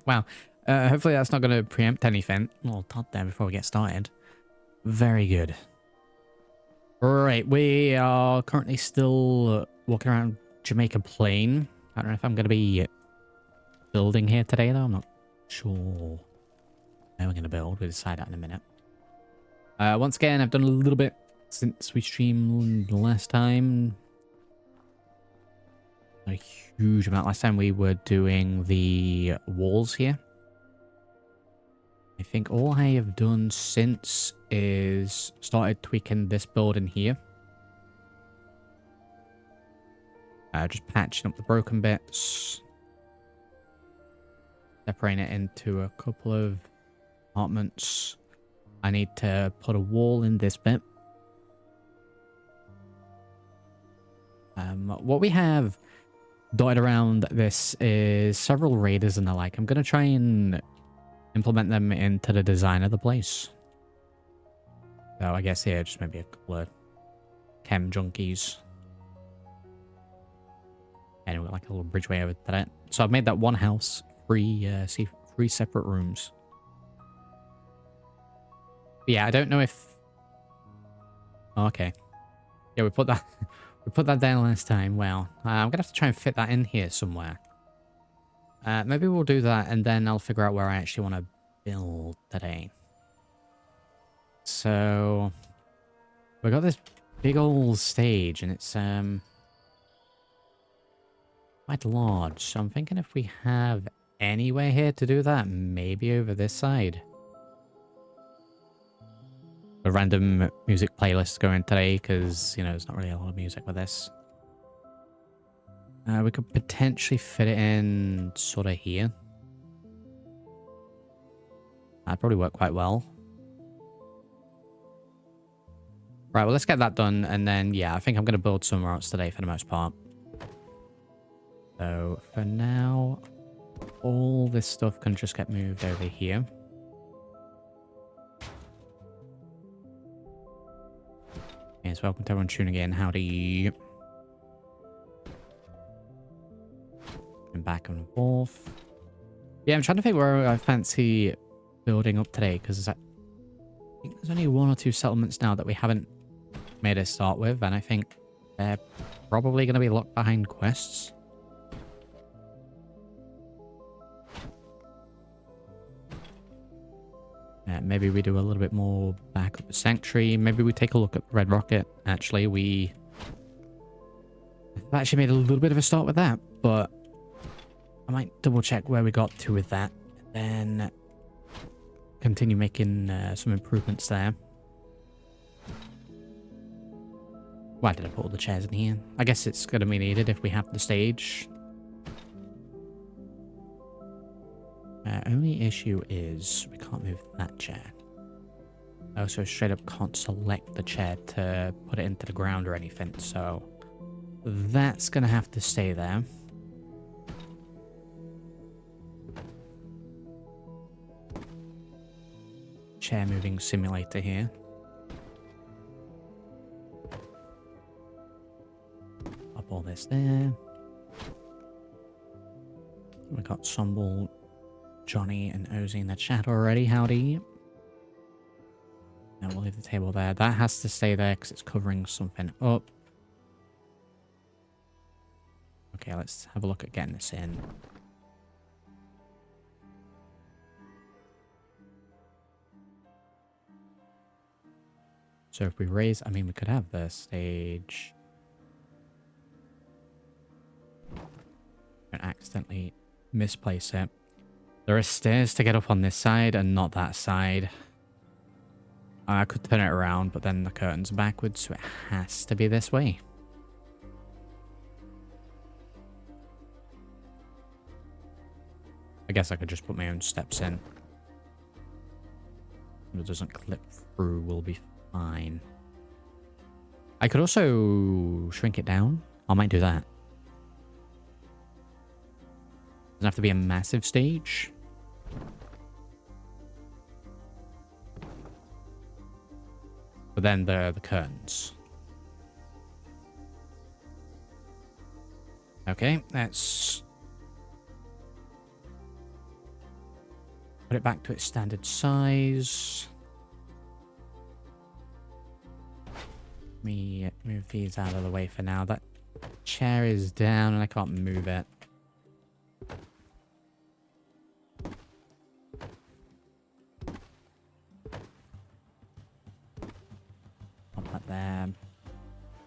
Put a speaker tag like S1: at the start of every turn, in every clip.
S1: Wow. Hopefully that's not going to preempt anything. We'll top there before we get started. Very good. Right, we are currently still walking around Jamaica Plain. I don't know if I'm going to be building here today, though. I'm not sure how we're going to build. We'll decide that in a minute. Once again, I've done a little bit since we streamed last time. Not a huge amount. Last time we were doing the walls here. I think all I have done since is started tweaking this building here. Just patching up the broken bits. Separating it into a couple of apartments. I need to put a wall in this bit. What we have dotted around this is several raiders and the like. I'm going to try and implement them into the design of the place. So I guess here, just maybe a couple of chem junkies. Anyway, like a little bridgeway over to that. So I've made that one house, three separate rooms. But yeah, I don't know if... Oh, okay. Yeah, we put that down last time. Well, I'm gonna have to try and fit that in here somewhere. Maybe we'll do that, and then I'll figure out where I actually want to build today. So we got this big old stage, and it's quite large. So I'm thinking if we have anywhere here to do that, maybe over this side. A random music playlist going today because, you know, there's not really a lot of music with this. We could potentially fit it in sort of here. That'd probably work quite well. Right, well, let's get that done. And then, yeah, I think I'm going to build somewhere else today for the most part. So, for now, all this stuff can just get moved over here. Yes, welcome to everyone tuning in. Howdy. And back and forth. Yeah, I'm trying to think where I fancy building up today, because I think there's only one or two settlements now that we haven't made a start with, and I think they're probably going to be locked behind quests. Maybe we do a little bit more back up the sanctuary. Maybe we take a look at Red Rocket. Actually, I've actually made a little bit of a start with that, but I might double check where we got to with that, and then continue making some improvements there. Why did I put all the chairs in here? I guess it's going to be needed if we have the stage. Only issue is we can't move that chair. I also straight up can't select the chair to put it into the ground or anything, so that's going to have to stay there. Chair moving simulator here. Up all this there. We got Sumble, Johnny, and Ozzy in the chat already. Howdy. Now we'll leave the table there. That has to stay there because it's covering something up. Okay, let's have a look at getting this in. So if we raise, I mean, we could have the stage. Don't accidentally misplace it. There are stairs to get up on this side and not that side. I could turn it around, but then the curtains are backwards, so it has to be this way. I guess I could just put my own steps in. If it doesn't clip through, we'll be fine. I could also shrink it down. I might do that. Doesn't have to be a massive stage. But then the curtains. Okay, that's put it back to its standard size. Let me move these out of the way for now. That chair is down and I can't move it. Put that there.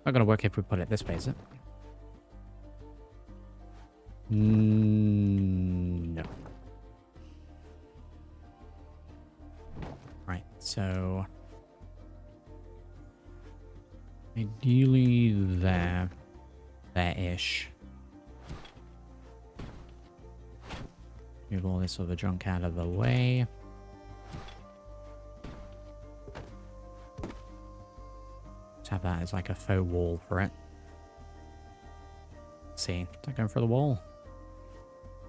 S1: Not gonna work if we put it this way, is it? No. Right, so ideally there-ish. Move all this other junk out of the way. Let's have that as like a faux wall for it. Let's see, is that going for the wall?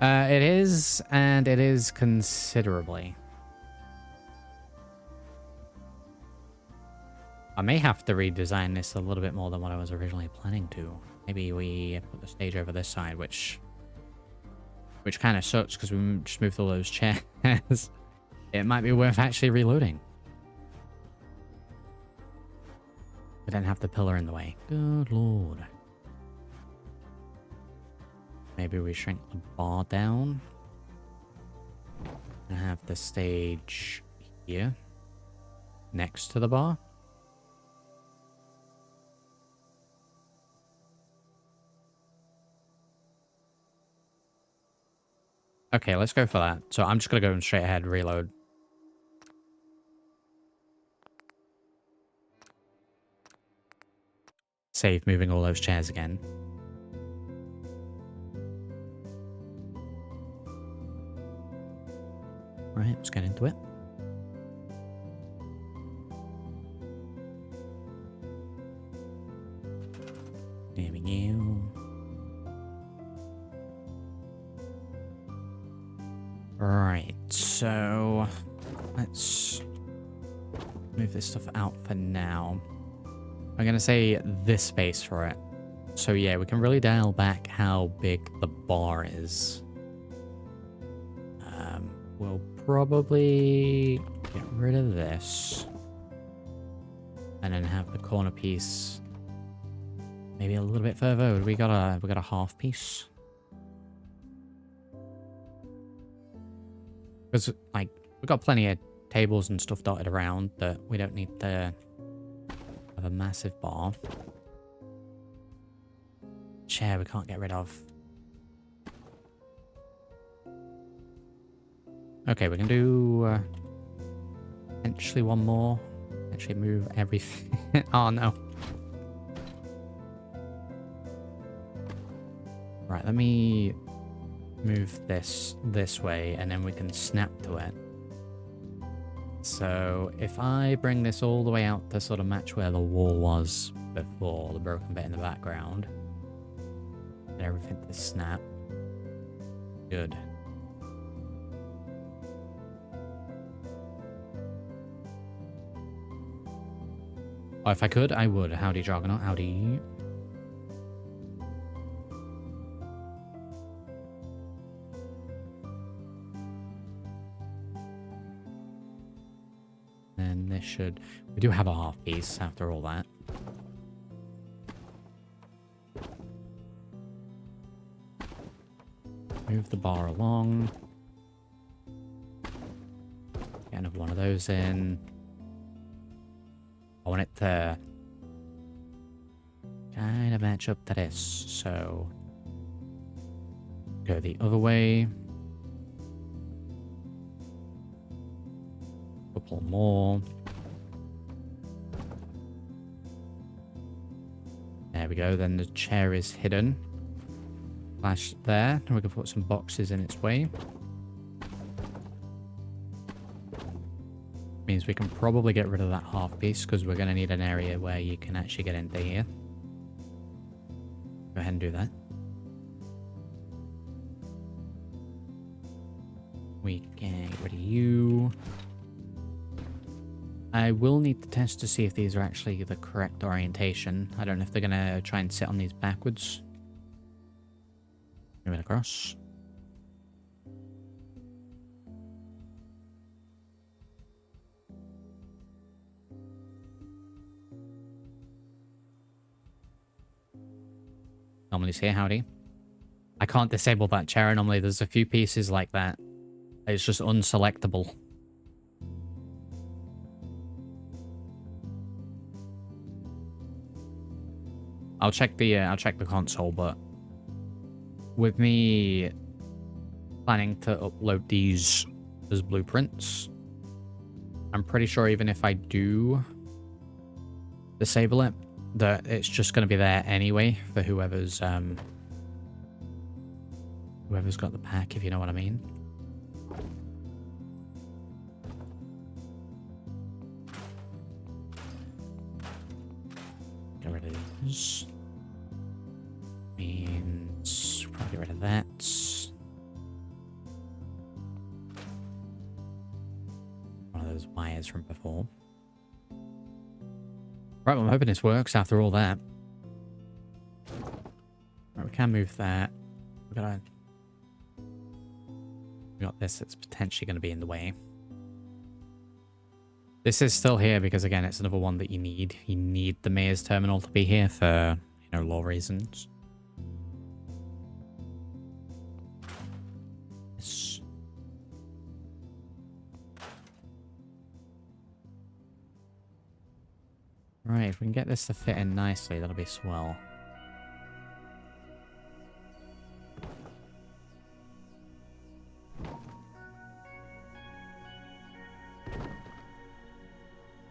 S1: It is, and it is considerably. I may have to redesign this a little bit more than what I was originally planning to. Maybe we put the stage over this side, which kind of sucks because we just moved all those chairs. It might be worth actually reloading. We don't have the pillar in the way. Good lord. Maybe we shrink the bar down. And have the stage here. Next to the bar. Okay, let's go for that. So I'm just going to go straight ahead, reload. Save moving all those chairs again. Right, let's get into it. There we go. Right, so let's move this stuff out for now. I'm going to say this space for it. So yeah, we can really dial back how big the bar is. We'll probably get rid of this. And then have the corner piece maybe a little bit further. We got a half piece. Because, like, we've got plenty of tables and stuff dotted around that we don't need to have a massive bar. Chair we can't get rid of. Okay, we can do potentially one more. Actually move everything. Oh no. Right, let me move this way and then we can snap to it. So if I bring this all the way out to sort of match where the wall was before, the broken bit in the background, and everything to snap. Good. Oh, if I could, I would. Howdy, Juggernaut. Howdy. And this should... We do have a half piece after all that. Move the bar along. Get another one of those in. I want it to kind of match up to this, so go the other way. Couple more. There we go, then the chair is hidden. Flash there, and we can put some boxes in its way. Means we can probably get rid of that half piece because we're going to need an area where you can actually get into here. Go ahead and do that. We can get rid of you. I will need to test to see if these are actually the correct orientation. I don't know if they're going to try and sit on these backwards. Move it across. Anomaly's here, howdy. I can't disable that chair anomaly. There's a few pieces like that. It's just unselectable. I'll check the console, but with me planning to upload these as blueprints, I'm pretty sure even if I do disable it, that it's just going to be there anyway for whoever's got the pack, if you know what I mean. Get rid of these. Means probably get rid of that. One of those wires from before. Right, well, I'm hoping this works after all that. Right, we can move that. We got this that's potentially going to be in the way. This is still here because, again, it's another one that you need. You need the mayor's terminal to be here for, you know, law reasons. Yes. Right, if we can get this to fit in nicely, that'll be swell.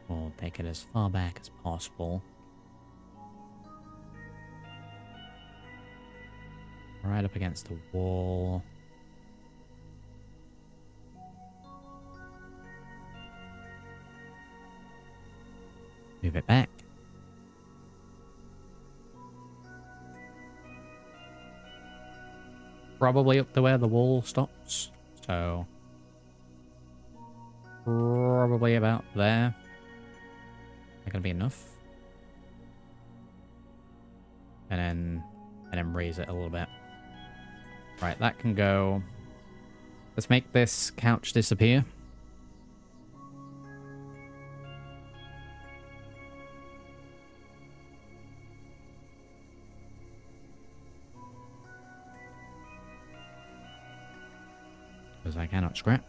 S1: We'll take it as far back as possible. Right up against the wall. Move it back. Probably up to where the wall stops. So probably about there. That gonna be enough. And then raise it a little bit. Right, that can go. Let's make this couch disappear. Because I cannot scrap.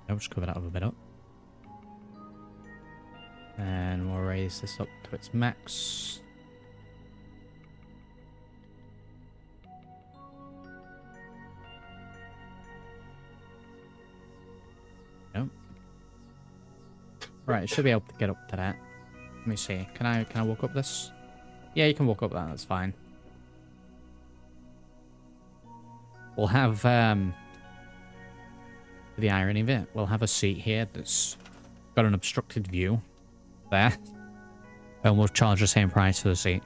S1: I'll just cover that a bit up. And we'll raise this up to its max. Nope. Right, it should be able to get up to that. Let me see. Can I walk up this? Yeah, you can walk up that, that's fine. We'll have the irony of it, we'll have a seat here that's got an obstructed view there. And we'll charge the same price for the seat.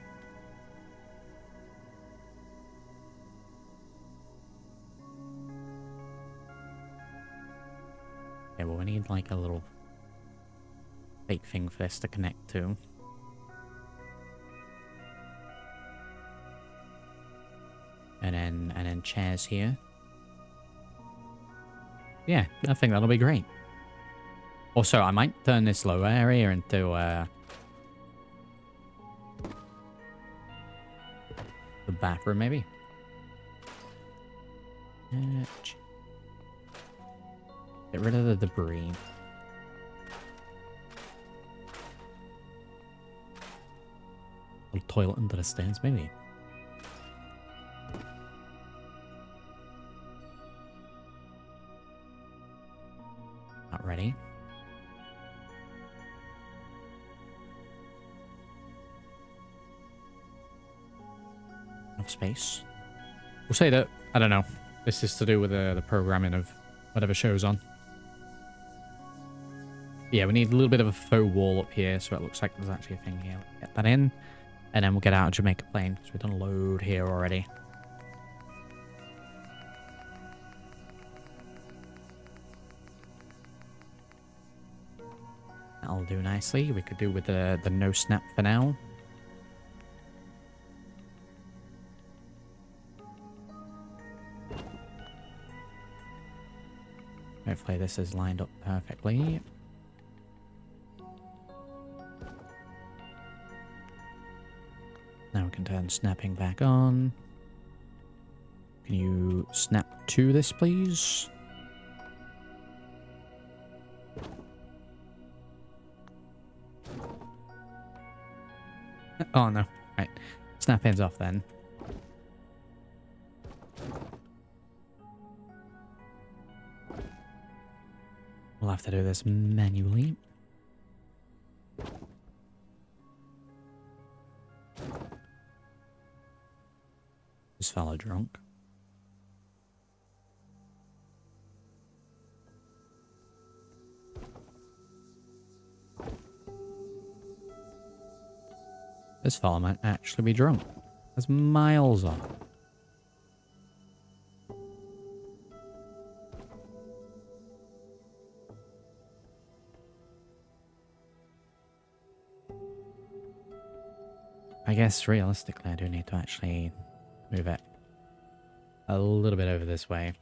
S1: Okay, well we need like a little fake thing for this to connect to. And then chairs here. Yeah, I think that'll be great. Also, I might turn this lower area into the bathroom, maybe. Get rid of the debris. A toilet under the stairs, maybe. Not ready. Enough space. We'll say that, I don't know, this is to do with the programming of whatever show's on. Yeah, we need a little bit of a faux wall up here, so it looks like there's actually a thing here. Get that in, and then we'll get out of Jamaica Plain, because we've done a load here already. That'll do nicely. We could do with the no snap for now. Hopefully this is lined up perfectly. Now we can turn snapping back on. Can you snap to this, please? Oh, no. Right. Snap ends off then. We'll have to do this manually. This fella drunk. This fella might actually be drunk. That's miles off. I guess realistically I do need to actually move it a little bit over this way.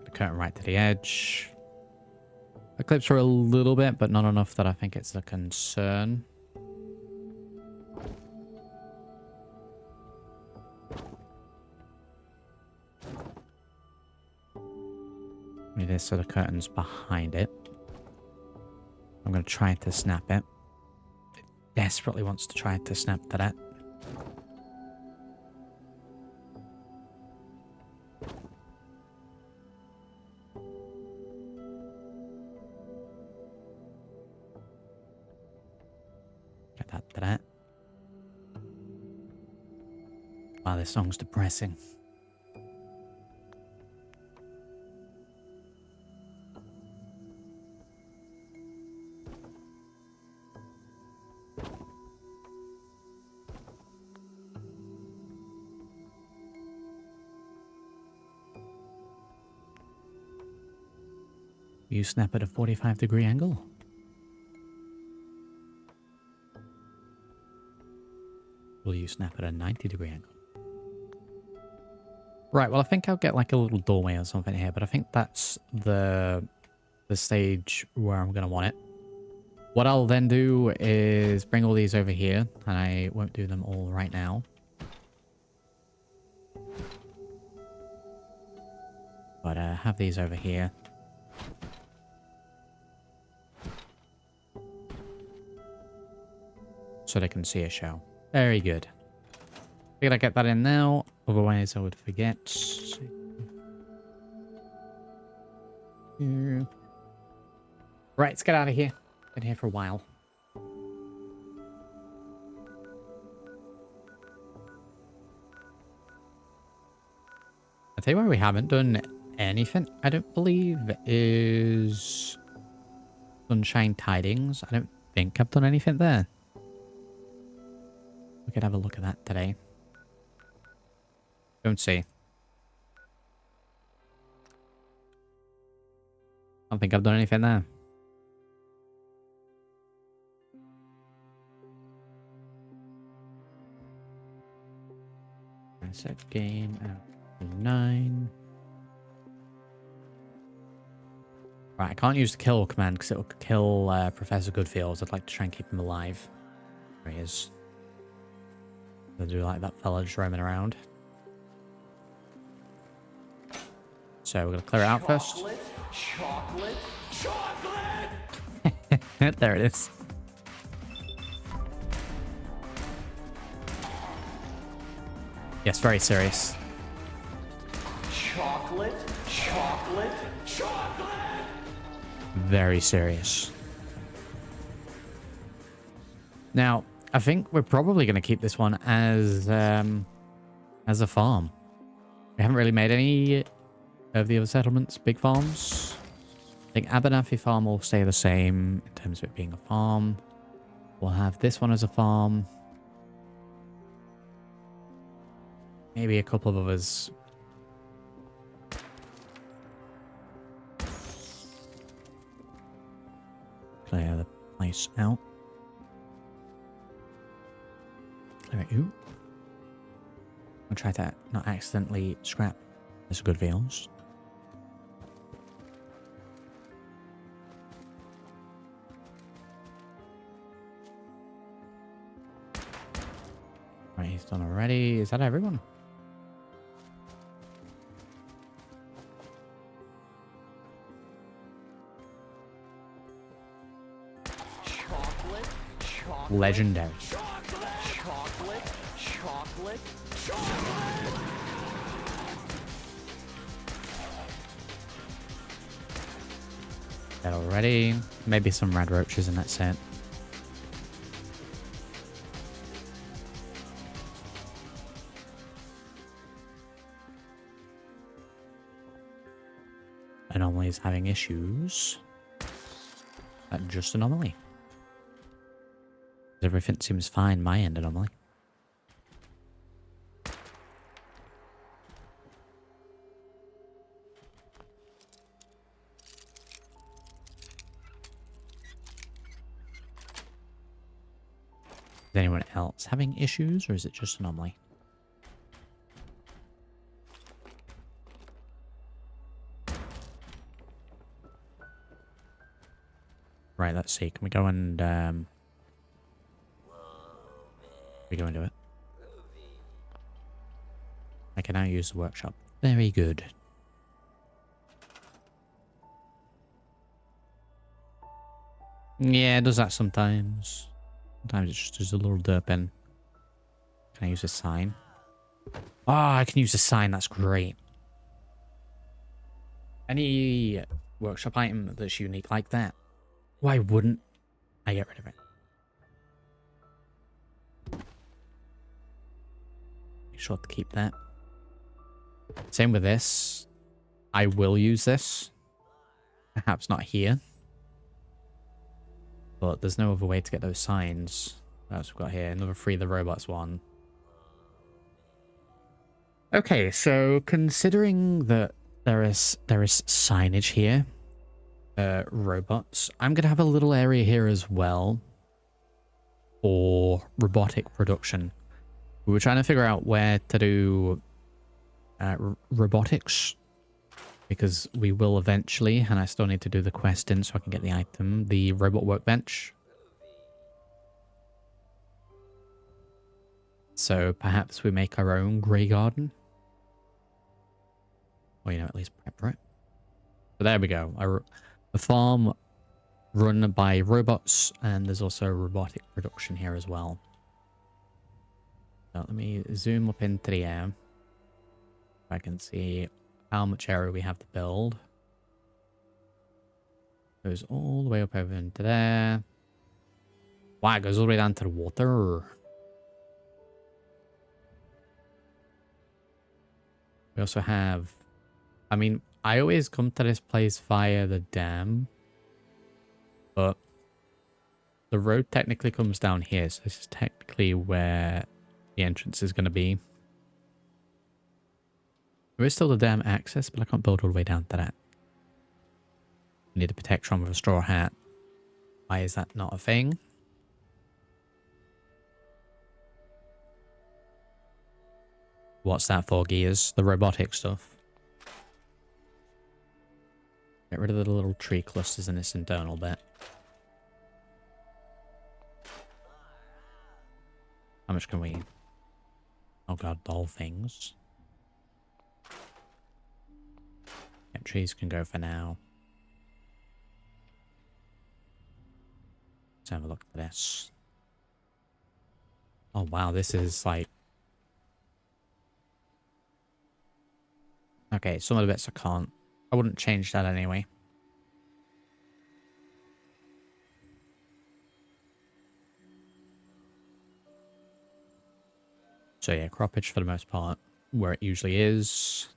S1: The curtain right to the edge. The clips for a little bit, but not enough that I think it's a concern. It is so the curtain's behind it. I'm going to try to snap it. It desperately wants to try to snap to that. Get that to that. Wow, this song's depressing. You snap at a 45-degree angle? Will you snap at a 90-degree angle? Right, well I think I'll get like a little doorway or something here, but I think that's the stage where I'm going to want it. What I'll then do is bring all these over here, and I won't do them all right now. But have these over here. So they can see a show. Very good. Figured I'd get that in now, otherwise I would forget. Here. Right, let's get out of here. Been here for a while. I'll tell you where we haven't done anything, I don't believe, is Sunshine Tidings. I don't think I've done anything there. We could have a look at that today. Don't see. I don't think I've done anything there. Set game out to 9. Right, I can't use the kill command because it'll kill Professor Goodfield. I'd like to try and keep him alive. There he is. I'll do like that fella just roaming around. So we're going to clear it out first.
S2: Chocolate!
S1: There it is. Yes, very serious.
S2: Chocolate!
S1: Very serious. Now, I think we're probably going to keep this one as a farm. We haven't really made any of the other settlements big farms. I think Abernathy Farm will stay the same in terms of it being a farm. We'll have this one as a farm. Maybe a couple of others. Clear the place out. Clear it out. I'll try to not accidentally scrap this good feels. He's done already. Is that everyone?
S2: Chocolate, chocolate,
S1: Legendary.
S2: chocolate, chocolate, chocolate, chocolate.
S1: That already. Maybe some red roaches in that set. Anomaly is having issues. That's just anomaly. Everything seems fine my end, anomaly. Is anyone else having issues, or is it just anomaly? Right, let's see. Can we go and we go and do it? I can now use the workshop. Very good. Yeah, it does that sometimes. Sometimes it just does a little derp in. Can I use a sign? Oh, I can use a sign. That's great. Any workshop item that's unique like that, why wouldn't I get rid of it? Make sure to keep that. Same with this. I will use this. Perhaps not here. But there's no other way to get those signs. What else we've got here? Another Free the Robots one. Okay, so considering that there is signage here, robots, I'm gonna have a little area here as well for robotic production. We were trying to figure out where to do robotics, because we will eventually, and I still need to do the quest in so I can get the item, the robot workbench. So perhaps we make our own grey garden. Or, you know, at least prep for it. So there we go. The farm run by robots, and there's also robotic production here as well. So let me zoom up into the air. If I can see how much area we have to build. Goes all the way up over into there. Wow, it goes all the way down to the water. We also have... I mean, I always come to this place via the dam. But the road technically comes down here. So this is technically where the entrance is going to be. There is still the dam access, but I can't build all the way down to that. I need a Protectron with a straw hat. Why is that not a thing? What's that for, Gears? The robotic stuff. Get rid of the little tree clusters in this internal bit. How much can we... Oh god, all things. Yeah, trees can go for now. Let's have a look at this. Oh wow, this is like... Okay, some of the bits I can't. I wouldn't change that anyway. So yeah, croppage for the most part, where it usually is.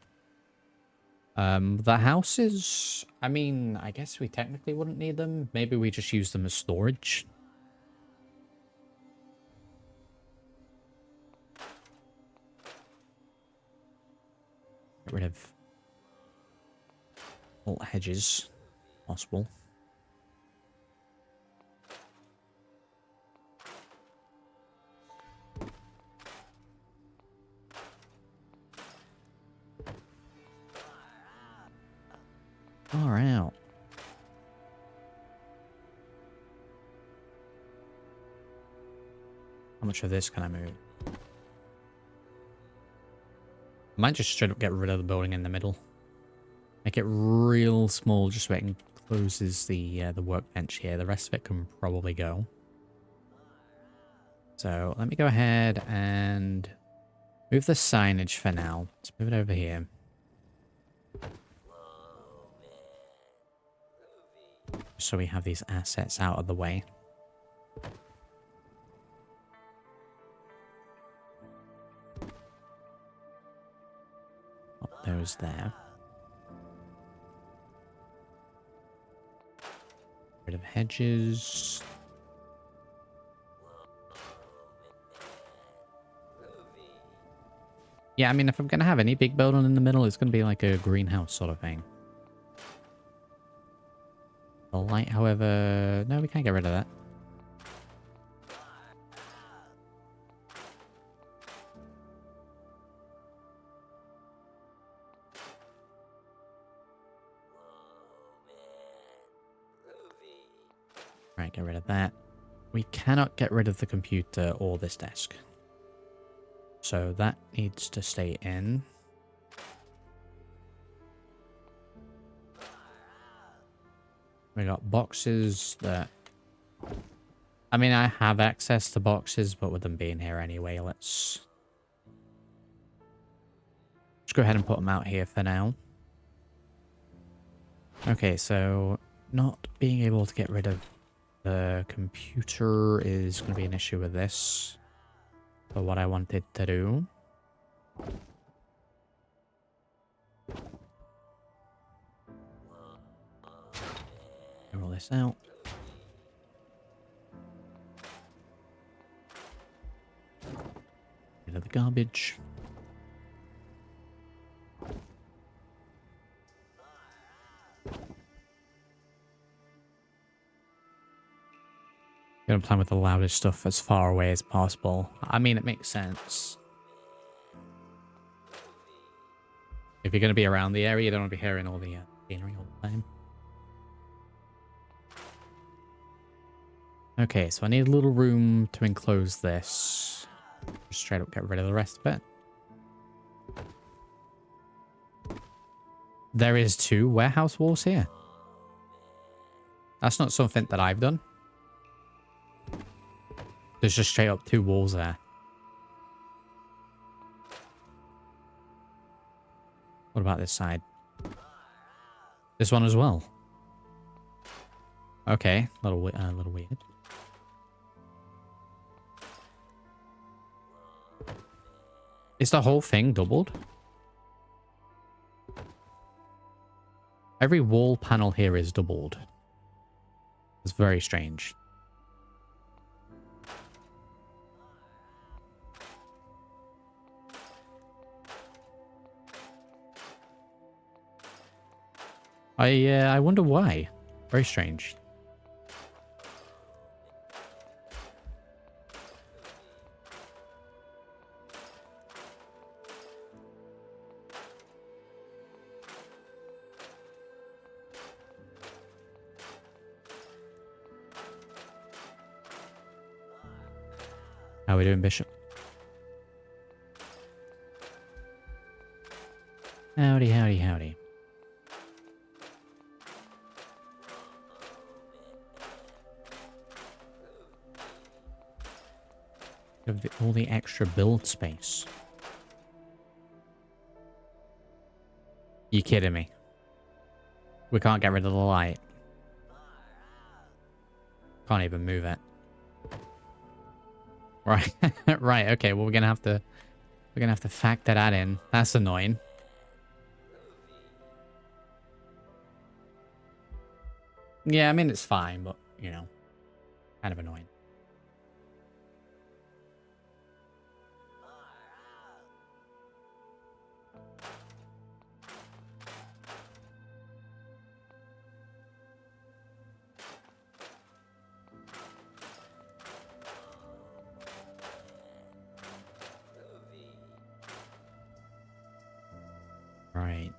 S1: The houses, I mean, I guess we technically wouldn't need them. Maybe we just use them as storage. Get rid of all hedges, possible. Far out. How much of this can I move? I might just straight up get rid of the building in the middle. Make it real small just so it encloses the workbench here. The rest of it can probably go. So let me go ahead and move the signage for now. Let's move it over here. So we have these assets out of the way. Pop those there. Rid of hedges. Yeah, I mean, if I'm going to have any big building in the middle, it's going to be like a greenhouse sort of thing. The light, however... No, we can't get rid of that. Right, get rid of that. We cannot get rid of the computer or this desk. So that needs to stay in. We got boxes that... I mean, I have access to boxes, but with them being here anyway, let's go ahead and put them out here for now. Okay, so not being able to get rid of the computer is going to be an issue with this. But what I wanted to do... roll this out. Rid of the garbage. Gonna plan with the loudest stuff as far away as possible. I mean, it makes sense. If you're gonna be around the area, you don't want to be hearing all the scenery all the time. Okay, so I need a little room to enclose this. Just straight up get rid of the rest of it. There is 2 warehouse walls here. That's not something that I've done. There's just straight up 2 walls there. What about this side? This one as well. Okay, a little weird. Is the whole thing doubled? Every wall panel here is doubled. It's very strange. I wonder why. Very strange. How are we doing, Bishop? Howdy, howdy, howdy. All the extra build space. You kidding me? We can't get rid of the light. Can't even move it. Right. Right, okay, well we're gonna have to factor that in. That's annoying. Yeah, I mean it's fine, but you know, kind of annoying. Right.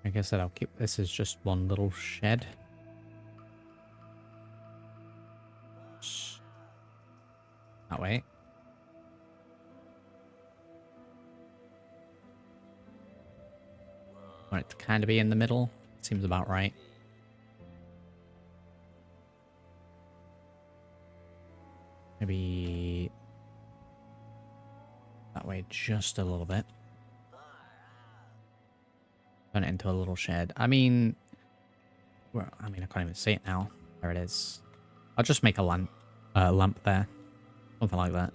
S1: I guess that I'll keep this as just one little shed. That way. want it to kind of be in the middle. Seems about right. Maybe that way just a little bit. Turn it into a little shed. I mean, well, I can't even see it now. There it is. I'll just make a lamp there. Something like that.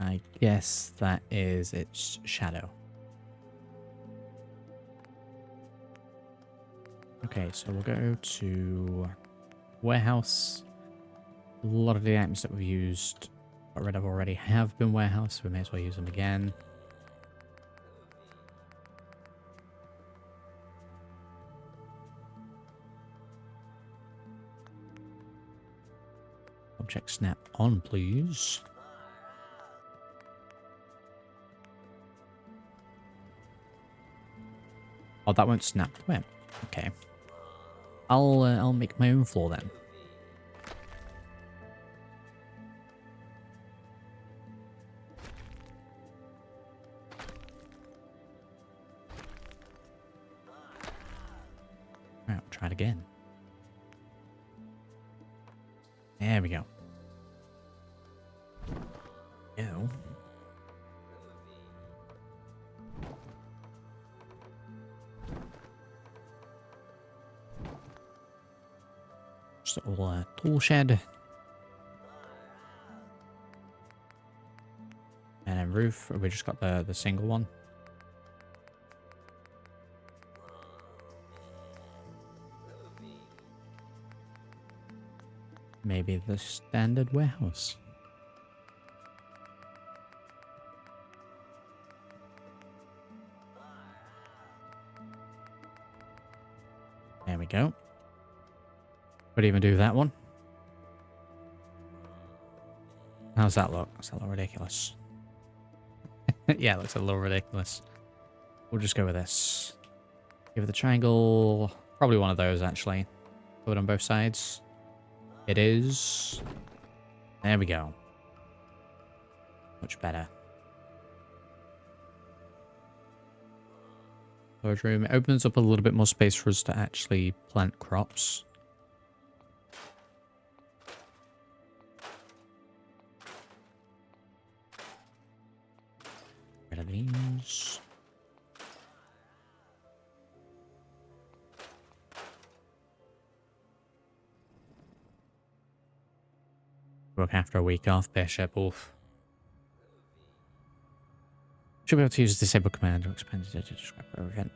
S1: I guess that is its shadow. Okay, so we'll go to warehouse. A lot of the items that we've used, got rid of already, have been warehouse, so we may as well use them again. Object snap on, please. Oh, that won't snap to it. Okay. I'll make my own floor then. Right, we'll try it again. There we go. Ew. Just a little tool shed. And then roof. We just got the single one. Maybe the standard warehouse. There we go. Could even do that one. How's that look? Does that look ridiculous? Yeah, it looks a little ridiculous. We'll just go with this. Give it the triangle. Probably one of those, actually. Put it on both sides. It is. There we go. Much better. Storage room. It opens up a little bit more space for us to actually plant crops. Rid of these. Work after a week off, Bishop. Oof. Should be able to use the disable command or expand it to describe our event.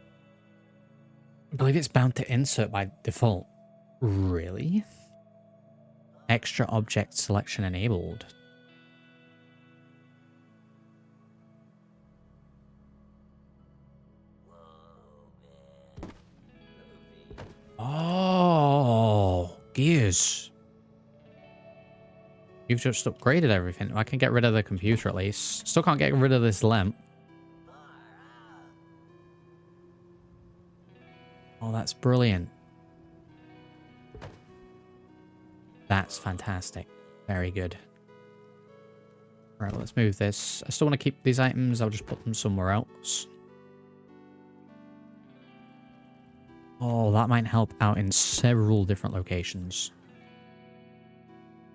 S1: I believe it's bound to insert by default. Really? Extra object selection enabled. Oh, gears. You've just upgraded everything. I can get rid of the computer at least. Still can't get rid of this lamp. Oh, that's brilliant. That's fantastic. Very good. Right, well, let's move this. I still want to keep these items. I'll just put them somewhere else. Oh, that might help out in several different locations.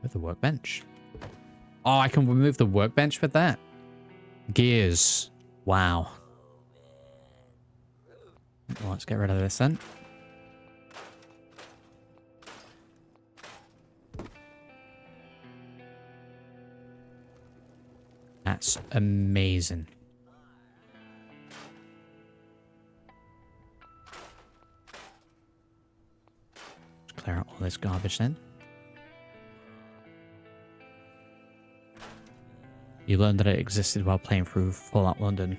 S1: With the workbench. Oh, I can remove the workbench with that? Gears. Wow. Well, let's get rid of this then. That's amazing. Let's clear out all this garbage then. You learned that it existed while playing through Fallout London.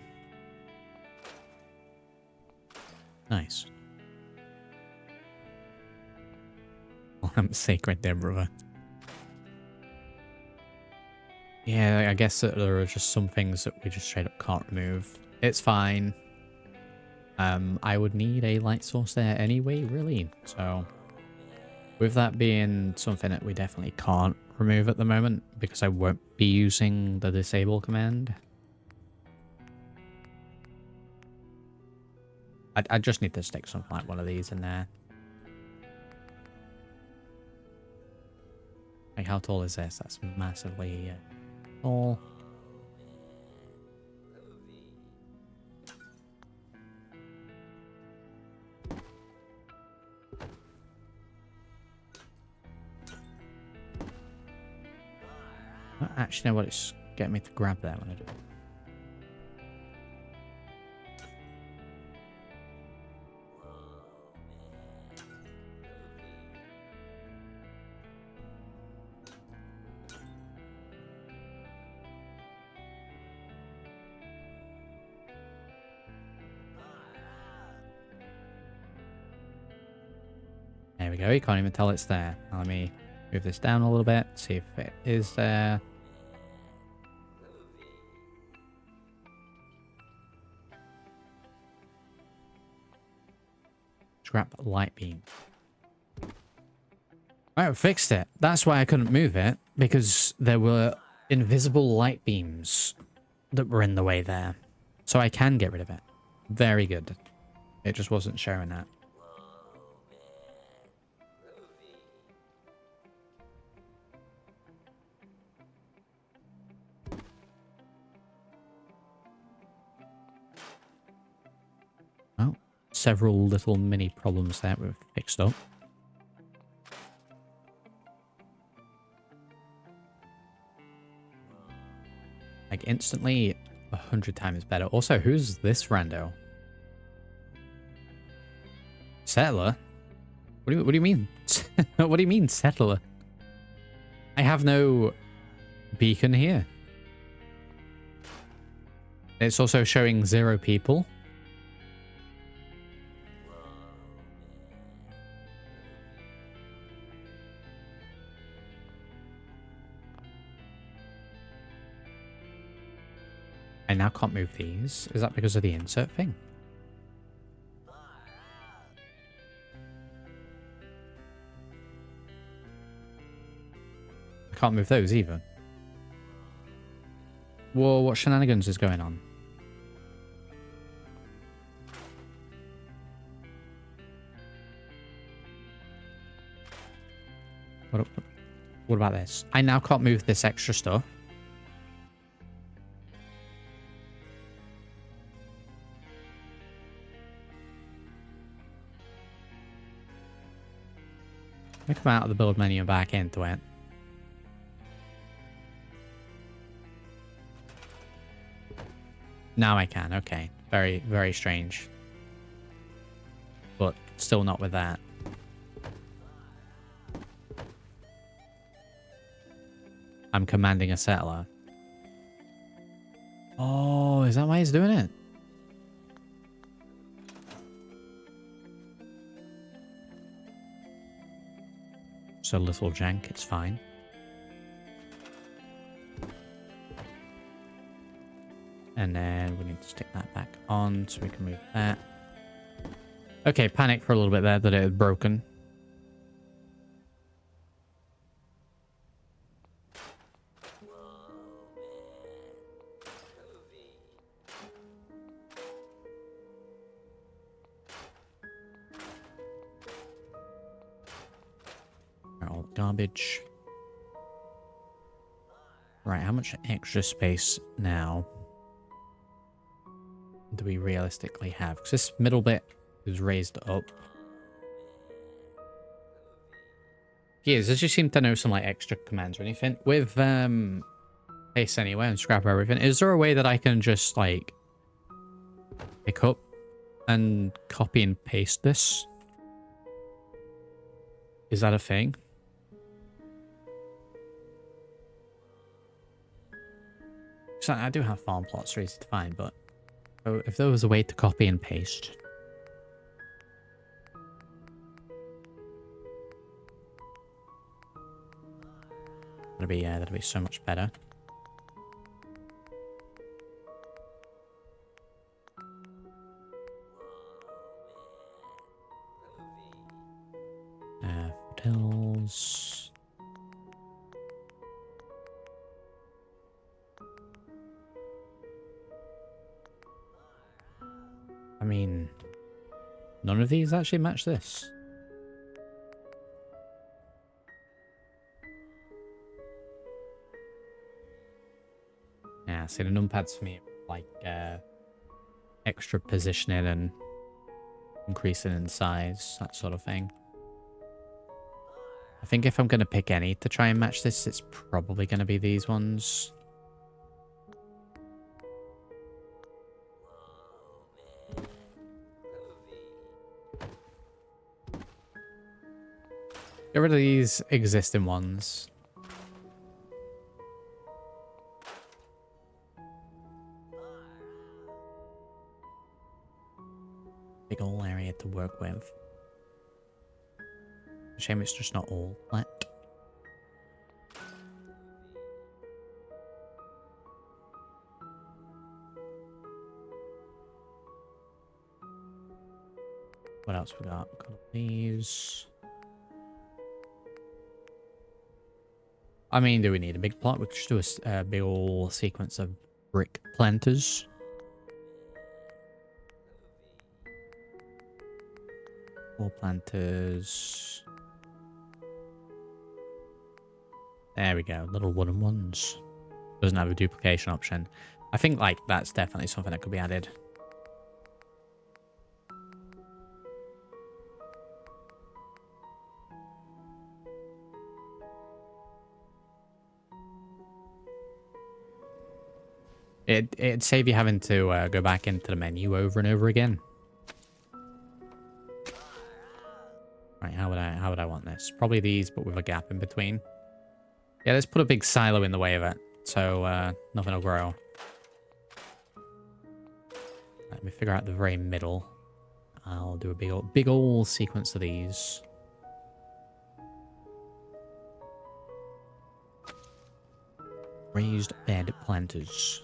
S1: Nice. I'm sacred there, brother. Yeah, I guess that there are just some things that we just straight up can't remove. It's fine. I would need a light source there anyway, really. So, with that being something that we definitely can't remove at the moment, because I won't be using the disable command. I just need to stick something like one of these in there. Like, how tall is this? That's massively tall. I don't actually know what it's getting me to grab there when I do it. There we go. You can't even tell it's there. Now let me move this down a little bit. See if it is there. Scrap light beam. Right, we fixed it. That's why I couldn't move it. Because there were invisible light beams that were in the way there. So I can get rid of it. Very good. It just wasn't showing that. Oh, several little mini problems there we've fixed up. Like instantly 100 times better. Also, who's this rando? Settler? What do you mean? What do you mean, settler? I have no beacon here. It's also showing 0 people. I now can't move these. Is that because of the insert thing? I can't move those either. Whoa, what shenanigans is going on? What about this? I now can't move this extra stuff. Let me come out of the build menu and back into it. Now I can, okay. Very, very strange. But still not with that. I'm commanding a settler. Oh, is that why he's doing it? Just a little jank, it's fine. And then we need to stick that back on so we can move that. Okay, panic for a little bit there that it had broken. All garbage. Right, how much extra space now do we realistically have? Because this middle bit is raised up. Yeah, does you seem to know some like extra commands or anything? With paste anywhere and scrap everything, is there a way that I can just like pick up and copy and paste this? Is that a thing? So I do have farm plots easy to find, but if there was a way to copy and paste. That'd be so much better. Hotels. I mean, None of these actually match this. Yeah, see the numpads for me like extra positioning and increasing in size, that sort of thing. I think if I'm going to pick any to try and match this, it's probably going to be these ones. Get rid of these existing ones. Big ol' area to work with. Shame it's just not all flat. What else we got? Got these. I mean, do we need a big plot? We could just do a big ol' sequence of brick planters. Four planters. There we go. Little wooden ones. Doesn't have a duplication option. I think like that's definitely something that could be added. It'd save you having to go back into the menu over and over again. Right, how would I want this? Probably these, but with a gap in between. Yeah, let's put a big silo in the way of it, so nothing will grow. Let me figure out the very middle. I'll do a big old sequence of these. Raised bed planters.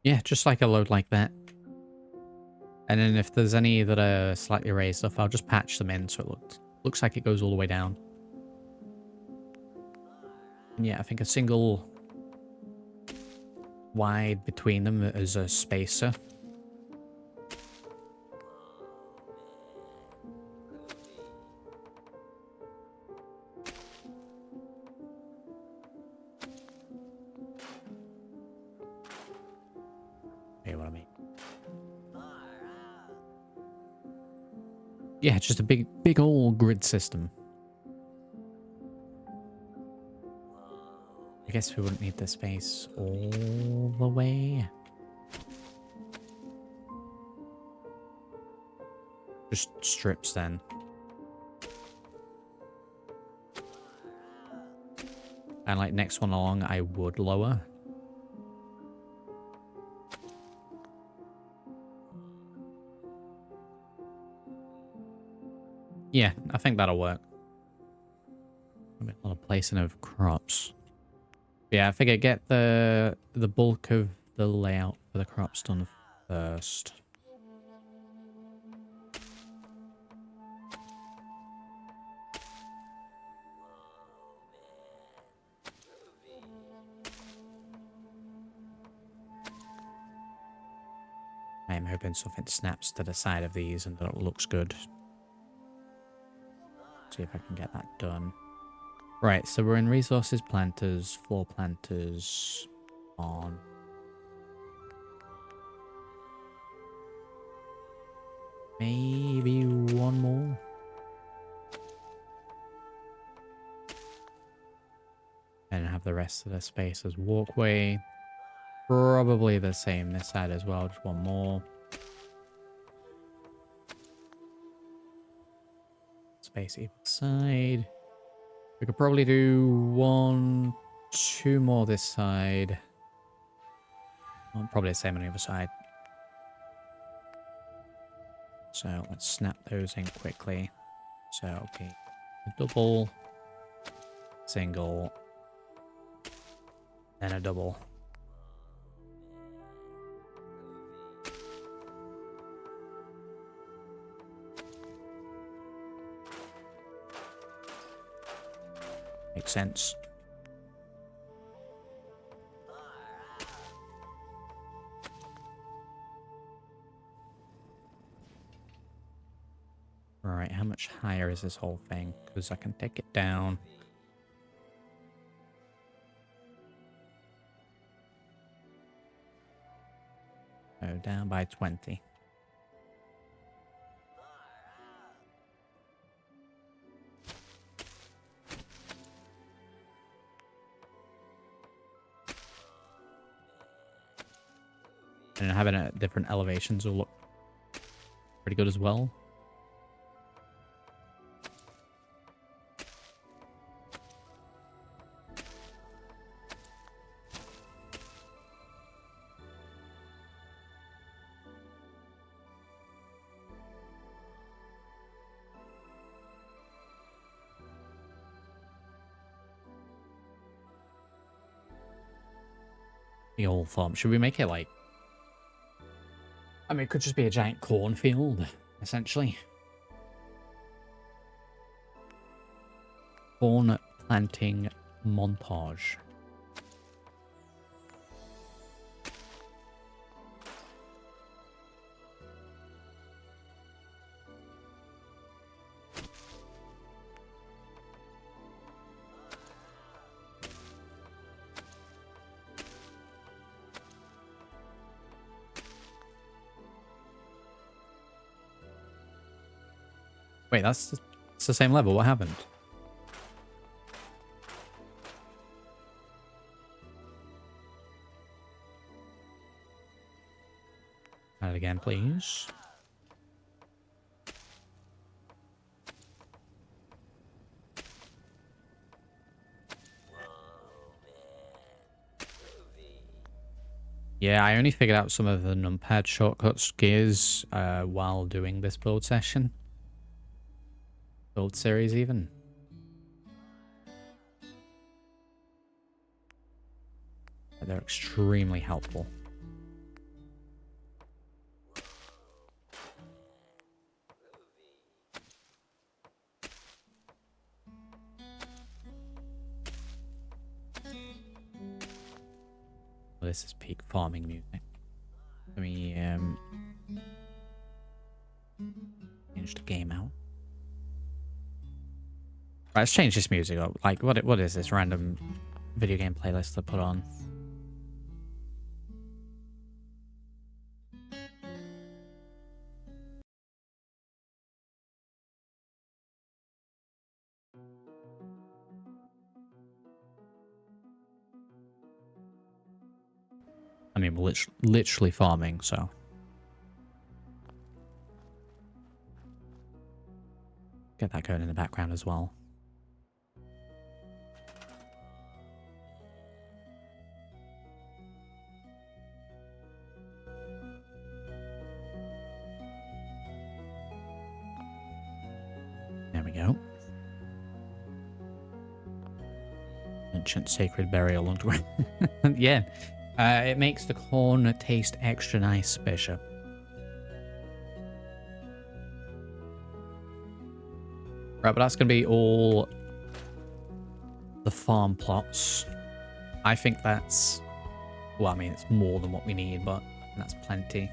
S1: Yeah, just like a load like that. And then if there's any that are slightly raised stuff, I'll just patch them in so it looks like it goes all the way down. And yeah, I think a single wide between them as a spacer. You know what I mean? Yeah, just a big old grid system. I guess we wouldn't need the space all the way. Just strips then. And like next one along, I would lower. Yeah, I think that'll work. A lot of placing of crops. Yeah, I figure get the bulk of the layout for the crops done first. I'm hoping something snaps to the side of these and that it looks good. See if I can get that done. Right, so we're in resources, planters, floor planters on. Maybe one more. And have the rest of the space as walkway. Probably the same this side as well, just one more. Space either side. We could probably do 1, 2 more this side. Well, probably the same on the other side. So let's snap those in quickly. So, okay, a double, single, and a double. Makes sense. Alright, how much higher is this whole thing? Because I can take it down. Oh, down by 20. And having it at different elevations will look pretty good as well. The old farm. Should we make it like... I mean, it could just be a giant cornfield, essentially. Corn planting montage. Wait, it's the same level. What happened? Add it again, please. Yeah, I only figured out some of the numpad shortcuts gears while doing this build session. Build series even. They're extremely helpful. Well, this is peak farming music. Let me change the game out. Right, let's change this music up. Like, what is this random video game playlist to put on? I mean, we're literally farming, so. Get that going in the background as well. There we go. Ancient sacred burial underground. Yeah. It makes the corn taste extra nice, Bishop. Right, but that's going to be all the farm plots. I think that's... Well, I mean, it's more than what we need, but that's plenty.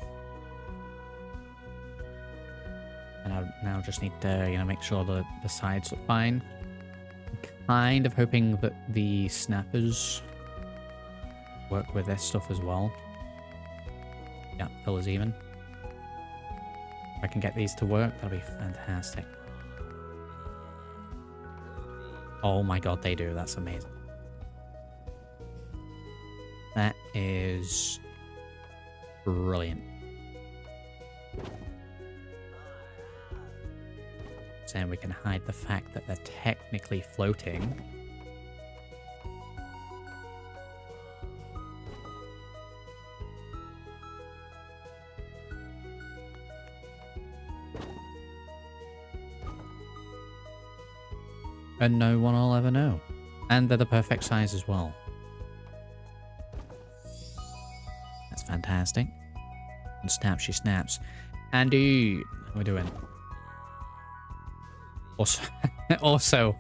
S1: And I now just need to, you know, make sure that the sides look fine. I'm kind of hoping that the snappers work with this stuff as well. Yeah, pillars even. If I can get these to work, that'll be fantastic. Oh my god, they do. That's amazing. That is brilliant. And we can hide the fact that they're technically floating. And no one will ever know. And they're the perfect size as well. That's fantastic. And snap, she snaps. Andy, how are we doing? Also,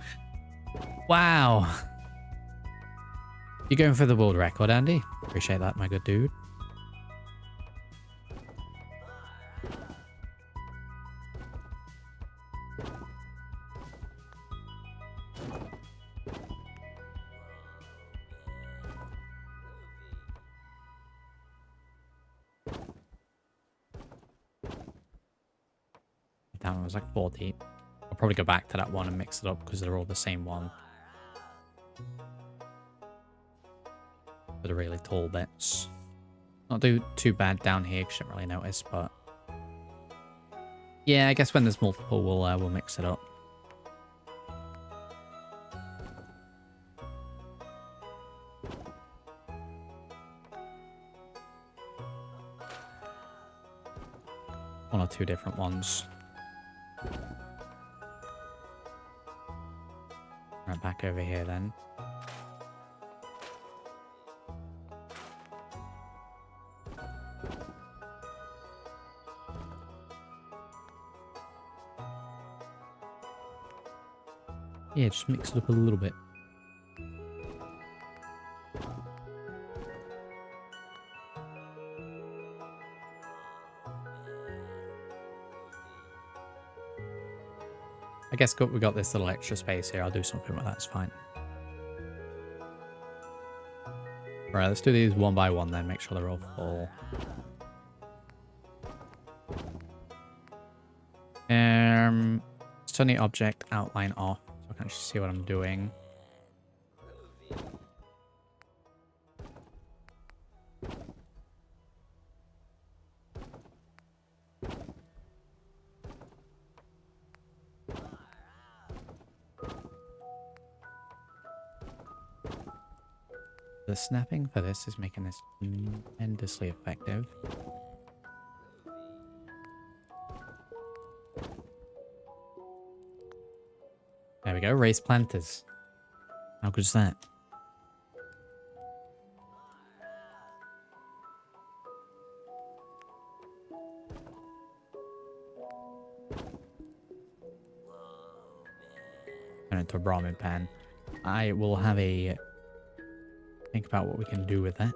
S1: wow. You're going for the world record, Andy. Appreciate that, my good dude. that one was like 40. I'll probably go back to that one and mix it up because they're all the same one. For the really tall bits. Not do too bad down here because you don't really notice, but yeah, I guess when there's multiple, we'll mix it up. One or two different ones. Right back over here then. Yeah, just mix it up a little bit. I guess we got this little extra space here. I'll do something with that. It's fine. Right, let's do these one by one then. Make sure they're all full. Turn the object outline off so I can actually see what I'm doing. The snapping for this is making this tremendously effective. There we go, raise planters. How good is that? Turn it into a Brahmin pan. I will have a think about what we can do with that.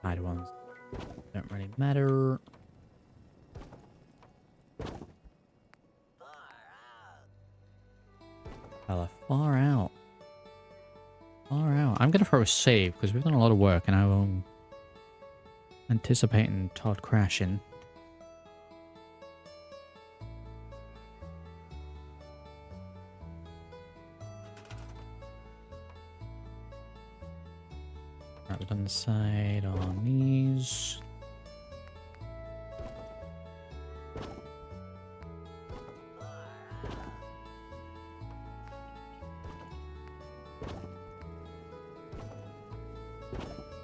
S1: Side ones don't really matter. Far out. Far out. I'm going to throw a save because we've done a lot of work and I'm anticipating Todd crashing. Right, we've done the side on these.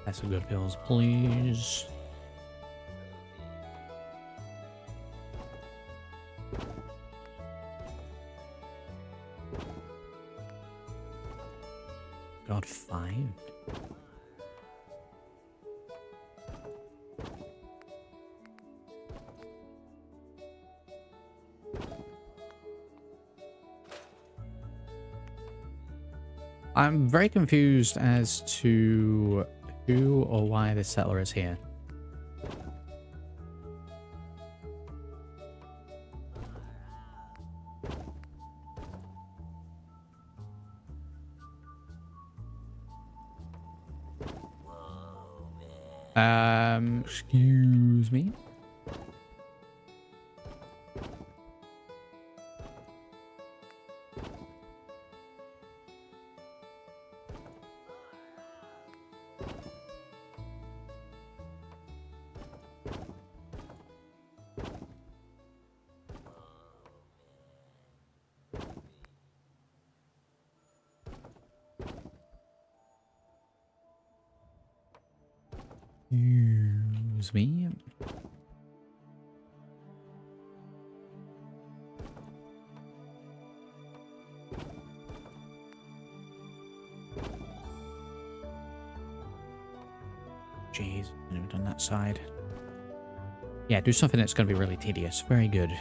S1: That's a good feels, please. God, 5. I'm very confused as to who or why this settler is here. Excuse me. Excuse me. Jeez, I've never done that side. Yeah, do something that's going to be really tedious. Very good.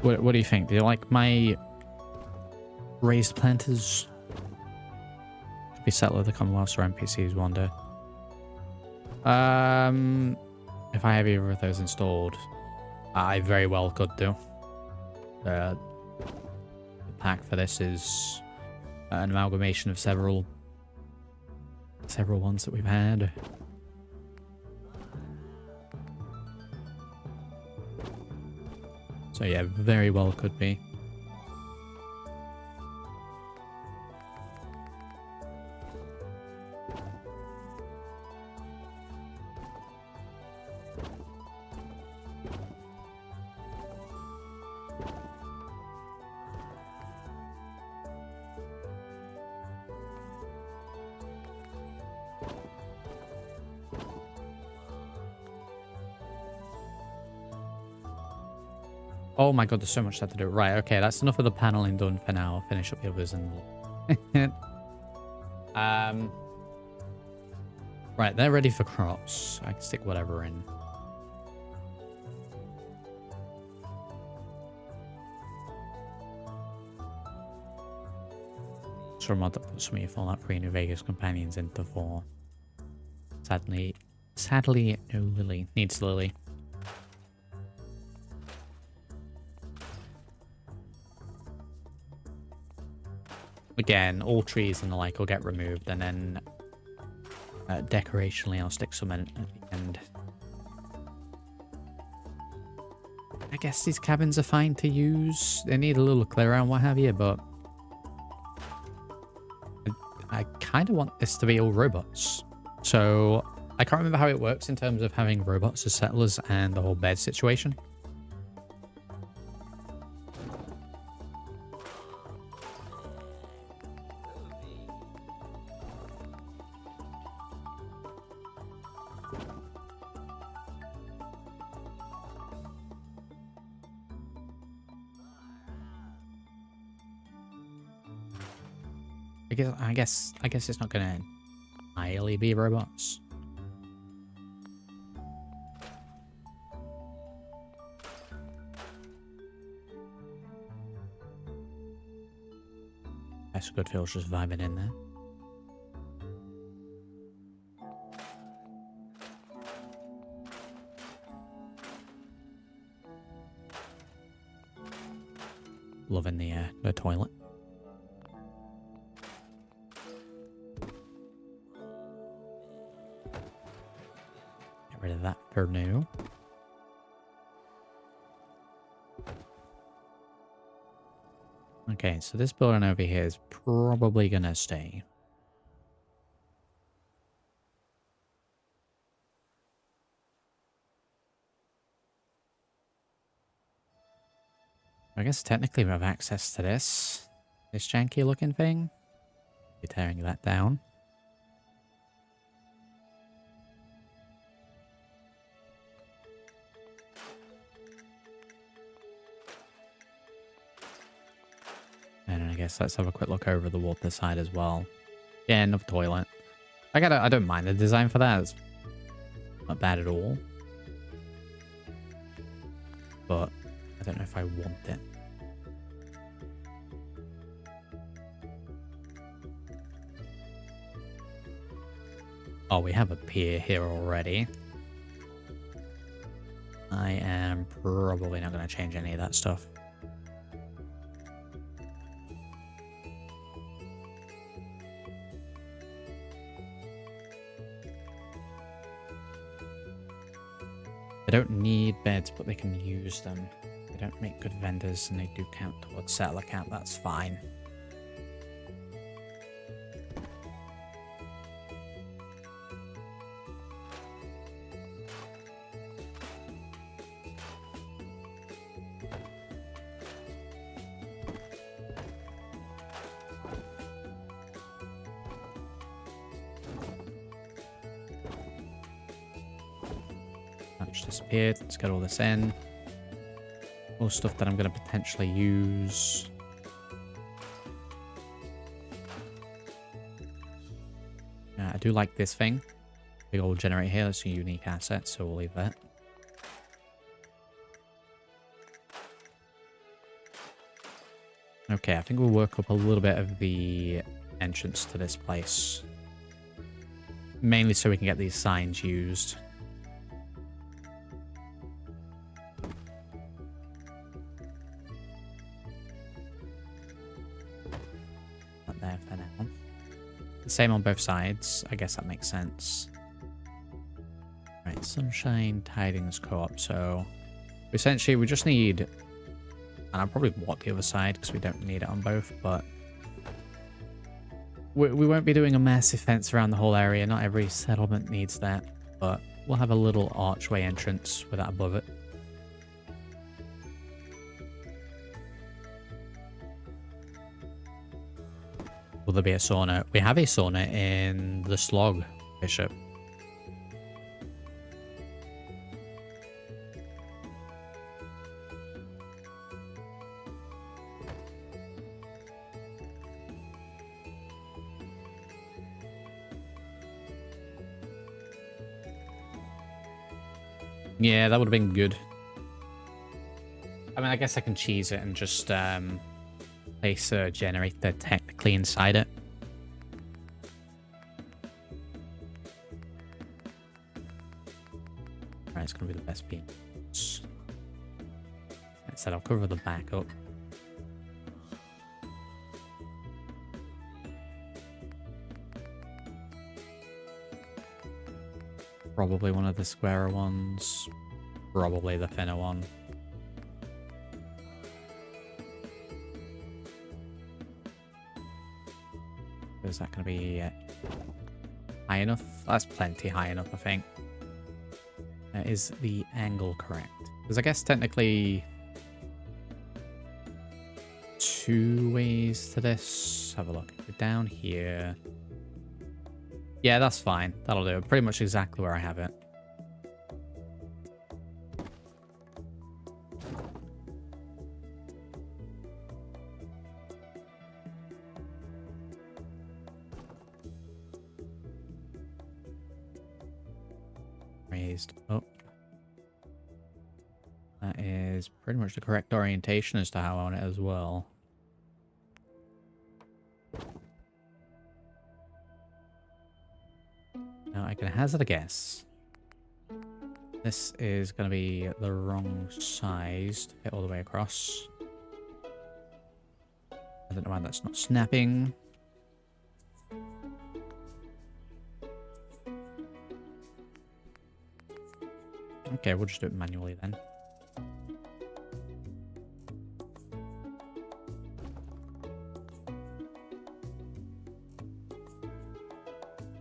S1: What do you think? Do you like my raised planters? Could be settler of the Commonwealth or NPCs wander. If I have either of those installed, I very well could do. The pack for this is an amalgamation of several ones that we've had. So yeah, very well could be. Oh my god, there's so much left to do. Right, okay, that's enough of the paneling done for now. I'll finish up the others and... Right, they're ready for crops. I can stick whatever in. So I'm about to put some of your Fallout 3 New Vegas companions into 4. Sadly, no Lily. Needs Lily. Again, all trees and the like will get removed, and then decorationally I'll stick some in at the end. I guess these cabins are fine to use. They need a little clear around, what have you, but I kind of want this to be all robots. So I can't remember how it works in terms of having robots as settlers and the whole bed situation. I guess it's not gonna entirely be robots. That's good. Feels just vibing in there. Loving the toilet. Rid of that for now. Okay, so this building over here is probably gonna stay. I guess technically we have access to this janky looking thing. Be tearing that down. And I guess let's have a quick look over the water side as well. Yeah, another toilet. I don't mind the design for that. It's not bad at all. But I don't know if I want it. Oh, we have a pier here already. I am probably not going to change any of that stuff. They don't need beds, but they can use them. They don't make good vendors, and they do count towards settler count. That's fine. Much disappeared. Let's get all this in. All stuff that I'm going to potentially use. I do like this thing. Big old generator here. That's a unique asset, so we'll leave that. Okay, I think we'll work up a little bit of the entrance to this place. Mainly so we can get these signs used. Not there for now. The same on both sides. I guess that makes sense. Right, Sunshine Tidings Co-op. So essentially we just need... And I'll probably walk the other side because we don't need it on both, but... We won't be doing a massive fence around the whole area. Not every settlement needs that, but we'll have a little archway entrance with that above it. Will there be a sauna? We have a sauna in the Slog, Bishop. Yeah, that would have been good. I mean, I guess I can cheese it and just place a generator technically inside it. Right, it's going to be the best piece. Instead, I'll cover the back up. Probably one of the squarer ones. Probably the thinner one. Is that going to be high enough? That's plenty high enough, I think. Is the angle correct? Because I guess technically 2 ways to this. Have a look. Down here. Yeah, that's fine. That'll do. Pretty much exactly where I have it. Raised up. That is pretty much the correct orientation as to how I want it as well. Now I can hazard a guess. This is going to be the wrong size to fit all the way across. I don't know why that's not snapping. Okay, we'll just do it manually then.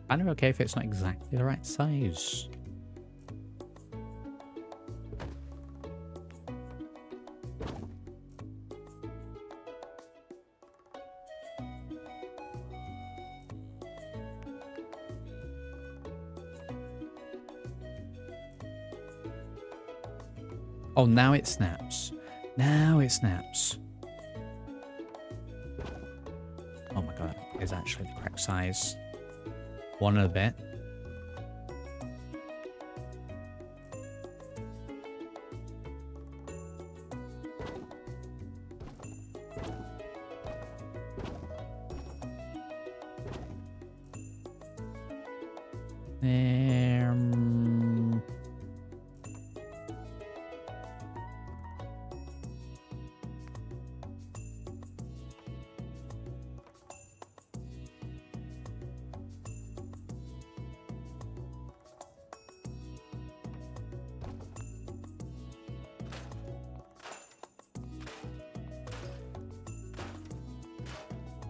S1: Kind of okay if it's not exactly the right size. Oh, now it snaps. Now it snaps. Oh my god, it is actually the correct size. One and a bit.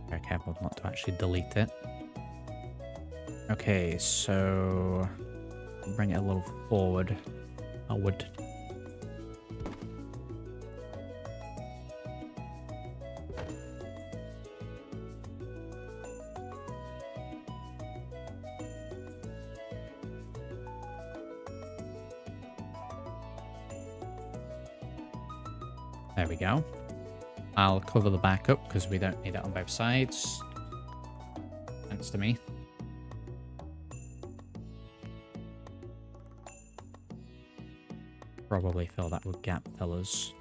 S1: Very careful not to actually delete it. Okay, so bring it a little forward. Outward. There we go. I'll cover the back up because we don't need it on both sides. Thanks to me. Probably fill that with gap fillers.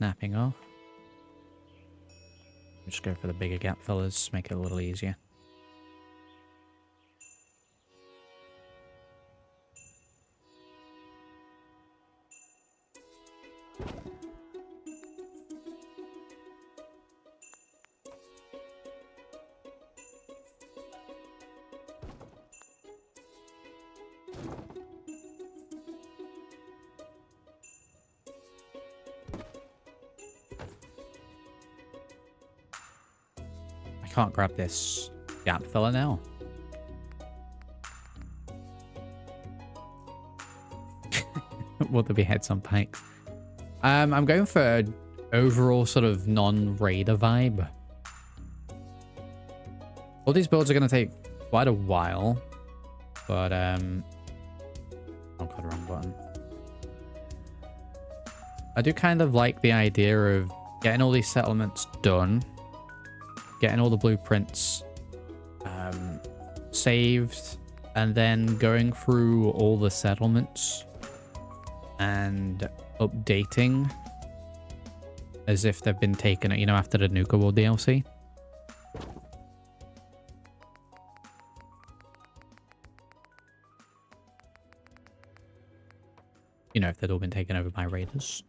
S1: snapping off. Just go for the bigger gap fillers, make it a little easier. I can't grab this gap filler now. Will there be heads on pikes? I'm going for an overall sort of non-raider vibe. All these builds are going to take quite a while, but oh god, wrong button. I do kind of like the idea of getting all these settlements done, getting all the blueprints saved, and then going through all the settlements and updating as if they've been taken, you know, after the Nuka World DLC. You know, if they'd all been taken over by raiders.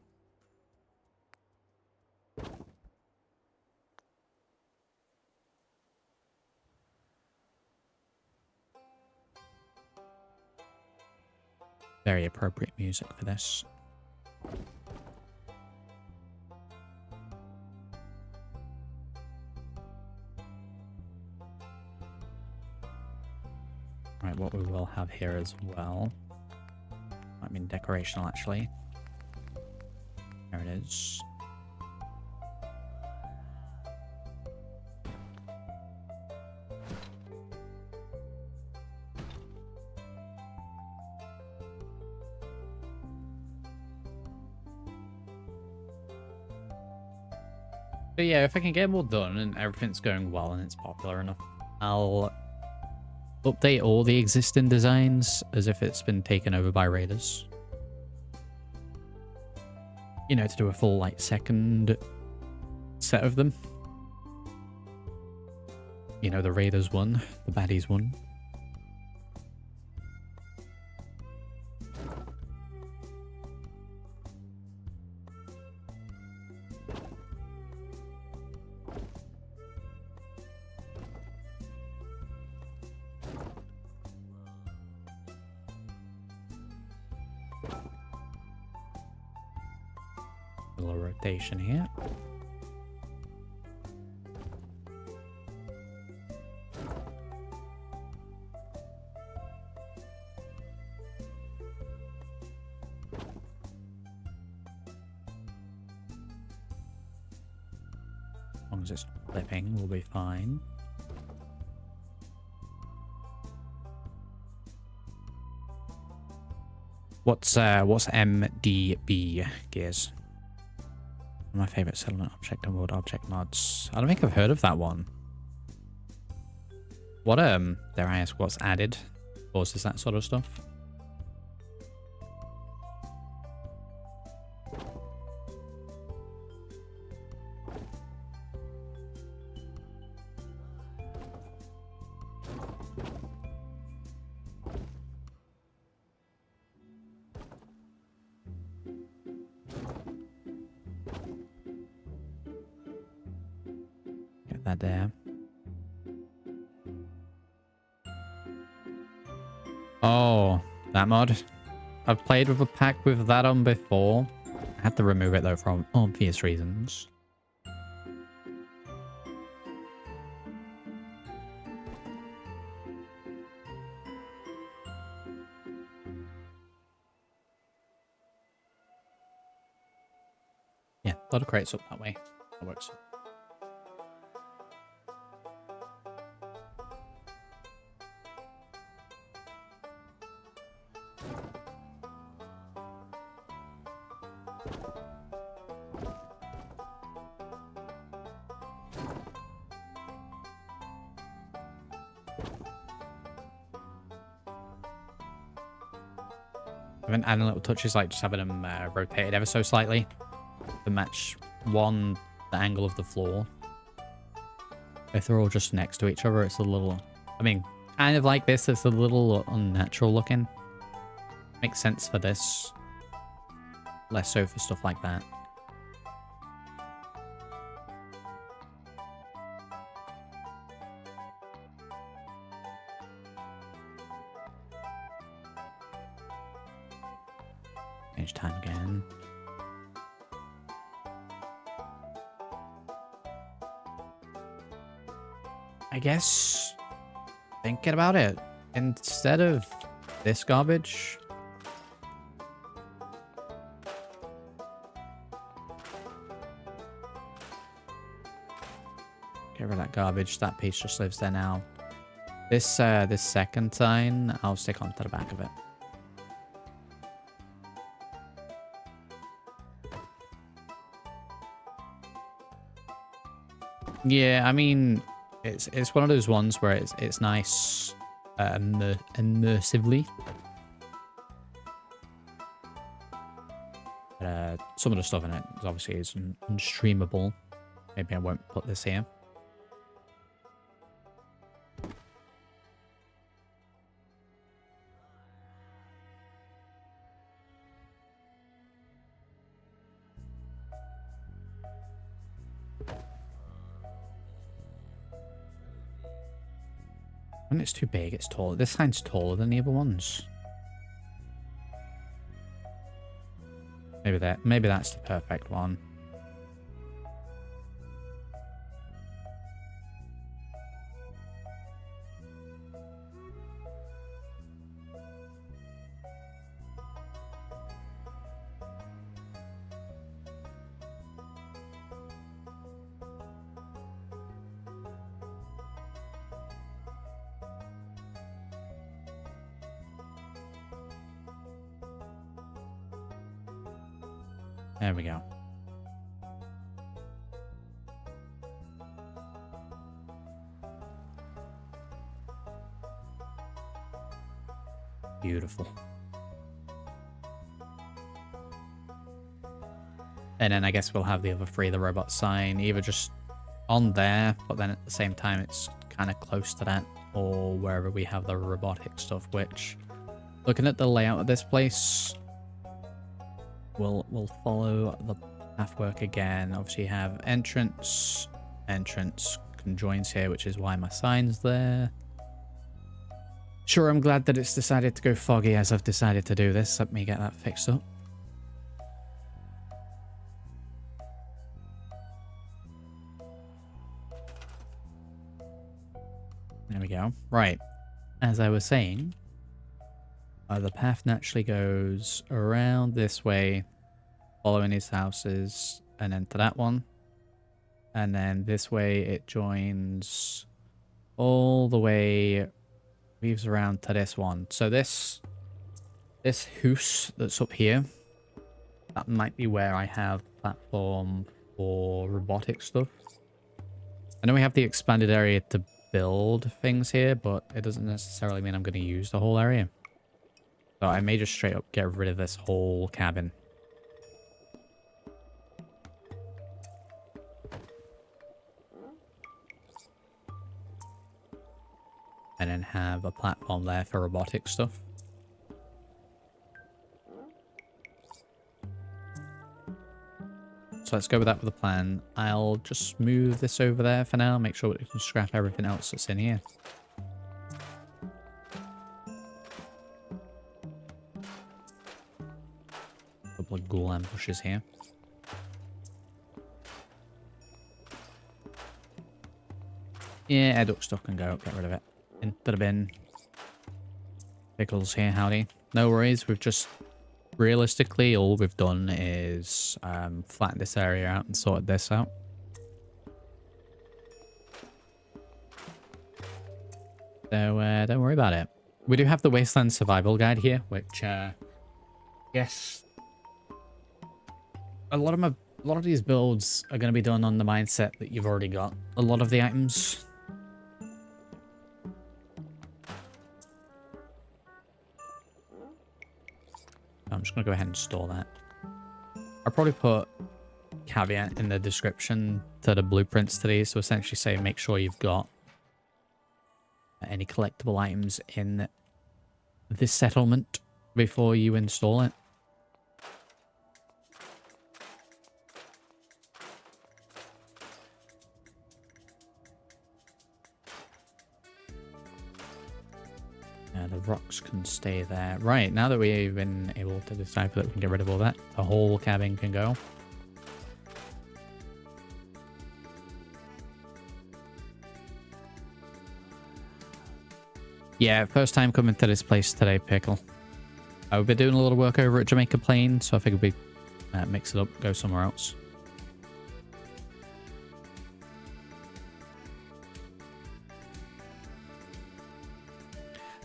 S1: Very appropriate music for this. Right, what we will have here as well. Might mean decorational, actually. There it is. But yeah, if I can get them all done and everything's going well and it's popular enough, I'll update all the existing designs as if it's been taken over by raiders. You know, to do a full, like, second set of them. You know, the raiders one, the baddies one. Rotation here. As long as it's flipping, we'll be fine. What's MDB gears? My favorite settlement object and world object mods. I don't think I've heard of that one. What dare I ask what's added? Causes that sort of stuff? That there. Oh, that mod. I've played with a pack with that on before. I had to remove it though for obvious reasons. Yeah, a lot of crates up that way. That works. I've been adding little touches like just having them rotated ever so slightly. to match, one, the angle of the floor. If they're all just next to each other, it's a little... I mean, kind of like this, it's a little unnatural looking. Makes sense for this. Less so for stuff like that. Change time again. I guess, thinking about it, instead of this garbage, get rid of that garbage. That piece just lives there now. This this second sign, I'll stick onto the back of it. Yeah, I mean, it's one of those ones where it's nice immersively. Some of the stuff in it obviously is unstreamable. Maybe I won't put this here. When it's too big, it's taller. This sign's taller than the other ones. Maybe that's the perfect one. There we go. Beautiful. And then I guess we'll have the other three, the robot sign, either just on there, but then at the same time it's kind of close to that, or wherever we have the robotic stuff, which, looking at the layout of this place, we'll follow the pathwork again. Obviously you have entrance, conjoins here, which is why my sign's there. Sure, I'm glad that it's decided to go foggy as I've decided to do this. Let me get that fixed up. There we go. Right. As I was saying, the path naturally goes around this way, following these houses, and then to that one. And then this way it joins all the way, weaves around to this one. So this house that's up here, that might be where I have platform for robotic stuff. I know we have the expanded area to build things here, but it doesn't necessarily mean I'm going to use the whole area. So I may just straight up get rid of this whole cabin. And then have a platform there for robotic stuff. So let's go with that with the plan. I'll just move this over there for now. Make sure we can scrap everything else that's in here. Couple of ghoul ambushes here. Yeah, air duct stuff can go. Get rid of it. Into the bin. Pickles here, howdy. No worries, we've just... Realistically, all we've done is flatten this area out and sorted this out. So don't worry about it. We do have the Wasteland Survival Guide here, which yes, a lot of these builds are going to be done on the mindset that you've already got a lot of the items. I'm just going to go ahead and store that. I'll probably put caveat in the description to the blueprints today. So essentially say make sure you've got any collectible items in this settlement before you install it. The rocks can stay there. Right, now that we've been able to decipher that we can get rid of all that, the whole cabin can go. Yeah, first time coming to this place today, Pickle. I've been doing a little work over at Jamaica Plain, so I figured we'd mix it up, go somewhere else.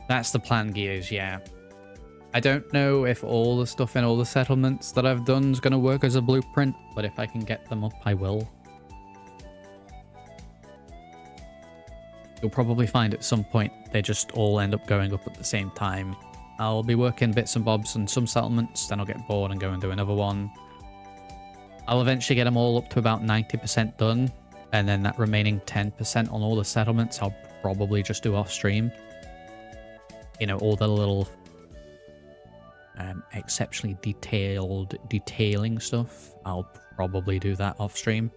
S1: That's the plan, Gears, yeah. I don't know if all the stuff in all the settlements that I've done is going to work as a blueprint, but if I can get them up, I will. You'll probably find at some point they just all end up going up at the same time. I'll be working bits and bobs on some settlements, then I'll get bored and go and do another one. I'll eventually get them all up to about 90% done, and then that remaining 10% on all the settlements I'll probably just do off stream. You know, all the little exceptionally detailing stuff, I'll probably do that off stream.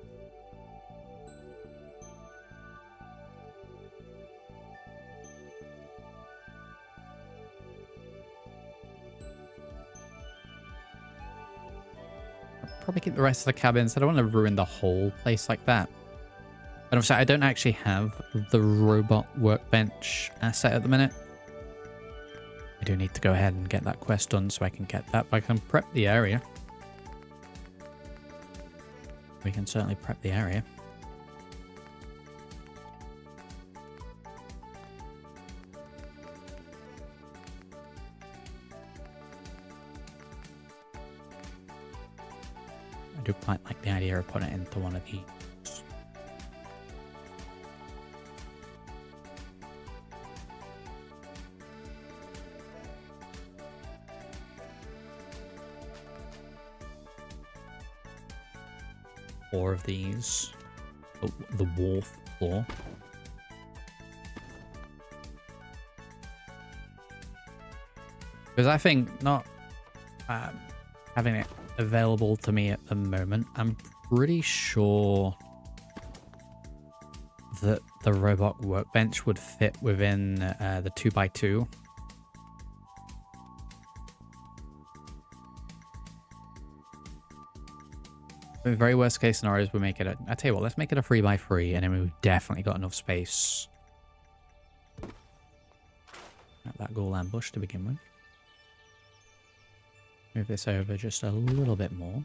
S1: I'll probably keep the rest of the cabins. I don't want to ruin the whole place like that. And obviously I don't actually have the robot workbench asset at the minute. I do need to go ahead and get that quest done so I can get that, but I can prep the area. We can certainly prep the area. I do quite like the idea of putting it into one of these. Four of these. The wharf floor. Because I think not having it available to me at the moment, I'm pretty sure that the robot workbench would fit within the 2x2. The very worst case scenario is we make it a... I tell you what, let's make it a 3x3, and then we've definitely got enough space at that goal ambush to begin with. Move this over just a little bit more.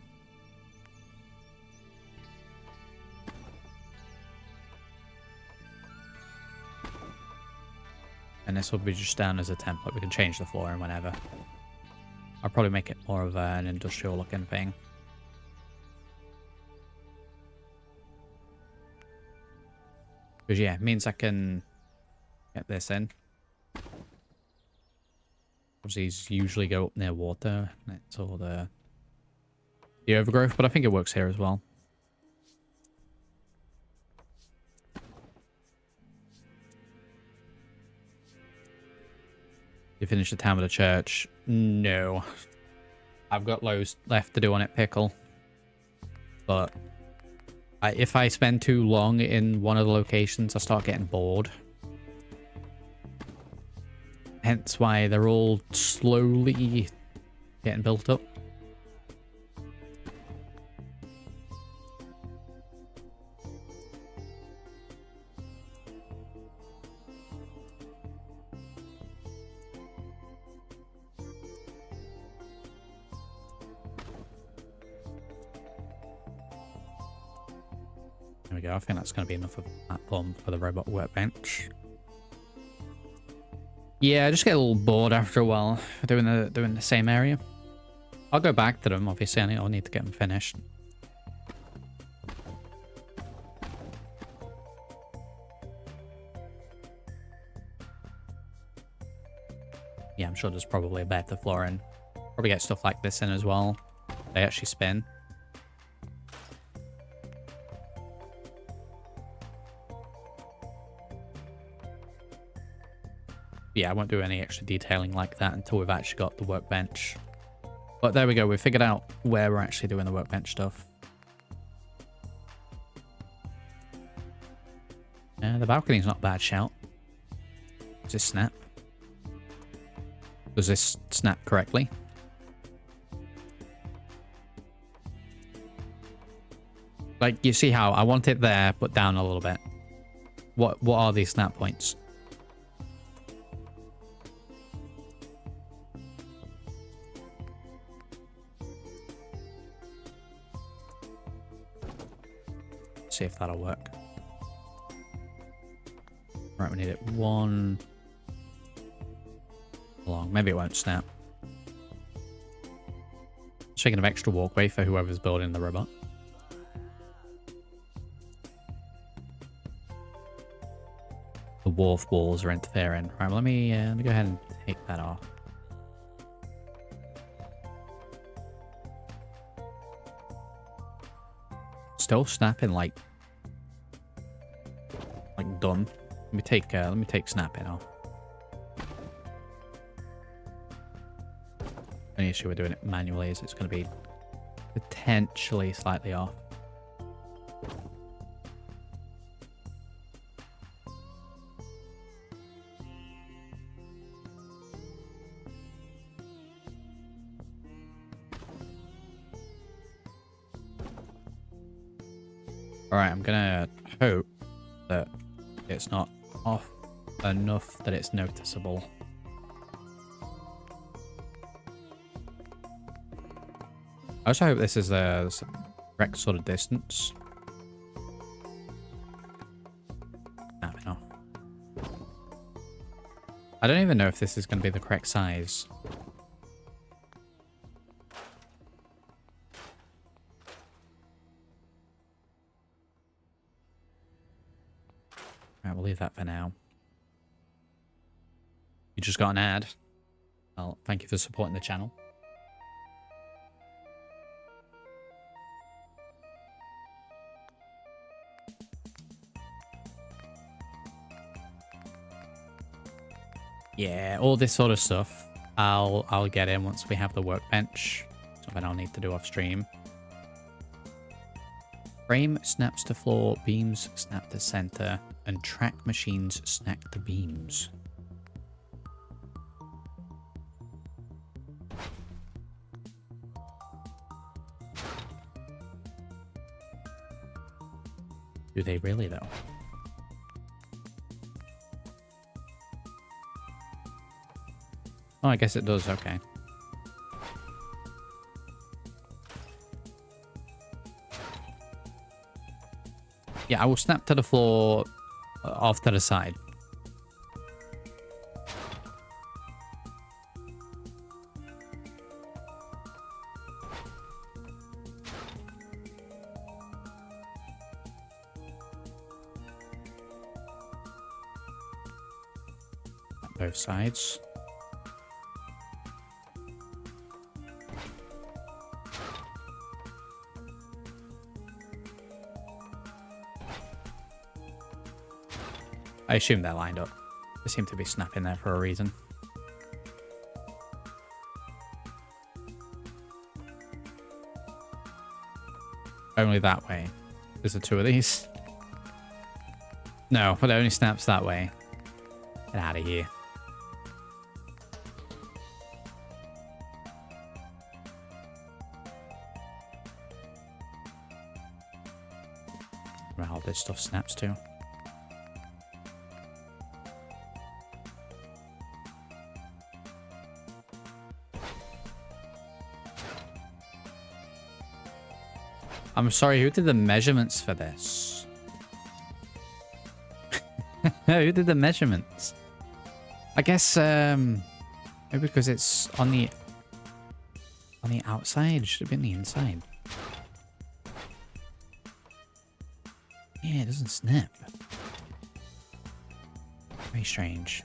S1: And this will be just down as a template. We can change the floor and whenever. I'll probably make it more of an industrial looking thing. Because yeah, it means I can get this in. Obviously, these usually go up near water. It's all the overgrowth, but I think it works here as well. You finish the town with a church? No. I've got loads left to do on it, Pickle. But if I spend too long in one of the locations, I start getting bored. Hence why they're all slowly getting built up. There we go. I think that's going to be enough of a platform for the robot workbench. Yeah, I just get a little bored after a while doing the same area. I'll go back to them, obviously. I'll need to get them finished. Yeah, I'm sure there's probably a better floor in. Probably get stuff like this in as well. They actually spin. Yeah, I won't do any extra detailing like that until we've actually got the workbench. But there we go. We figured out where we're actually doing the workbench stuff. The balcony's not a bad shout. Does this snap? Does this snap correctly? Like, you see how I want it there, but down a little bit. What are these snap points? See if that'll work. Right, we need it one along. Maybe it won't snap. Shaking an extra walkway for whoever's building the robot. The wharf walls are interfering. Right, well, let me go ahead and take that off. Still snapping like done. Let me take snapping off. Only issue with doing it manually is it's going to be potentially slightly off. Alright, I'm gonna hope that it's not off enough that it's noticeable. I also hope this is the correct sort of distance. No. I don't even know if this is going to be the correct size. Right, we'll leave that for now. You just got an ad. Well, thank you for supporting the channel. Yeah, all this sort of stuff I'll get in once we have the workbench. Something I'll need to do off stream. Frame snaps to floor, beams snap to center, and track machines snap to beams. Do they really though? Oh, I guess it does, okay. Yeah, I will snap to the floor off to the side. Both sides. I assume they're lined up. They seem to be snapping there for a reason. Only that way. There's the two of these. No, but it only snaps that way. Get out of here. Where all this stuff snaps to. I'm sorry, who did the measurements for this? Who did the measurements? I guess, maybe because it's on the outside. Should have been the inside. Yeah, it doesn't snap. Very strange.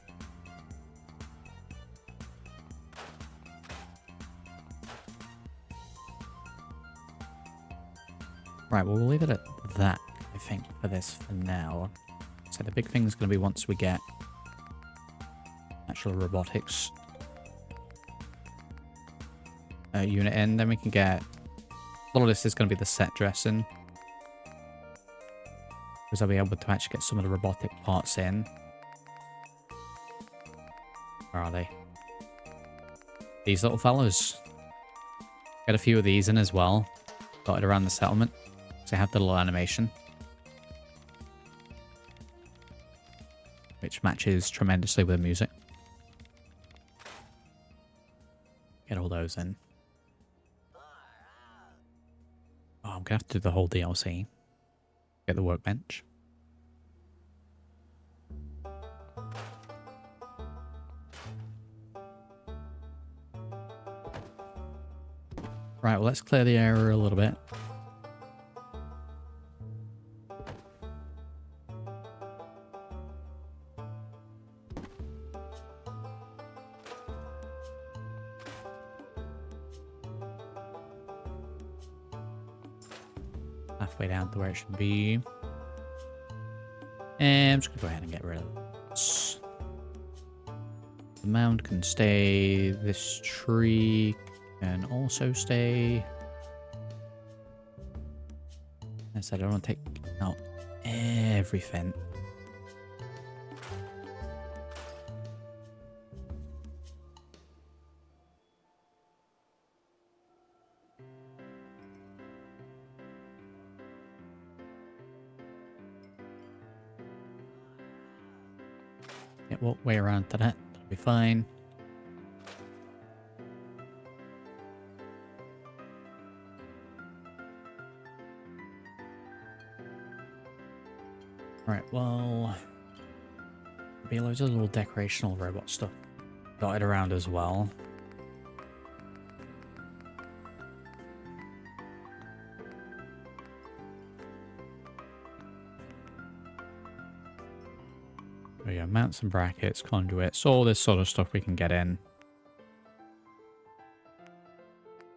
S1: Right, well, we'll leave it at that, I think, for this for now. So the big thing is going to be once we get actual robotics unit in. Then we can get... A lot of this is going to be the set dressing. Because I'll be able to actually get some of the robotic parts in. Where are they? These little fellas. Get a few of these in as well. Dotted around the settlement. So they have the little animation. Which matches tremendously with the music. Get all those in. Oh, I'm going to have to do the whole DLC. Get the workbench. Right, well, let's clear the area a little bit. Halfway down to where it should be. And I'm just going to go ahead and get rid of this. The mound can stay. This tree can also stay. I said I don't want to take out everything. Get what way around to that. That'll be fine. Right, well, there'll be loads of little decorational robot stuff dotted around as well. There we go, mounts and brackets, conduits, all this sort of stuff we can get in.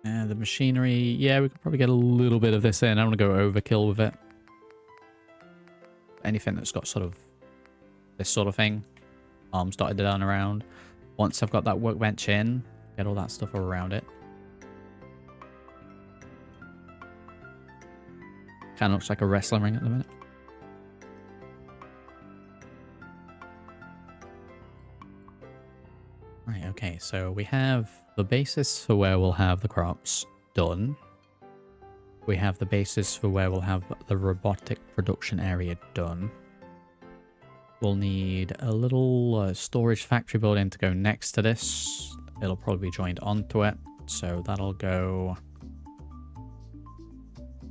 S1: And the machinery, yeah, we could probably get a little bit of this in. I don't want to go overkill with it. Anything that's got sort of this sort of thing. Arms dotted down around. Once I've got that workbench in, get all that stuff around it. Kind of looks like a wrestling ring at the minute. Right, okay, so we have the basis for where we'll have the crops done. We have the basis for where we'll have the robotic production area done. We'll need a little storage factory building to go next to this. It'll probably be joined onto it, so that'll go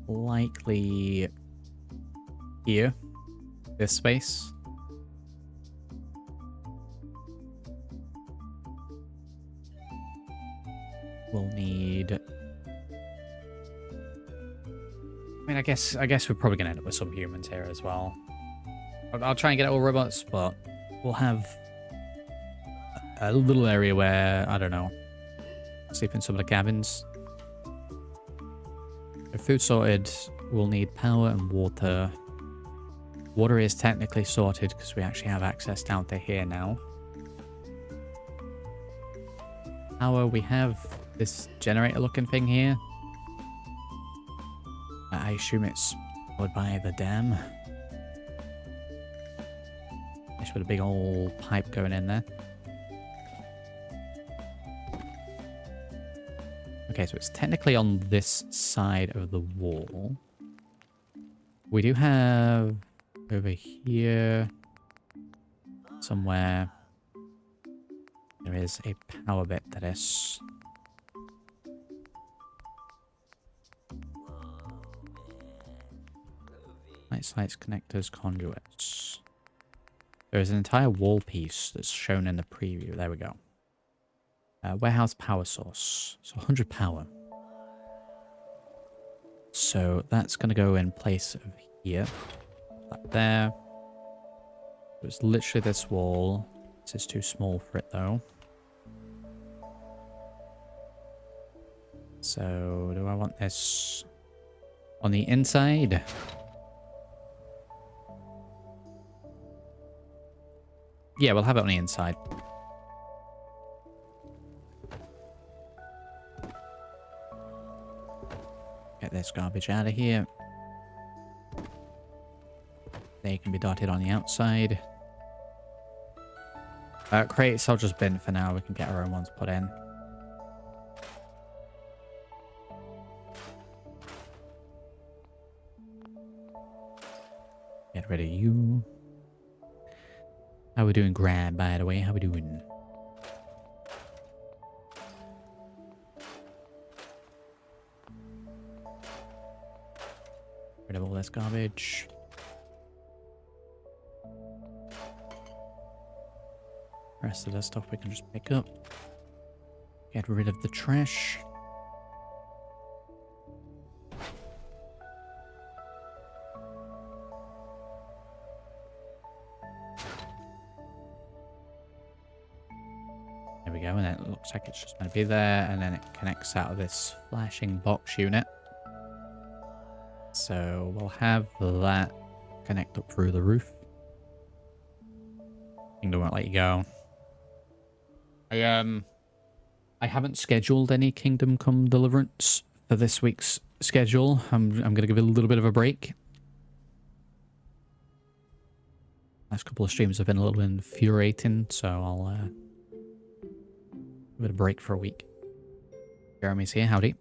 S1: likely here, this space. We'll need... I mean, I guess we're probably going to end up with some humans here as well. I'll try and get all robots, but we'll have a little area where, I don't know, sleep in some of the cabins. If food sorted, we'll need power and water. Water is technically sorted because we actually have access down to here now. Power, we have this generator looking thing here. I assume it's powered by the dam. Just with a big old pipe going in there. Okay, so it's technically on this side of the wall. We do have over here somewhere there is a power bit to this. Lights, connectors, conduits. There is an entire wall piece that's shown in the preview. There we go. Warehouse power source. So 100 power. So that's going to go in place of here. That there. It's literally this wall. This is too small for it though. So do I want this on the inside? Yeah, we'll have it on the inside. Get this garbage out of here. They can be dotted on the outside. Crates I'll just bin for now. We can get our own ones put in. Get rid of you. How we doing, Grab, by the way? How we doing? Rid of all this garbage. Rest of the stuff we can just pick up. Get rid of the trash. There we go, and then it looks like it's just going to be there, and then it connects out of this flashing box unit. So we'll have that connect up through the roof. Kingdom won't let you go. I haven't scheduled any Kingdom Come Deliverance for this week's schedule. I'm going to give it a little bit of a break. Last couple of streams have been a little infuriating, so I'll give it a break for a week. Jeremy's here, howdy.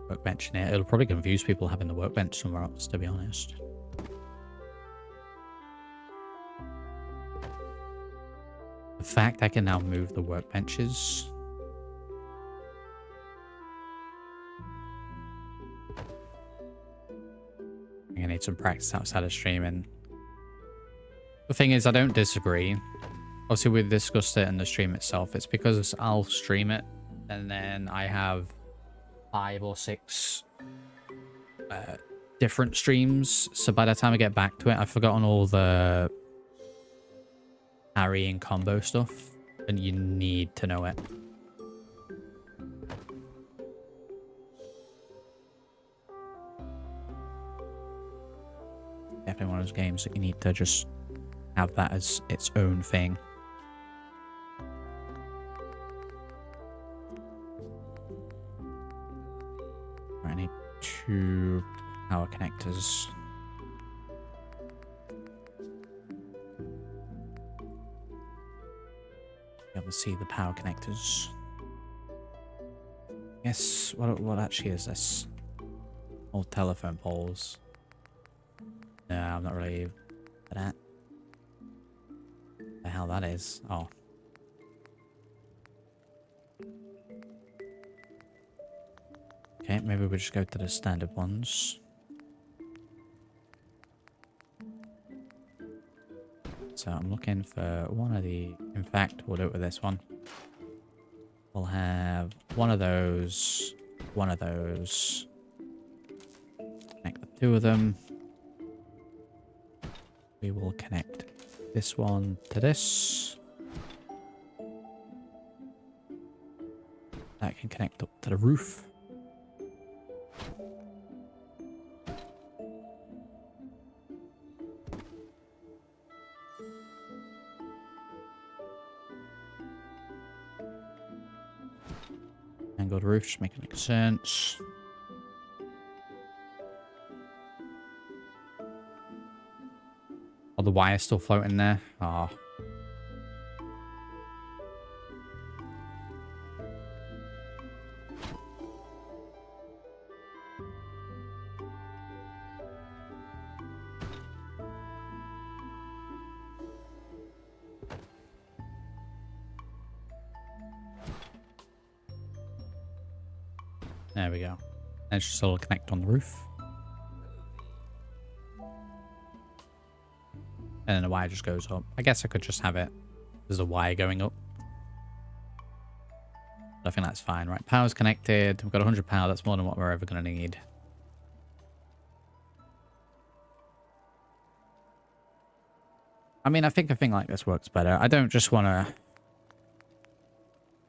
S1: Workbench in here. It'll probably confuse people having the workbench somewhere else, to be honest. The fact I can now move the workbenches. I'm gonna need some practice outside of streaming. The thing is, I don't disagree. Obviously, we discussed it in the stream itself. It's because I'll stream it, and then I have 5 or 6 different streams, so by the time I get back to it, I've forgotten all the parry and combo stuff, and you need to know it. Definitely one of those games that you need to just have that as its own thing. I need 2 power connectors. Be able to see the power connectors. Yes, what actually is this? Old telephone poles. No, I'm not really for that. The hell that is? Oh. Okay, maybe we'll just go to the standard ones. So I'm looking for one of the... In fact, we'll do it with this one. We'll have one of those, one of those. Connect the 2 of them. We will connect this one to this. That can connect up to the roof. Angled roof, just making sense. Oh, the wire's still floating there. Oh. There we go. And it's just all connect on the roof. And then the wire just goes up. I guess I could just have it. There's a wire going up. I think that's fine. Right, power's connected. We've got 100 power. That's more than what we're ever going to need. I mean, I think a thing like this works better. I don't just want to,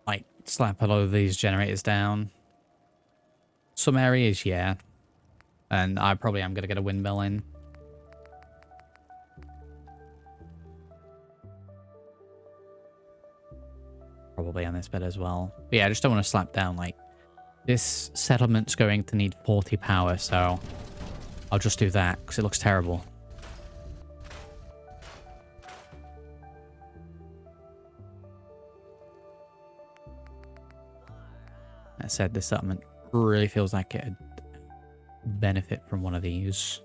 S1: like, slap a lot of these generators down. Some areas, yeah. And I probably am going to get a windmill in. this bit as well. But yeah, I just don't want to slap down, like, this settlement's going to need 40 power, so I'll just do that, because it looks terrible. That said, this settlement really feels like it'd benefit from one of these.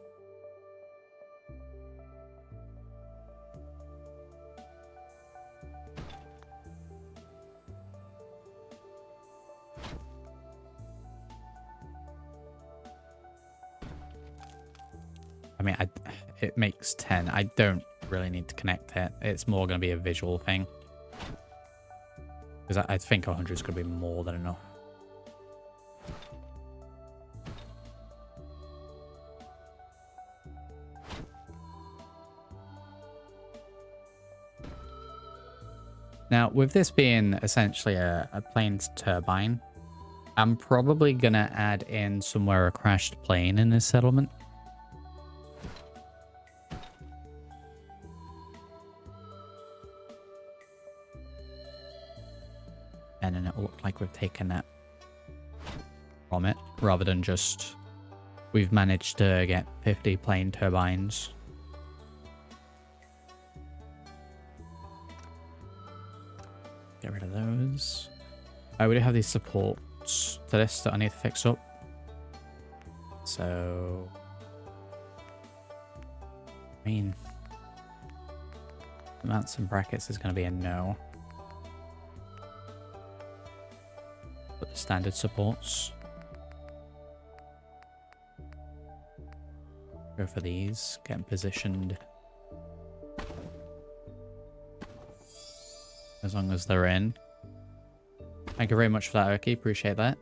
S1: I mean, it makes 10. I don't really need to connect it. It's more going to be a visual thing. Because I think 100 is going to be more than enough. Now, with this being essentially a planes turbine, I'm probably going to add in somewhere a crashed plane in this settlement. And then it'll look like we've taken that from it, rather than just we've managed to get 50 plane turbines. Get rid of those. I already have these supports to this that I need to fix up. So, I mean, mounts and brackets is going to be a no. Put the standard supports. Go for these. Get them positioned. As long as they're in. Thank you very much for that, Oki. Appreciate that.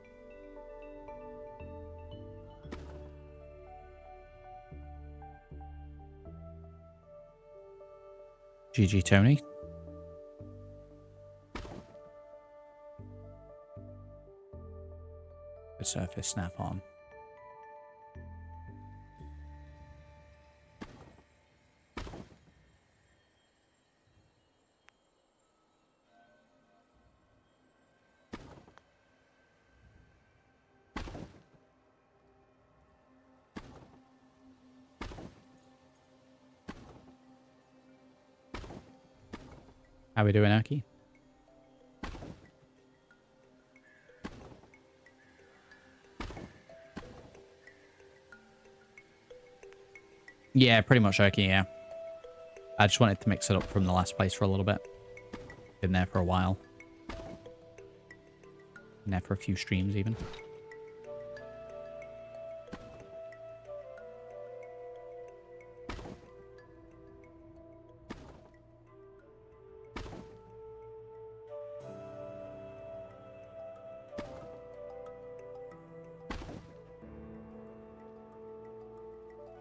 S1: GG, Tony. The surface snap on. How we doing, Oki? Yeah, pretty much Oki, yeah. I just wanted to mix it up from the last place for a little bit. Been there for a while. Been there for a few streams even.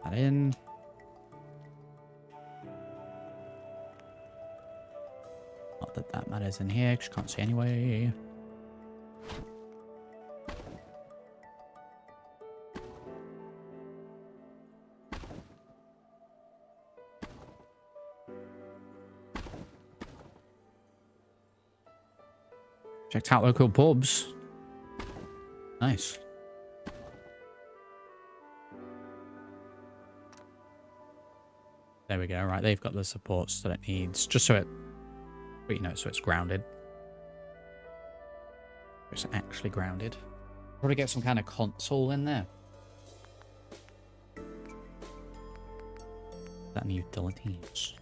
S1: That in. Not that that matters in here, because you can't see anyway. Checked out local pubs. Nice. There we go. Right, they've got the supports that it needs, just so it, but you know, so it's grounded. It's actually grounded. Probably get some kind of console in there. That and utilities.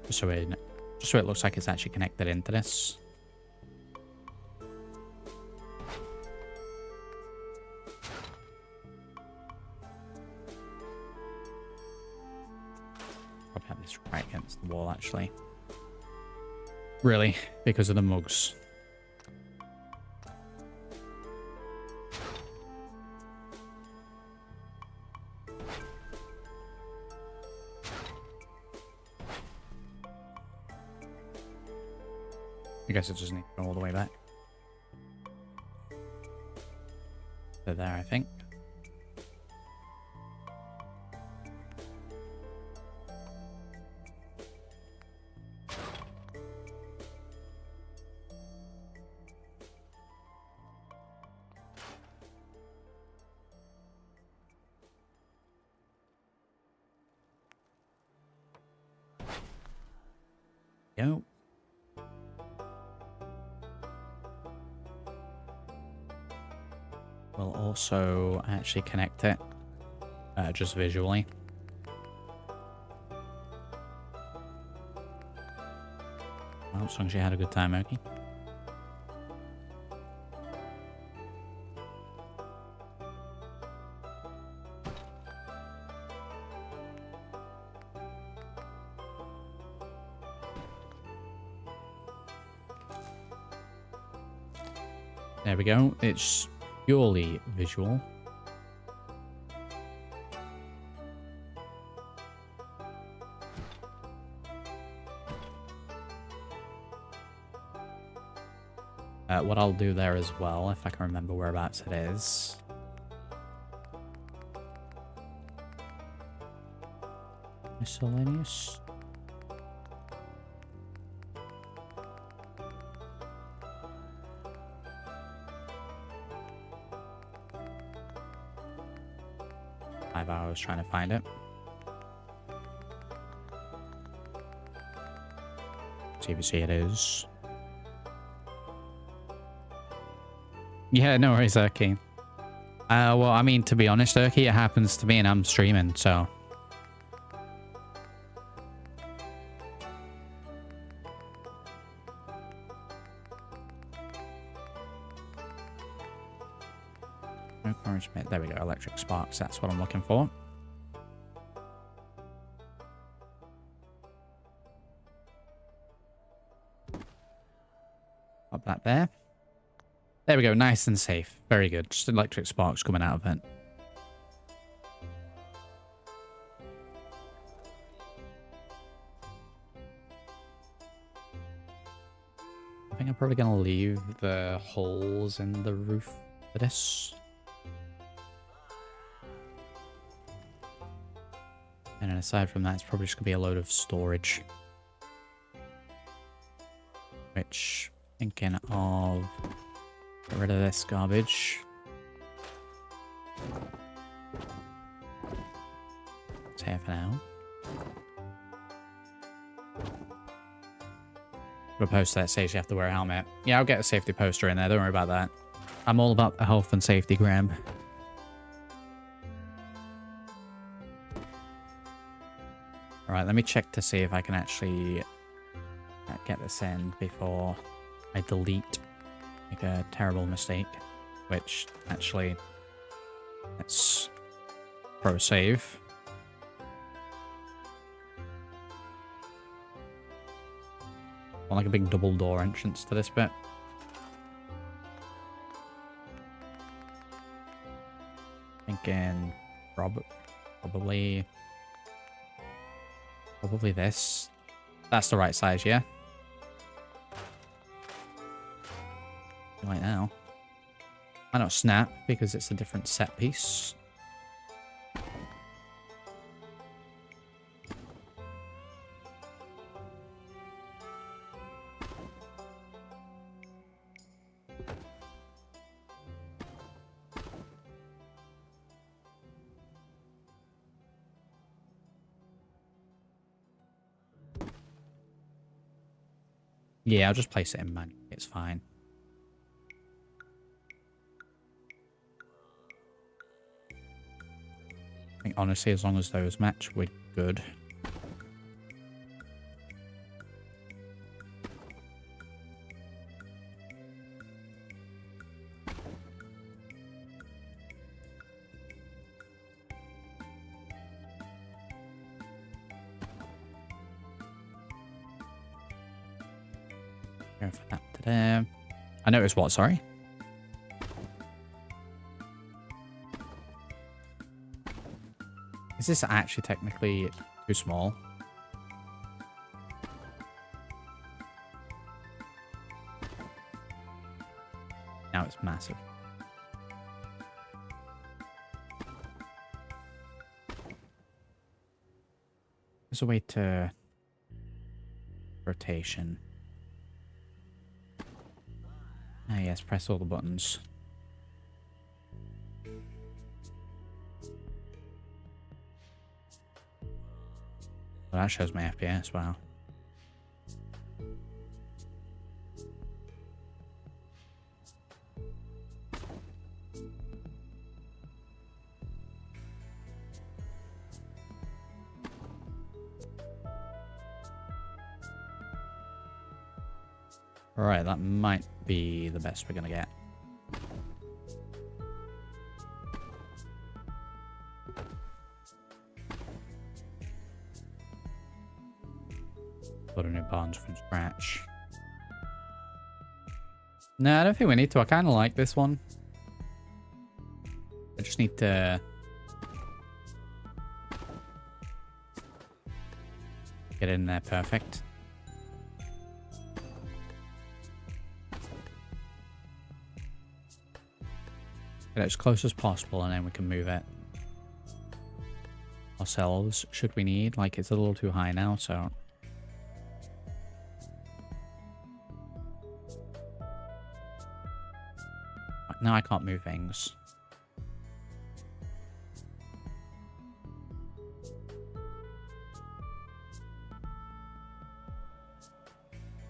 S1: Just so it looks like it's actually connected into this. Probably have this right against the wall, actually. Really, because of the mugs. I guess it doesn't need to go all the way back. They're there, I think. Go. We'll also actually connect it, just visually. Well, as long as you had a good time, Oki. There we go. It's purely visual. What I'll do there as well, if I can remember whereabouts it is. Miscellaneous. I was trying to find it. See if you see it is. Yeah, no worries, Urky. Well, I mean, to be honest, Urky, it happens to me and I'm streaming, so. There we go, electric sparks. That's what I'm looking for. Pop that there. There we go, nice and safe. Very good. Just electric sparks coming out of it. I think I'm probably going to leave the holes in the roof for this. And then aside from that, it's probably just going to be a load of storage. Which, thinking of... Get rid of this garbage. It's here for now. A poster that says you have to wear a helmet. Yeah, I'll get a safety poster in there. Don't worry about that. I'm all about the health and safety, Graham. Alright, let me check to see if I can actually get this in before I make a terrible mistake. Which, actually, let's pro save. I want like a big double door entrance to this bit. Thinking probably this. That's the right size, yeah? Right now. Why not snap? Because it's a different set piece. Yeah, I'll just place it in manually. It's fine. I think honestly, as long as those match, we're good. Go for that to there. I noticed what, sorry? Is this actually technically too small? Now it's massive. There's a way to rotation. Ah, yes, press all the buttons. Well, that shows my FPS, wow. Alright, that might be the best we're gonna get. Put a new barns from scratch. No, I don't think we need to. I kind of like this one. I just need to get in there perfect. Get it as close as possible, and then we can move it ourselves, should we need. Like, it's a little too high now, so... Now I can't move things.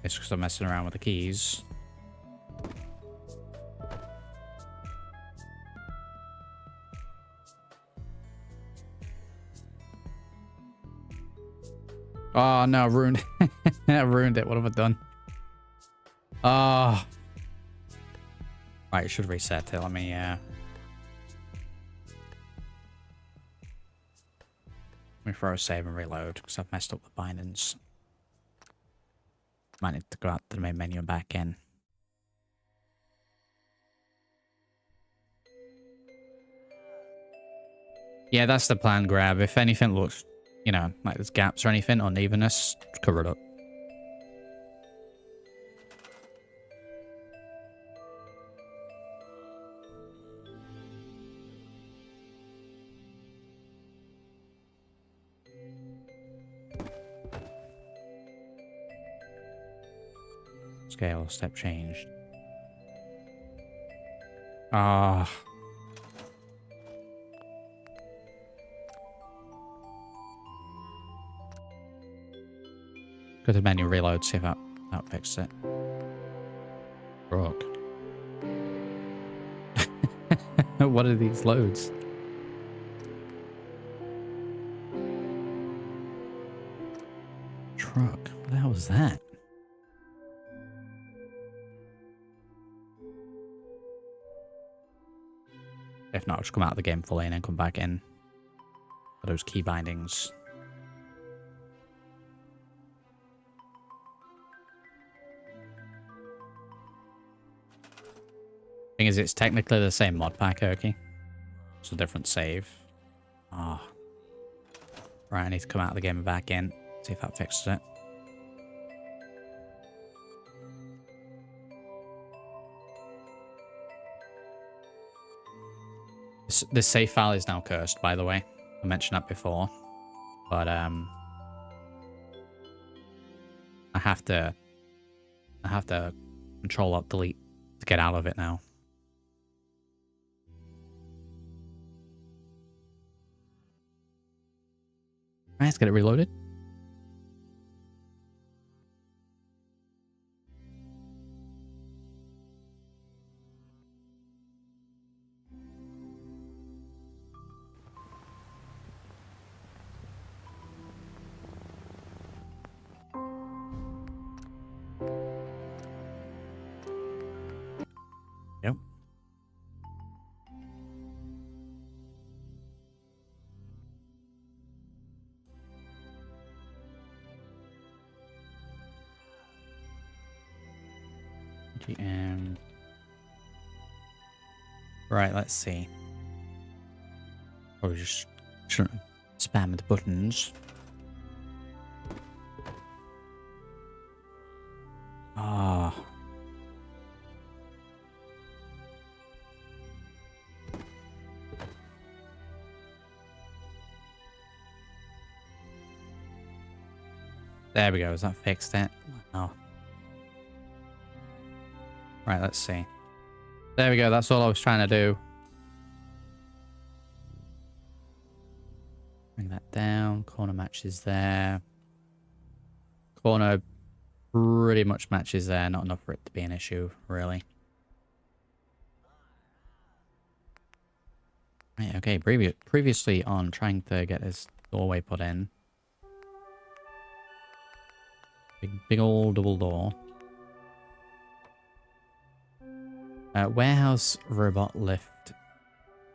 S1: It's because I'm messing around with the keys. Oh no, I ruined it. I ruined it. What have I done? Oh. Right, it should reset it. Let me throw a save and reload because I've messed up the bindings. Might need to go out to the main menu and back in. Yeah, that's the plan, Grab. If anything looks, you know, like there's gaps or anything, unevenness, cover it up. Scale, step changed. Ah. Go to the menu, reload, see if that fixed it. Rock. What are these loads? Truck. What the hell was that? If not, I'll just come out of the game fully and then come back in. For those key bindings. Thing is, it's technically the same mod pack, Oki. It's a different save. Ah. Oh. Right, I need to come out of the game and back in. See if that fixes it. This save file is now cursed, by the way. I mentioned that before. But, I have to Control-Alt-Delete to get out of it now. Right, let's get it reloaded. Yep. GM. Right, let's see. Or just spam the buttons. Ah. There we go. Has that fixed it? Oh. Right, let's see. There we go. That's all I was trying to do. Bring that down. Corner matches there. Corner pretty much matches there. Not enough for it to be an issue, really. Right, okay. Previously on trying to get this doorway put in. Big old double door. Warehouse robot lift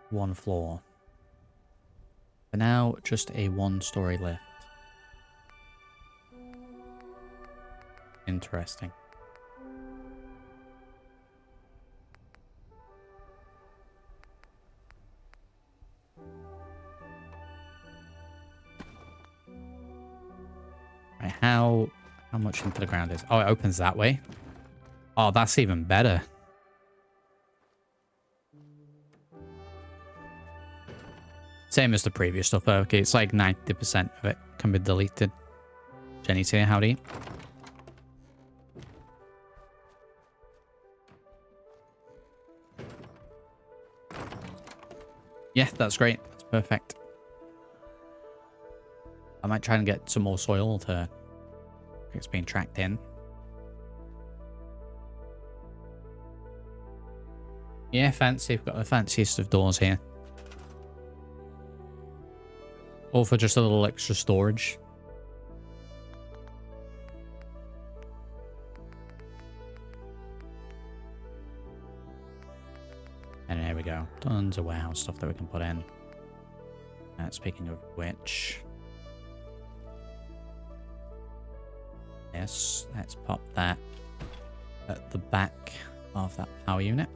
S1: 1 floor. For now, just a 1-story lift. Interesting. Right, how much into the ground is? Oh, it opens that way. Oh, that's even better. Same as the previous stuff. Okay, it's like 90% of it can be deleted. Jenny's here, howdy. Yeah, that's great. That's perfect. I might try and get some more soil to... It's being tracked in. Yeah, fancy. We've got the fanciest of doors here. All for just a little extra storage. And there we go. Tons of warehouse stuff that we can put in. Speaking of which... Yes, let's pop that at the back of that power unit.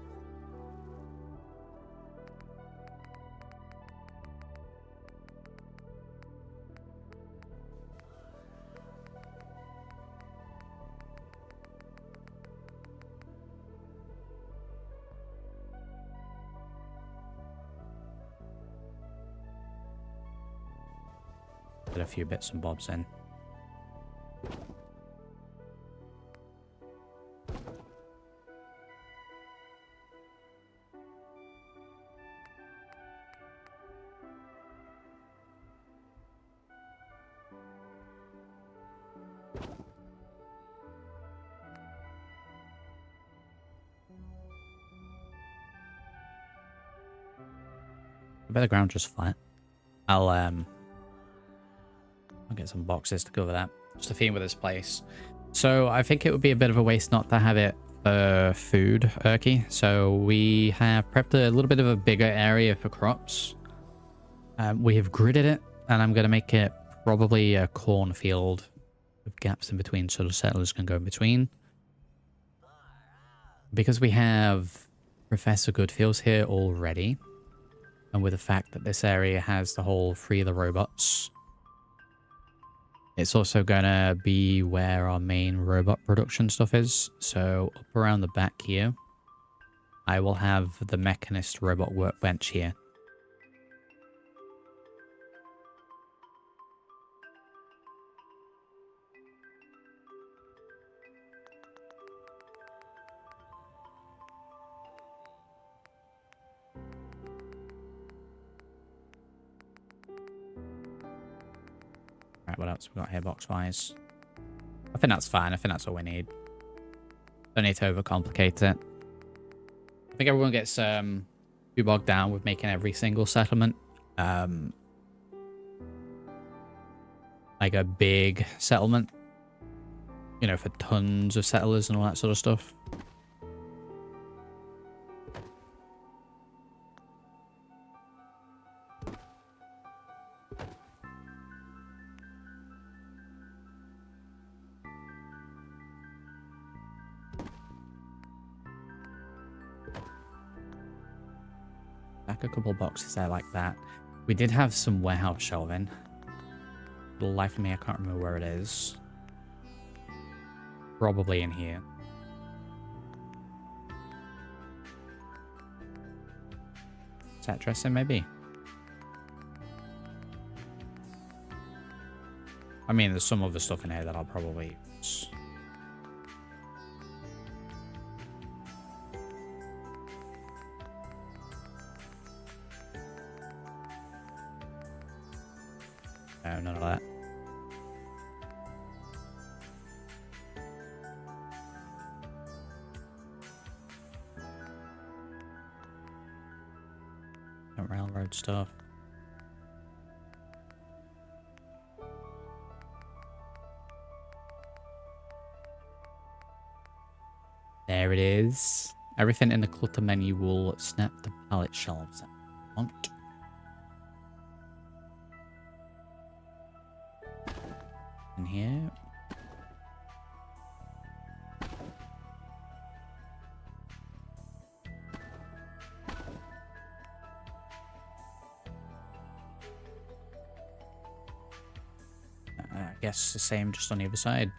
S1: Put a few bits and bobs in. I bet the ground just flat. I'll get some boxes to cover that. Just a theme with this place. So I think it would be a bit of a waste not to have it for food, Urky. So we have prepped a little bit of a bigger area for crops. We have gridded it, and I'm going to make it probably a cornfield with gaps in between so the settlers can go in between. Because we have Professor Goodfields here already, and with the fact that this area has the whole free the robots, it's also gonna be where our main robot production stuff is. So up around the back here, I will have the mechanist robot workbench here. Right, what else we got here box-wise? I think that's fine. I think that's all we need. Don't need to overcomplicate it. I think everyone gets too bogged down with making every single settlement like a big settlement. You know, for tons of settlers and all that sort of stuff. Back a couple boxes there like that. We did have some warehouse shelving. For the life of me, I can't remember where it is. Probably in here. Set dressing, maybe. I mean, there's some other stuff in here that I'll probably use. No, none of that. No railroad stuff. There it is. Everything in the clutter menu will snap the pallet shelves. Want. In here. I guess the same, just on the other side.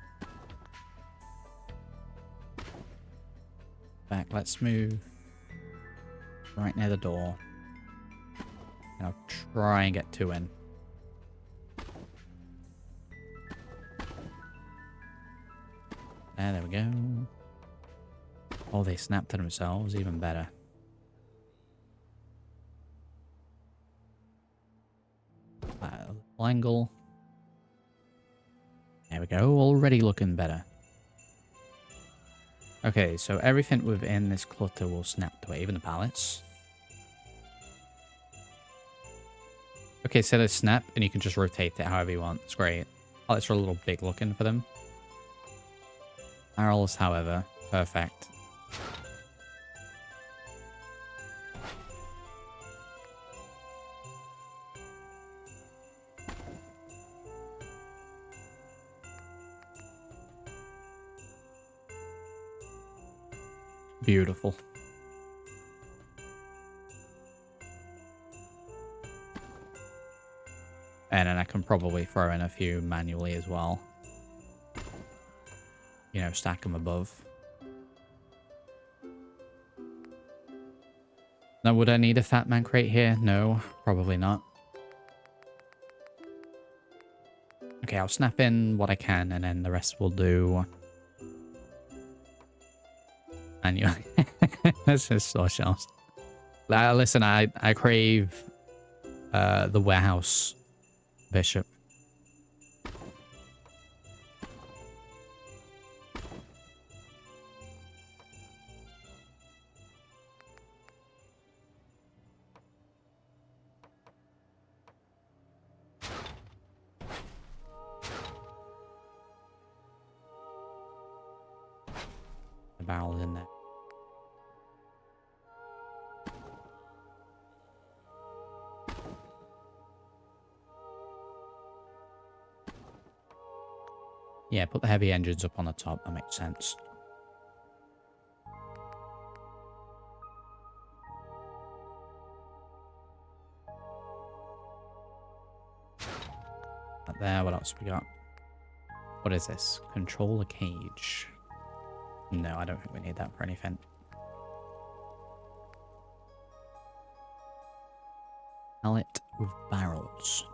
S1: Back, let's move right near the door. And I'll try and get 2 in. There we go. Oh, they snapped to themselves, even better. Angle. There we go, already looking better. Okay, so everything within this clutter will snap to it, even the pallets. Okay, so they snap, and you can just rotate it however you want. It's great. Pallets are a little big looking for them. Barrels, however, perfect. Beautiful. And then I can probably throw in a few manually as well. You know, stack them above. Now, would I need a Fat Man crate here? No, probably not. Okay, I'll snap in what I can, and then the rest will do manually. That's just store shelves. Listen, I crave the warehouse bishop. The barrel's in there. Yeah, put the heavy engines up on the top. That makes sense. Up there, what else we got? What is this? Control a cage. No, I don't think we need that for anything. Pallet with barrels.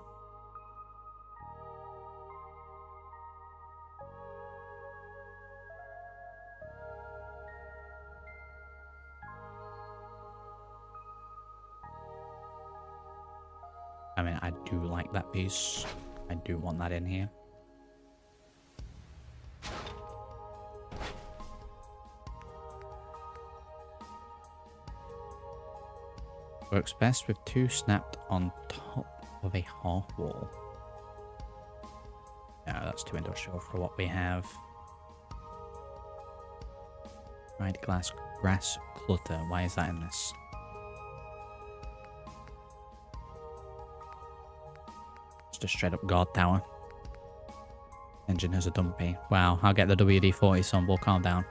S1: I mean, I do like that piece. I do want that in here. Works best with 2 snapped on top of a half wall. No, that's too industrial for what we have. Dried grass clutter. Why is that in this? Just a straight up guard tower. Engine has a dumpy. Wow, I'll get the WD-40, son. We'll calm down.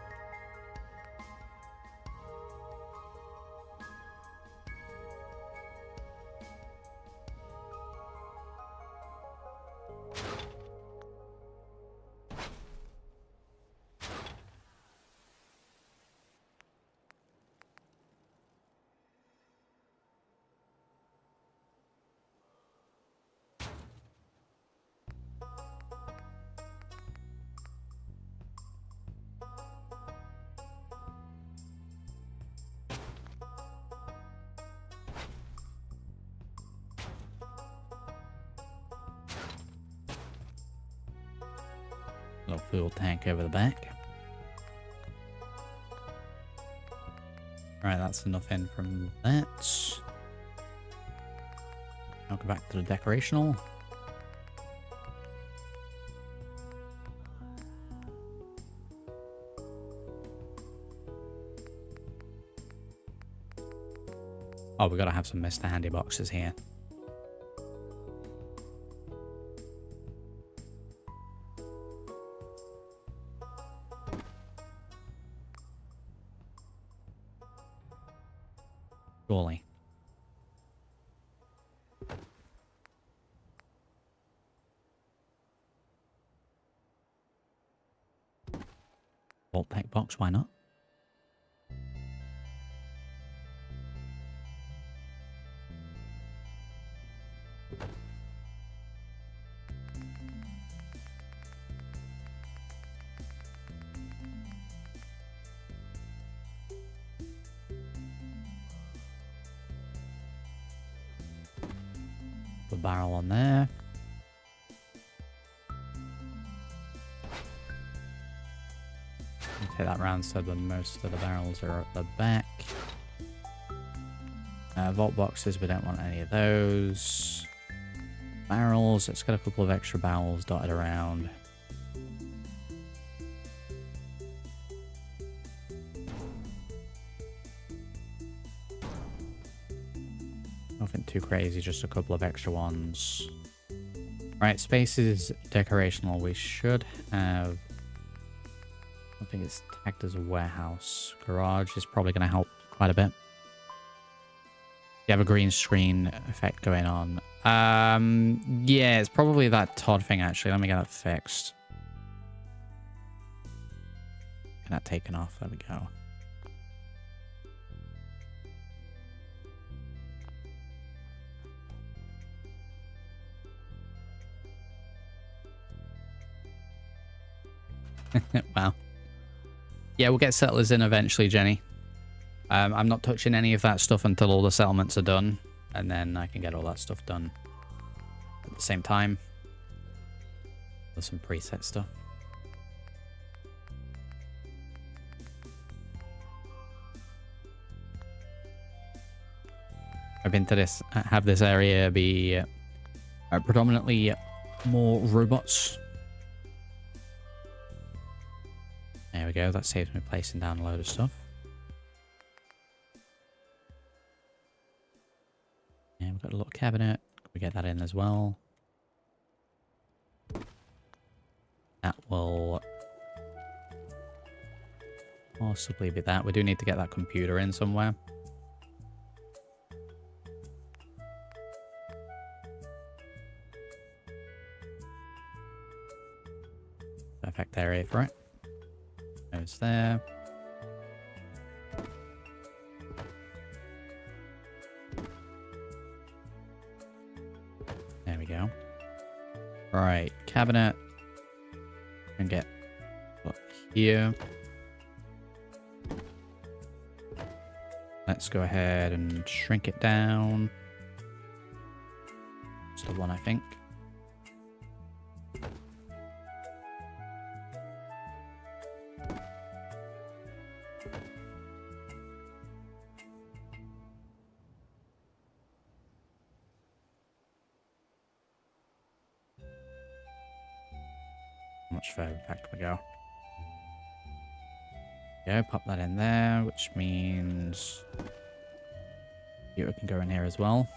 S1: Little fuel tank over the back. Right, that's enough in from that. I'll go back to the decorational. Oh, we gotta have some Mr. Handy boxes here. Surely. Vault tech box, why not? The barrel on there. Take that round so the most of the barrels are at the back. Vault boxes, we don't want any of those. Barrels, it's got a couple of extra barrels dotted around. Nothing too crazy, just a couple of extra ones. Right, spaces decorational. We should have... I think it's tagged as a warehouse. Garage is probably going to help quite a bit. You have a green screen effect going on. Yeah, it's probably that Todd thing, actually. Let me get that fixed. Get that taken off. There we go. Wow. Yeah, we'll get settlers in eventually, Jenny. I'm not touching any of that stuff until all the settlements are done. And then I can get all that stuff done at the same time. With some preset stuff. Hoping to have this area be predominantly more robots. There we go, that saves me placing down a load of stuff. And we've got a little cabinet. Can we get that in as well? That will possibly be that. We do need to get that computer in somewhere. Perfect area for it. Goes there. There we go. Right, cabinet. And get look here. Let's go ahead and shrink it down. Just the one, I think. Much further back we go. Yeah, pop that in there, which means you can go in here as well.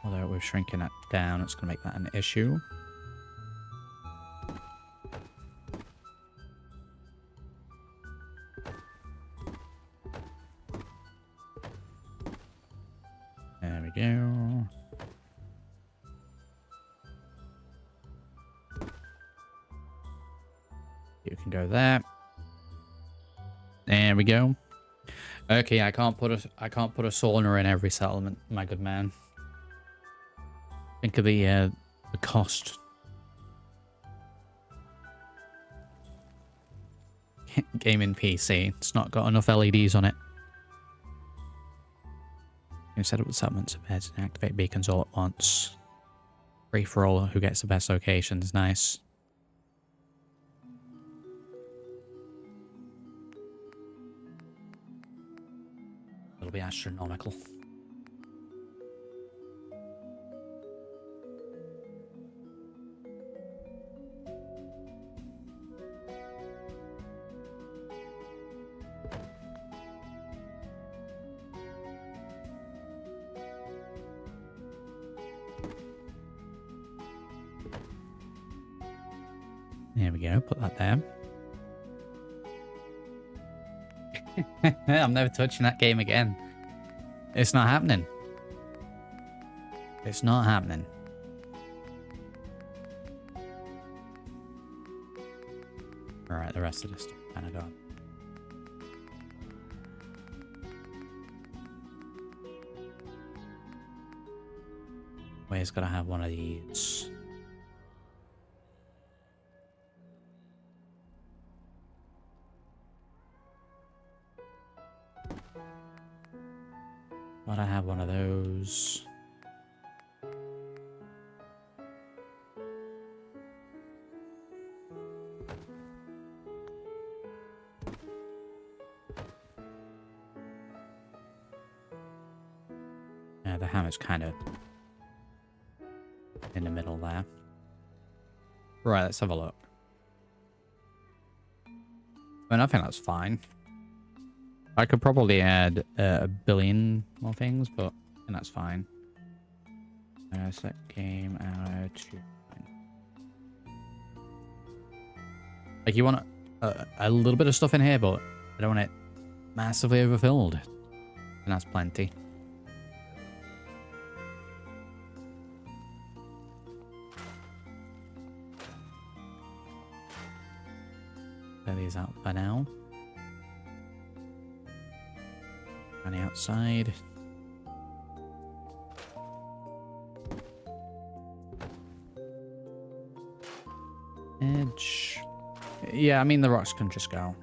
S1: Although we're shrinking it down, it's going to make that an issue. There we go. You can go there. There we go. Okay, I can't put a sauna in every settlement, my good man. Think of the cost. Gaming PC. It's not got enough LEDs on it. You can set up the settlements of beds and activate beacons all at once. Free for all, who gets the best locations. Nice. It'll be astronomical. There we go, put that there. I'm never touching that game again. It's not happening. It's not happening. Alright, the rest of this stuff kind of gone. Where's gotta have one of these? Gotta have one of those. Yeah, the hammer's kind of in the middle there. Right, let's have a look. I mean, I think that's fine. I could probably add a billion more things, but I think that's fine. Set game hour to... Like, you want a little bit of stuff in here, but I don't want it massively overfilled. And that's plenty. Clear these out for now. On the outside. Edge. Yeah, I mean, the rocks can just go.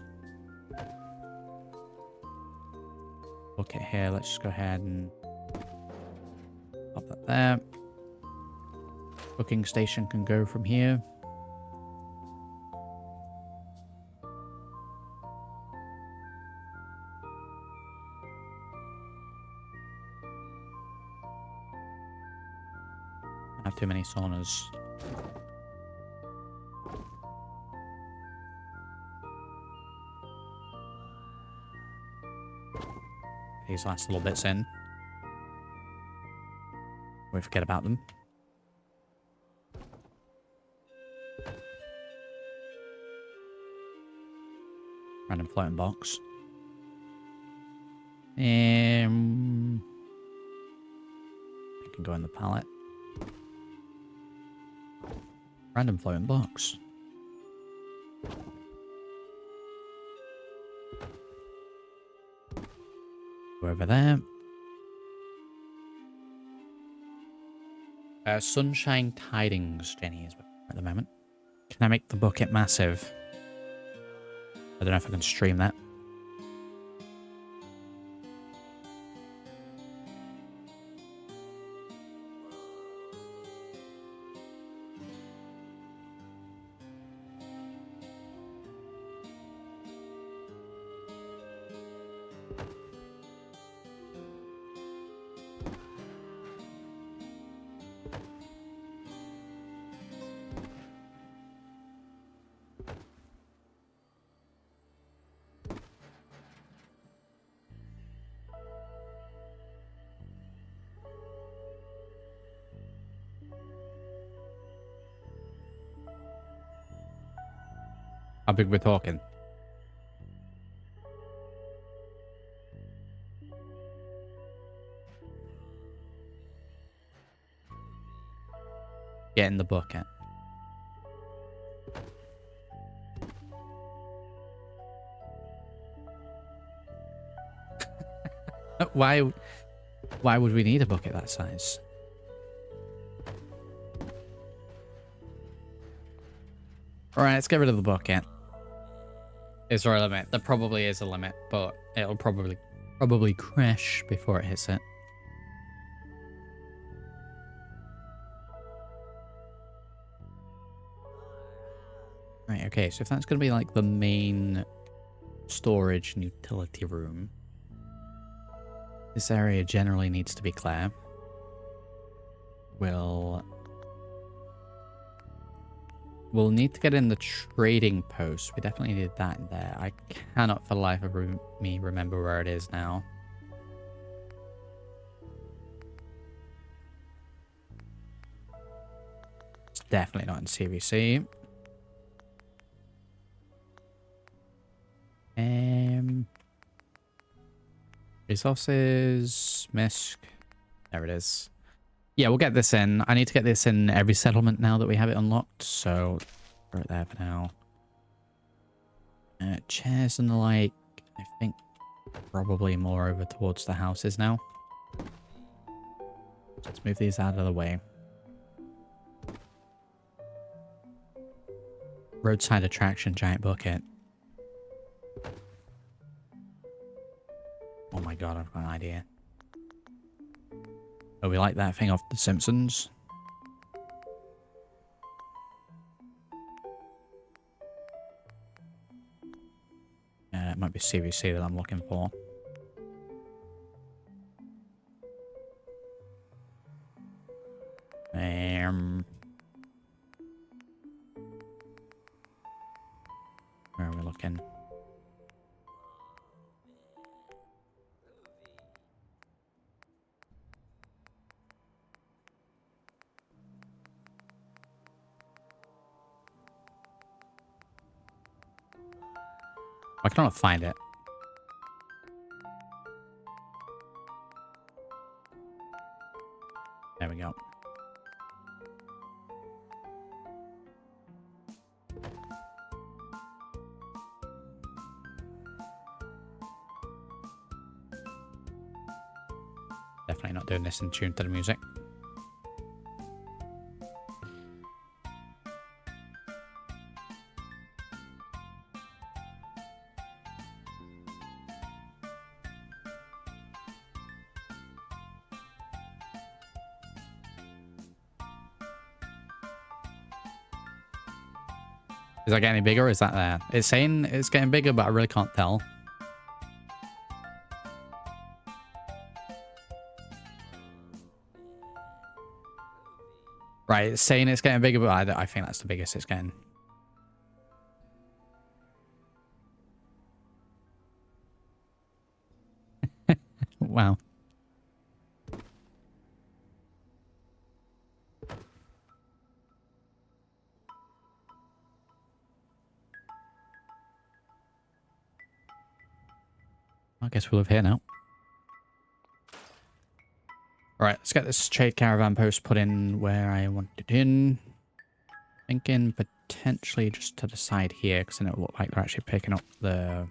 S1: Look at here. Let's just go ahead and pop that there. Booking station can go from here. I have too many saunas. These last little bits in. We forget about them. Random floating box. It can go in the pallet. Random floating box. Go over there. Sunshine Tidings, Jenny, is at the moment. Can I make the bucket massive? I don't know if I can stream that. How big we're talking? Get in the bucket. Why would we need a bucket that size? Alright, let's get rid of the bucket. Is there a limit? There probably is a limit, but it'll probably crash before it hits it. Right, okay, so if that's going to be like the main storage and utility room, this area generally needs to be clear. We'll need to get in the trading post. We definitely need that in there. I cannot for the life of me remember where it is now. It's definitely not in CVC. Resources, MISC. There it is. Yeah, we'll get this in. I need to get this in every settlement now that we have it unlocked, so throw it there for now. Chairs and the like, I think probably more over towards the houses now. Let's move these out of the way. Roadside attraction, giant bucket. Oh my god, I've got an idea. Oh, we like that thing off The Simpsons. It might be CVC that I'm looking for. Where are we looking? I cannot find it. There we go. Definitely not doing this in tune to the music. Is that getting bigger or is that there? It's saying it's getting bigger, but I really can't tell. Right, it's saying it's getting bigger, but I think that's the biggest it's getting. Wow. I guess we'll live here now. Alright, let's get this trade caravan post put in where I want it in. Thinking potentially just to the side here, because then it'll look like they're actually picking up the...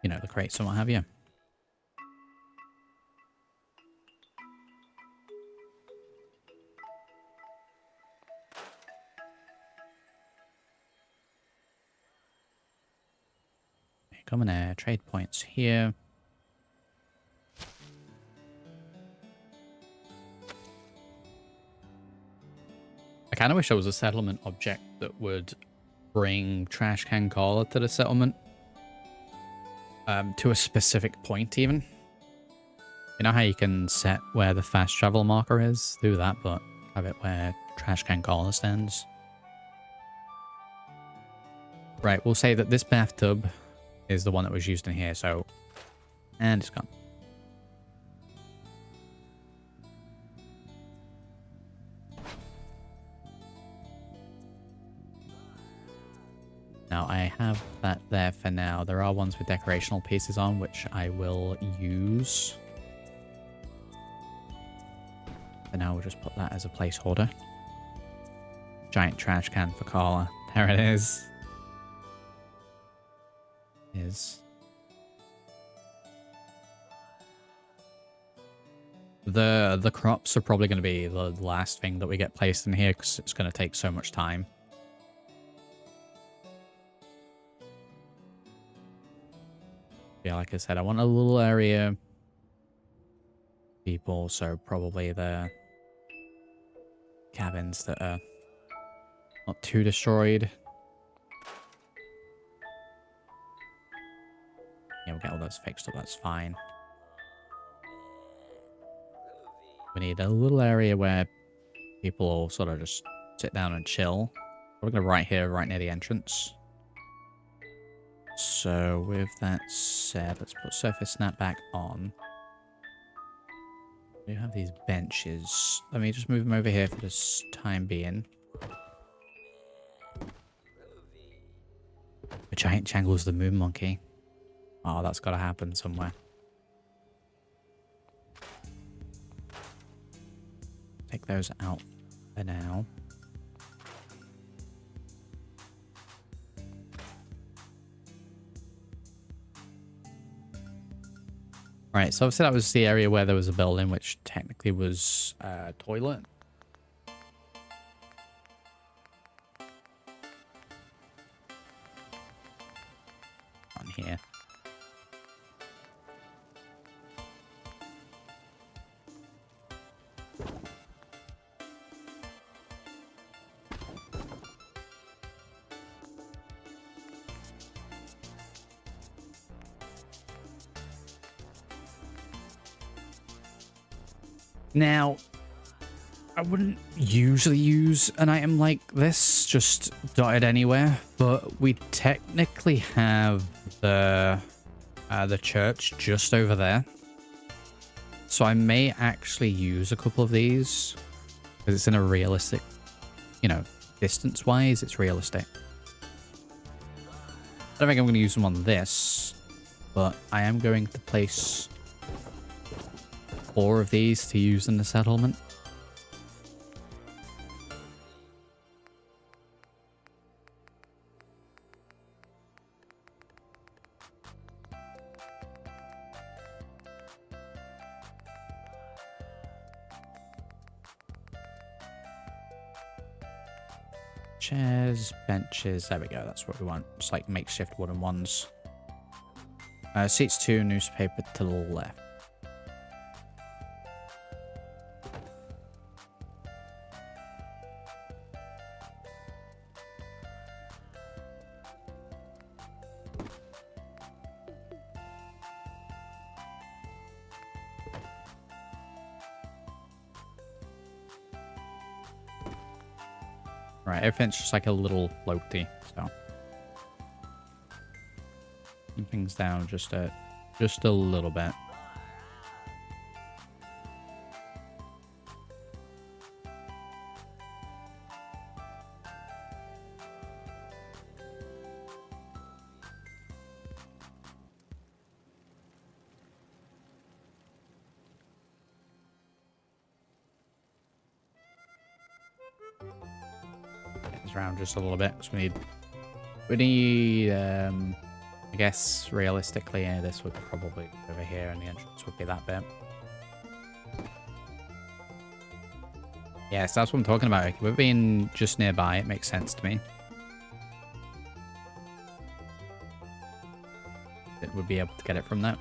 S1: you know, the crates and what have you. Coming there, trade points here. I kind of wish there was a settlement object that would bring trash can caller to the settlement. To a specific point even. You know how you can set where the fast travel marker is? Do that, but have it where trash can caller stands. Right, we'll say that this bathtub is the one that was used in here, so... and it's gone. Now, I have that there for now. There are ones with decorational pieces on, which I will use. For now, we'll just put that as a placeholder. Giant trash can for Carla. There it is. The crops are probably going to be the last thing that we get placed in here because it's going to take so much time. Yeah, like I said, I want a little area. People, so probably the cabins that are not too destroyed. Yeah, we'll get all those fixed up, that's fine. We need a little area where people will sort of just sit down and chill. We're going to right here, right near the entrance. So with that said, let's put surface snapback on. We have these benches. Let me just move them over here for this time being. A giant Jangles the moon monkey. Oh, that's got to happen somewhere. Take those out for now. Right, so obviously that was the area where there was a building, which technically was a toilet. On here. Now, I wouldn't usually use an item like this just dotted anywhere, but we technically have the church just over there. So I may actually use a couple of these because it's in a realistic, you know, distance-wise, it's realistic. I don't think I'm going to use them on this, but I am going to place 4 of these to use in the settlement. Chairs, benches, there we go, that's what we want. Just like makeshift wooden ones. Seats 2, newspaper to the left. Right, everything's just like a little floaty, so keep things down just a little bit. Around just a little bit, so we need I guess realistically this would probably be over here and the entrance would be that bit. Yes, that's what I'm talking about. We're being just nearby, it makes sense to me. It would be able to get it from that.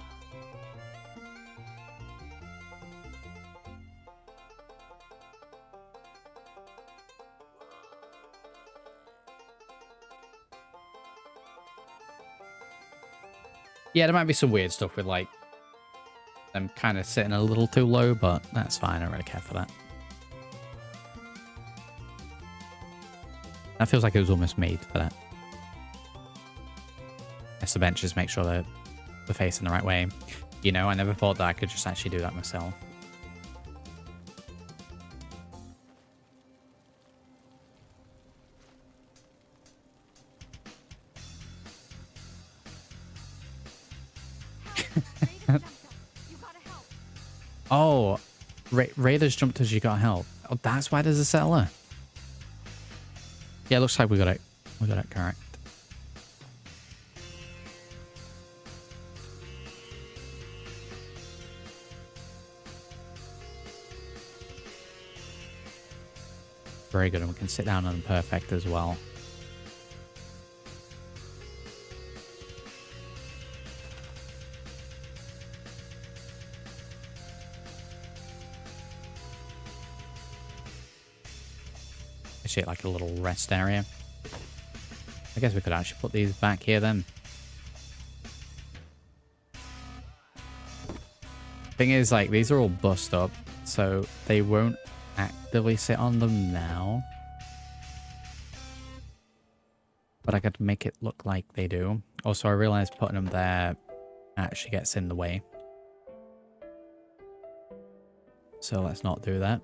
S1: Yeah, there might be some weird stuff with, like, them kind of sitting a little too low, but that's fine. I don't really care for that. That feels like it was almost made for that. Yes, the benches make sure they're facing the right way. You know, I never thought that I could just actually do that myself. Oh, Raiders jumped as you got help. Oh, that's why there's a settler. Yeah, it looks like we got it. We got it correct. Very good, and we can sit down on perfect as well. I see it like a little rest area. I guess we could actually put these back here then. Thing is, like, these are all bust up, so they won't actively sit on them now. But I could make it look like they do. Also, I realized putting them there actually gets in the way. So let's not do that.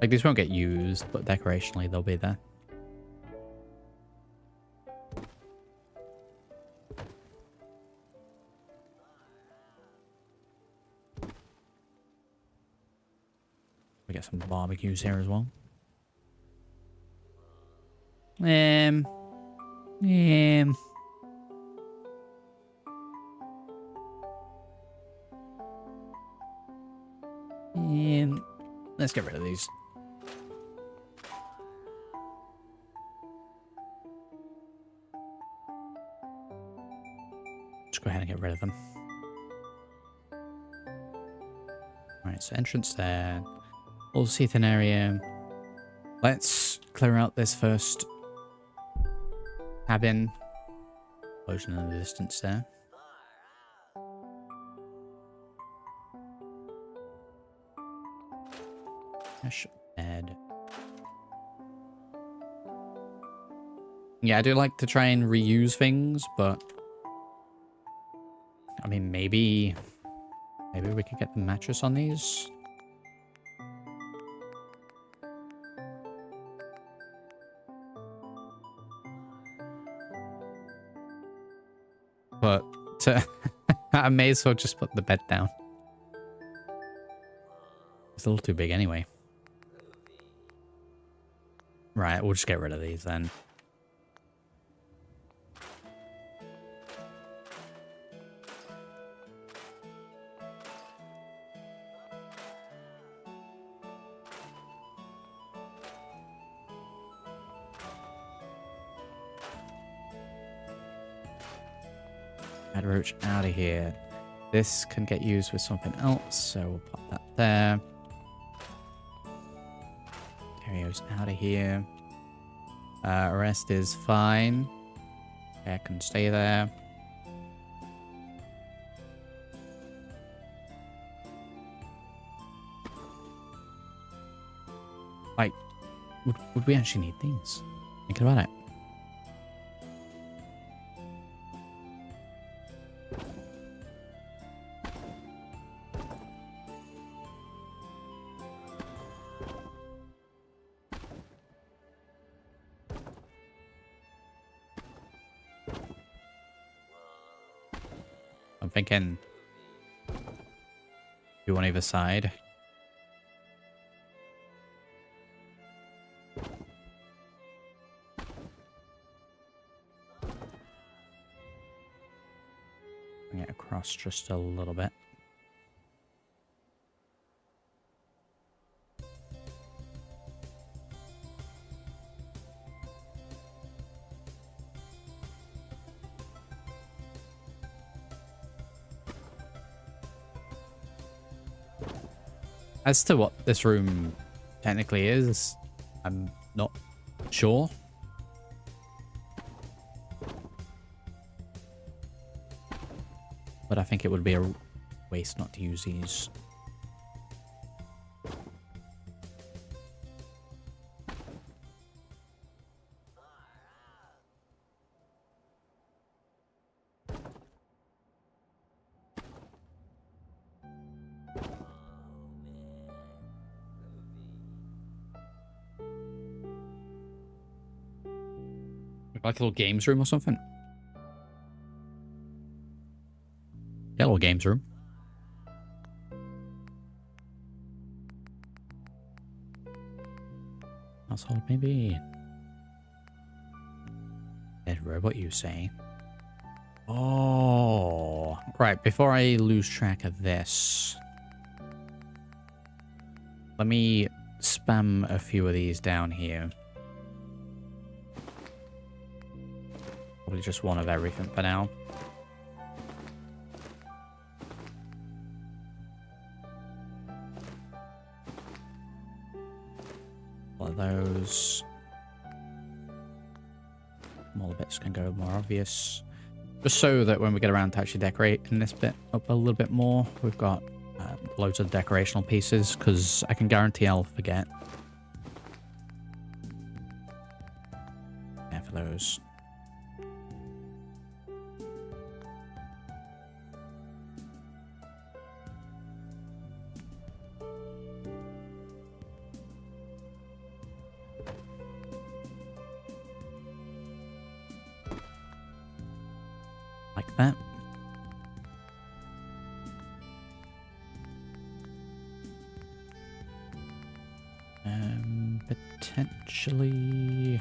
S1: Like, these won't get used, but decorationally they'll be there. We get some barbecues here as well. Um, let's get rid of these. Just go ahead and get rid of them. Alright, so entrance there. All seating area. Let's clear out this first cabin. Explosion in the distance there. Cash bed. Yeah, I do like to try and reuse things, but I mean, maybe we could get the mattress on these. But I may as well just put the bed down. It's a little too big anyway. Right, we'll just get rid of these then. Add roach out of here. This can get used with something else, so we'll pop that there. Terio's out of here. Rest is fine. Air can stay there. Like, would we actually need these? Thinking about it. I'm thinking two on either side. Bring it across just a little bit. As to what this room technically is, I'm not sure. But I think it would be a waste not to use these. Like a little games room or something. Yeah, a little games room. Household, maybe. Dead robot, you say? Oh, right. Before I lose track of this, let me spam a few of these down here. Probably just one of everything for now. All of those. Smaller bits can go more obvious. Just so that when we get around to actually decorating this bit up a little bit more, we've got loads of decorational pieces, because I can guarantee I'll forget. Yeah, for those. Like that. Potentially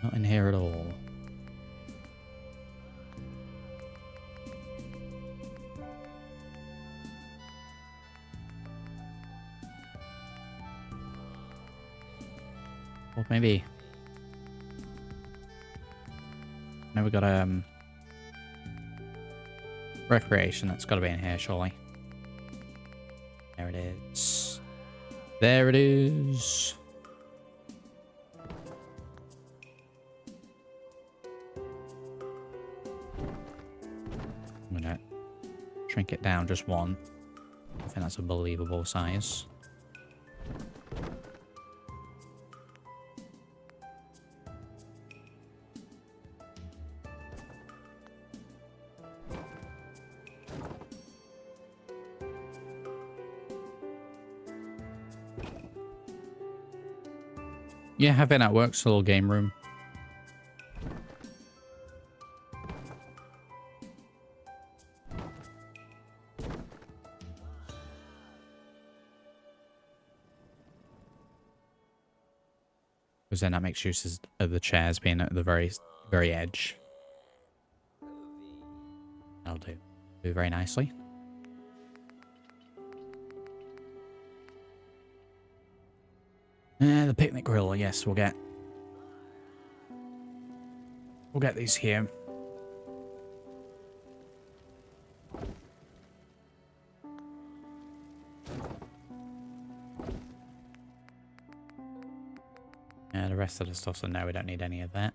S1: not in here at all. Or maybe. Now we got recreation. That's got to be in here, surely. There it is. There it is. I'm gonna shrink it down just one. I think that's a believable size. Yeah, I think that works. A little game room. Because then that makes use of the chairs being at the very edge. That'll do. Do very nicely. The picnic grill, yes, we'll get these here. Yeah, the rest of the stuff, so no, we don't need any of that.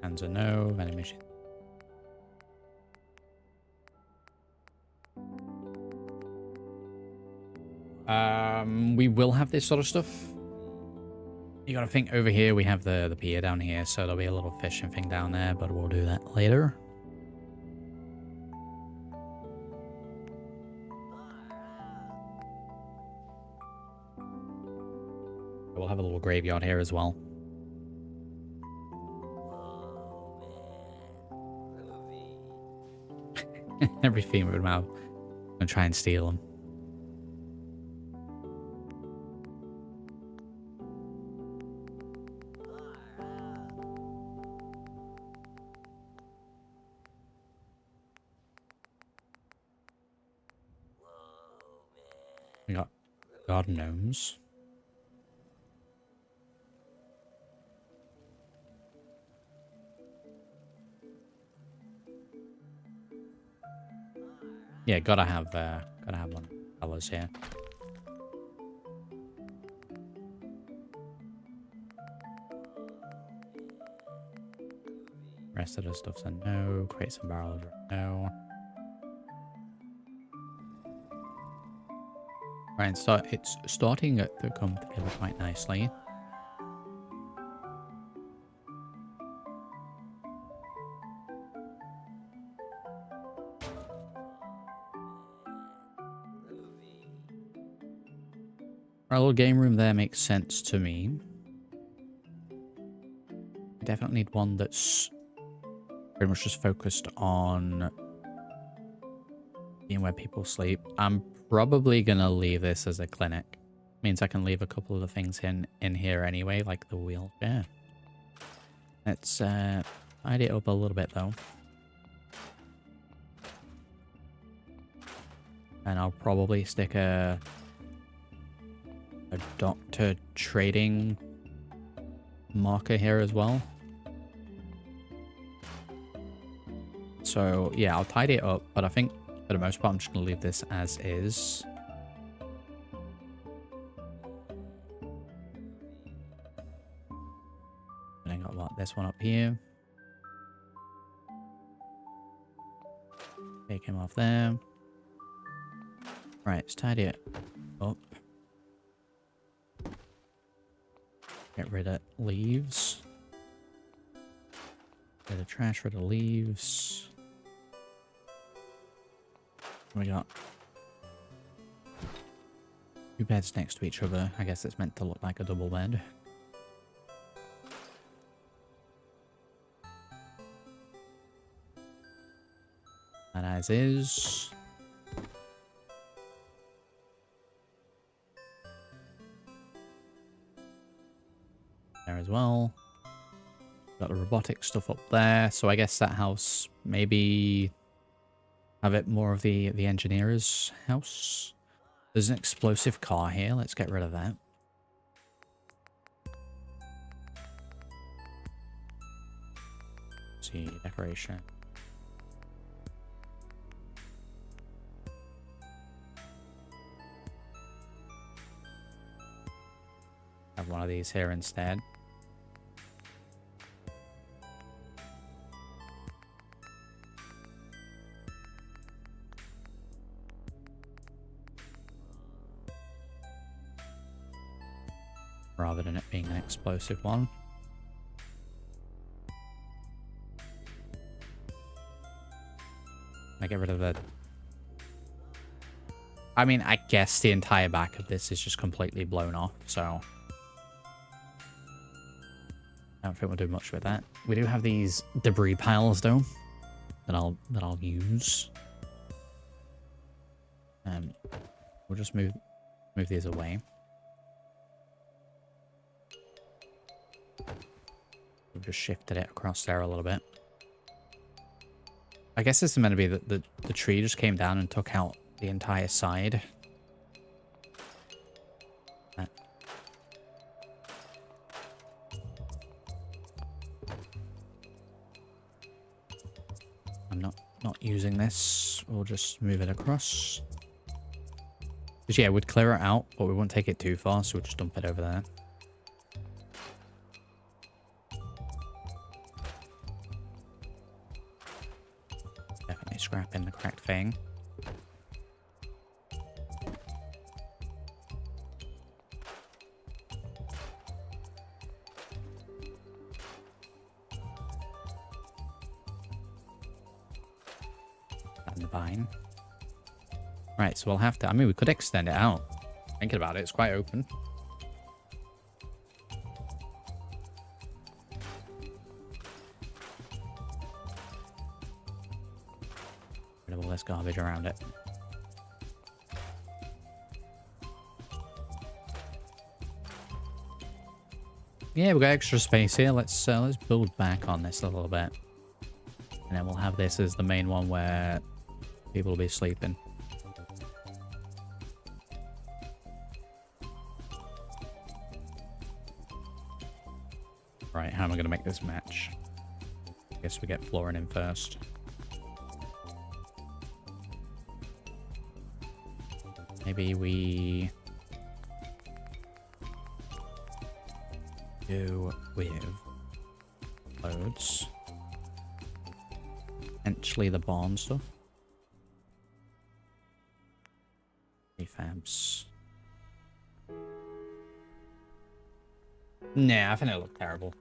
S1: Hands are no, vending machine. We will have this sort of stuff. You gotta think over here we have the pier down here, so there'll be a little fishing thing down there, but we'll do that later. We'll have a little graveyard here as well. Every theme we would have. I'm gonna try and steal them. We got garden gnomes. Yeah, gotta have one of the colors here. Rest of the stuff's a no. Crates and barrels are no. Right, and it's starting to come together quite nicely. Our little game room there makes sense to me. Definitely need one that's pretty much just focused on being where people sleep. I'm probably gonna leave this as a clinic. Means I can leave a couple of the things in here anyway, like the wheelchair. Let's tidy it up a little bit though. And I'll probably stick a a doctor trading marker here as well. So yeah, I'll tidy it up, but I think for the most part I'm just going to leave this as is. And I got what, this one up here. Take him off there. Right, let's tidy it up. Get rid of leaves. Rid of trash, rid of leaves. We got 2 beds next to each other. I guess it's meant to look like a double bed. And as is. There as well. Got the robotic stuff up there. So I guess that house maybe have it more of the engineer's house. There's an explosive car here. Let's get rid of that. Let's see, decoration. Have one of these here instead. Rather than it being an explosive one. I get rid of the... I mean, I guess the entire back of this is just completely blown off, so... I don't think we'll do much with that. We do have these debris piles, though, that I'll use. We'll just move these away. We've just shifted it across there a little bit. I guess this is meant to be that the tree just came down and took out the entire side. I'm not using this. We'll just move it across. Because yeah, we'd clear it out, but we won't take it too far, so we'll just dump it over there. Definitely scrapping the cracked thing. And the vine. Right, so we'll have to... I mean, we could extend it out. Thinking about it, it's quite open. Rid of all this garbage around it. Yeah, we've got extra space here. Let's build back on this a little bit. And then we'll have this as the main one where people will be sleeping. Right, how am I going to make this match? I guess we get flooring in first. Maybe we do with loads. Potentially the barn stuff. Prefabs. Nah, I think it'll look terrible.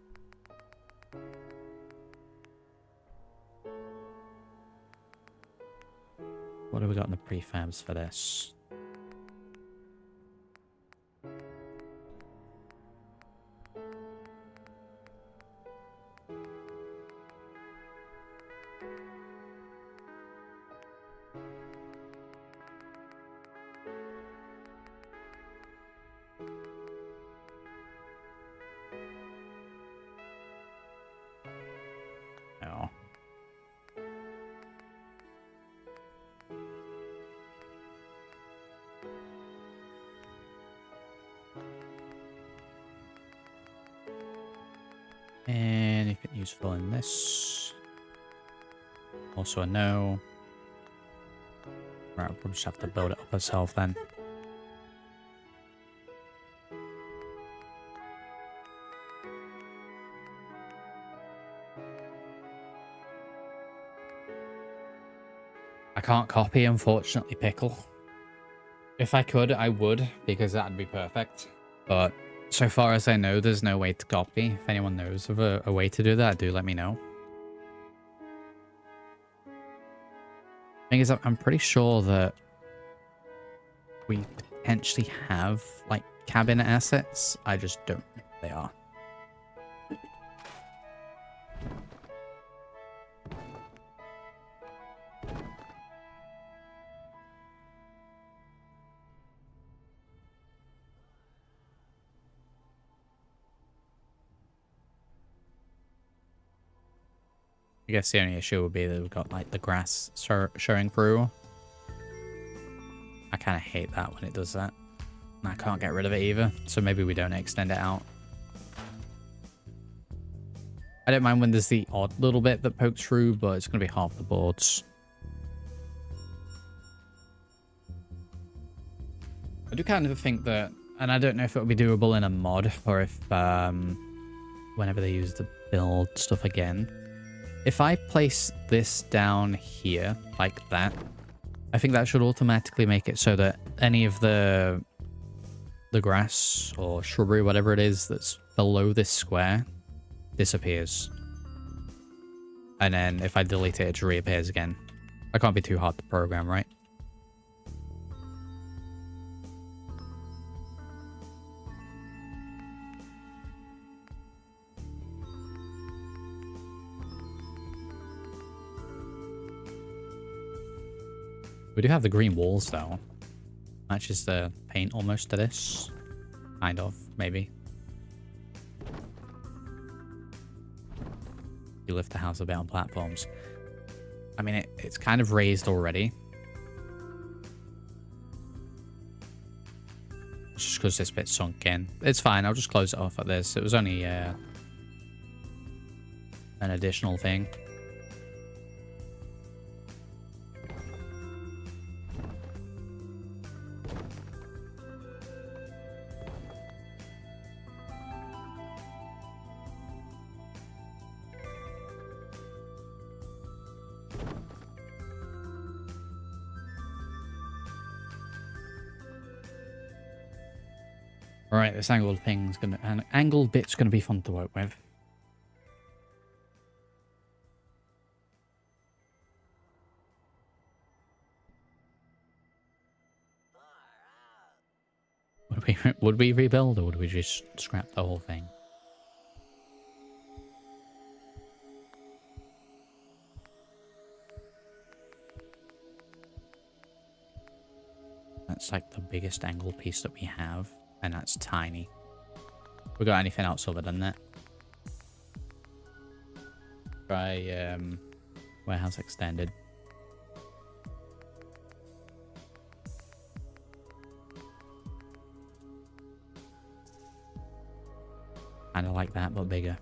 S1: What have we got in the prefabs for this? Oh. Anything useful in this? Also a no. Right, I'll probably just have to build it up myself then. I can't copy, unfortunately, Pickle. If I could, I would, because that'd be perfect. But so far as I know, there's no way to copy. If anyone knows of a way to do that, do let me know. Thing is, I'm pretty sure that we potentially have, like, cabinet assets. I just don't know what they are. I guess the only issue would be that we've got, like, the grass showing through. I kind of hate that when it does that. And I can't get rid of it either, so maybe we don't extend it out. I don't mind when there's the odd little bit that pokes through, but it's going to be half the boards. I do kind of think that, and I don't know if it will be doable in a mod, or if whenever they use the build stuff again. If I place this down here, like that, I think that should automatically make it so that any of the grass or shrubbery, whatever it is that's below this square, disappears. And then if I delete it, it reappears again. That can't be too hard to program, right? We do have the green walls, though. Matches the paint almost to this. Kind of, maybe. You lift the house a bit on platforms. I mean, it's kind of raised already. Just because this bit's sunk in. It's fine, I'll just close it off at this. It was only an additional thing. Alright, this angled thing's gonna, an angled bit's gonna be fun to work with. Would we rebuild, or would we just scrap the whole thing? That's like the biggest angle piece that we have, and that's tiny. We got anything else other than that? Try warehouse extended. Kind of like that, but bigger.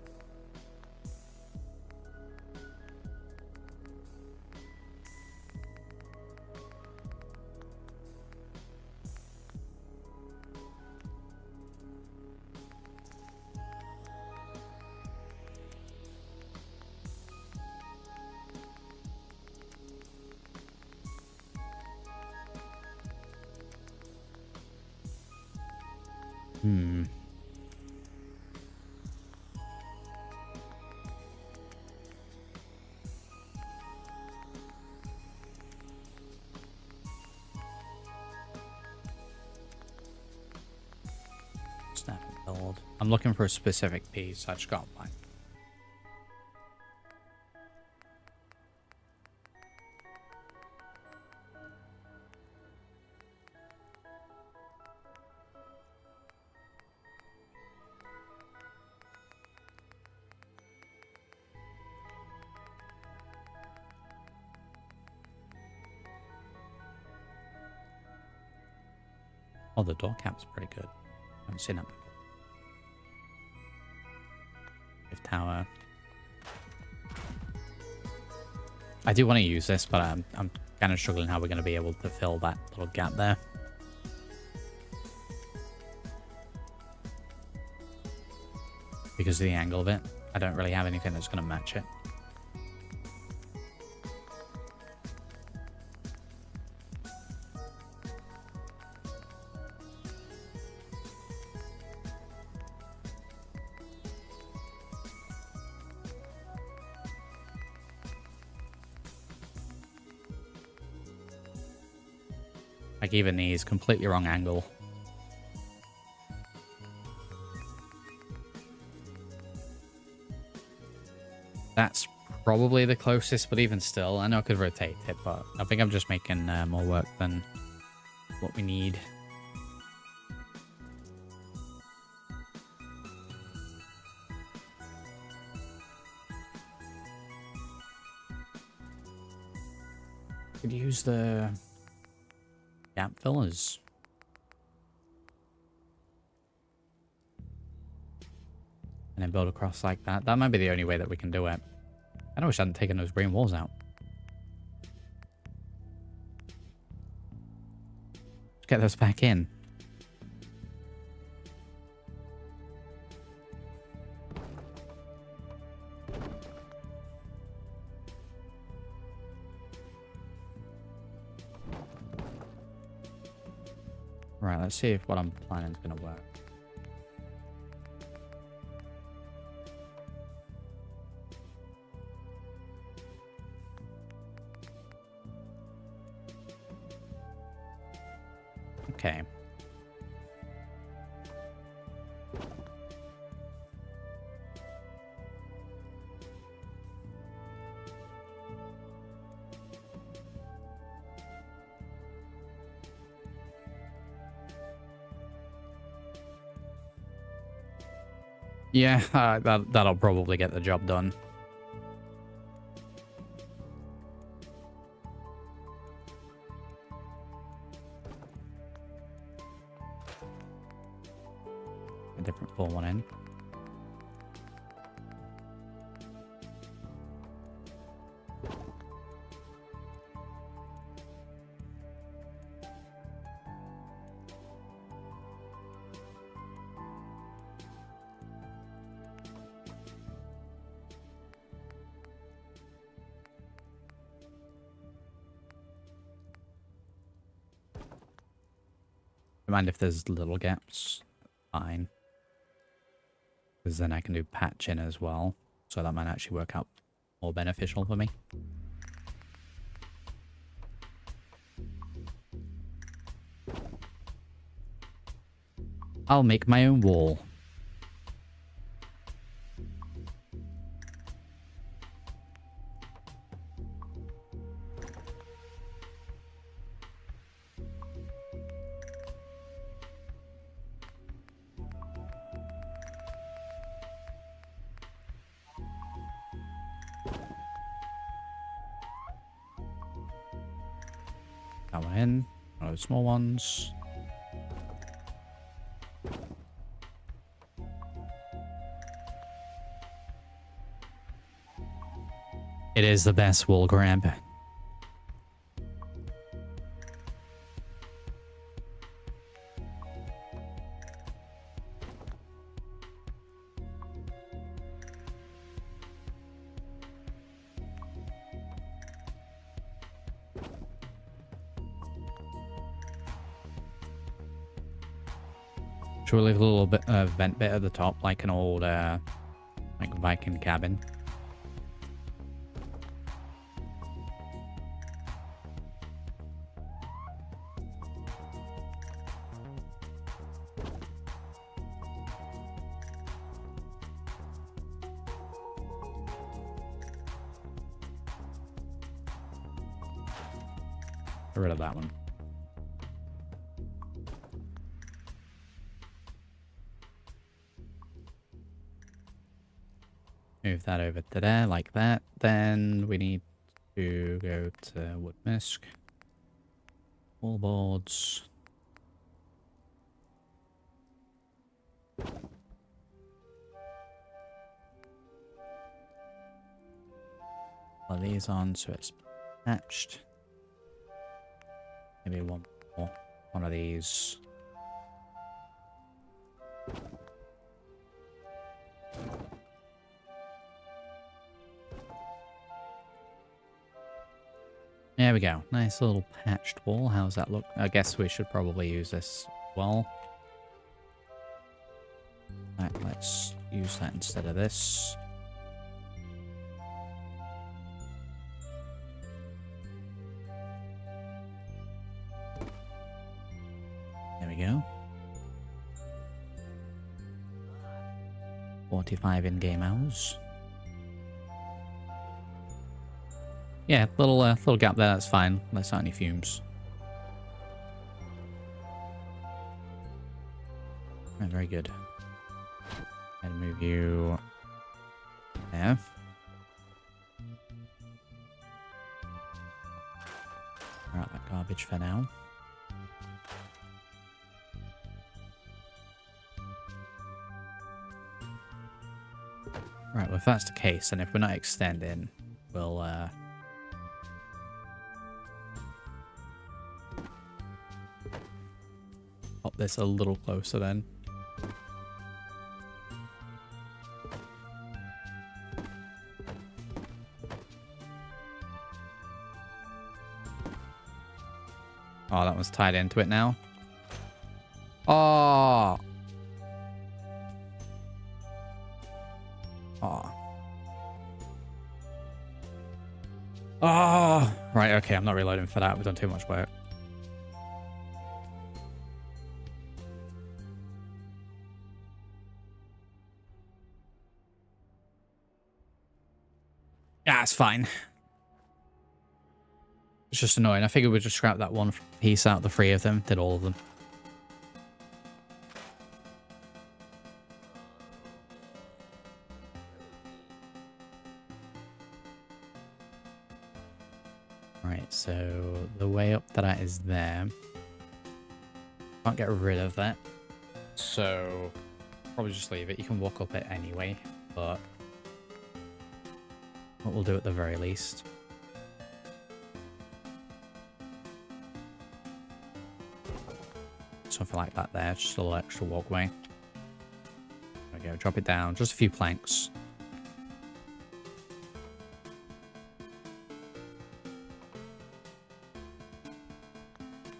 S1: Snap and build. I'm looking for a specific piece. I just got one. Oh, the door cap's pretty good. I haven't seen it before. tower. I do want to use this, but I'm kind of struggling how we're going to be able to fill that little gap there. Because of the angle of it. I don't really have anything that's going to match it. Like even these, completely wrong angle. That's probably the closest, but even still, I know I could rotate it, but I think I'm just making more work than what we need. Could use the gap fillers. And then build across like that. That might be the only way that we can do it. I wish I hadn't taken those green walls out. Let's get those back in. Right, let's see if what I'm planning is going to work. Okay. Yeah, that'll probably get the job done. A different full one in. Mind if there's little gaps? Fine. Because then I can do patching as well. So that might actually work out more beneficial for me. I'll make my own wall. That one in. One of the small ones. It is the best wall grab. Should we leave a little bit vent bit at the top, like an old like Viking cabin? Get rid of that one. Move that over to there, like that. Then we need to go to wood misc. Wallboards. Put these on so it's patched. Maybe one more. One of these. There we go. Nice little patched wall. How's that look? I guess we should probably use this as well. Right, let's use that instead of this. There we go. 45 in-game hours. Yeah, little gap there, that's fine. Let's not any fumes. Right, very good. And move you there. Throw out that garbage for now. Right, well if that's the case, then if we're not extending, we'll pop this a little closer then. Oh, that one's tied into it now. Oh. Oh. Oh. Right, okay, I'm not reloading for that. We've done too much work. Yeah, it's fine. It's just annoying. I figured we'd just scrap that one piece out, the three of them. Did all of them. Right, so the way up to that is there. Can't get rid of that. So probably just leave it. You can walk up it anyway, but what we'll do at the very least. Something like that there, just a little extra walkway. There we go, drop it down, just a few planks.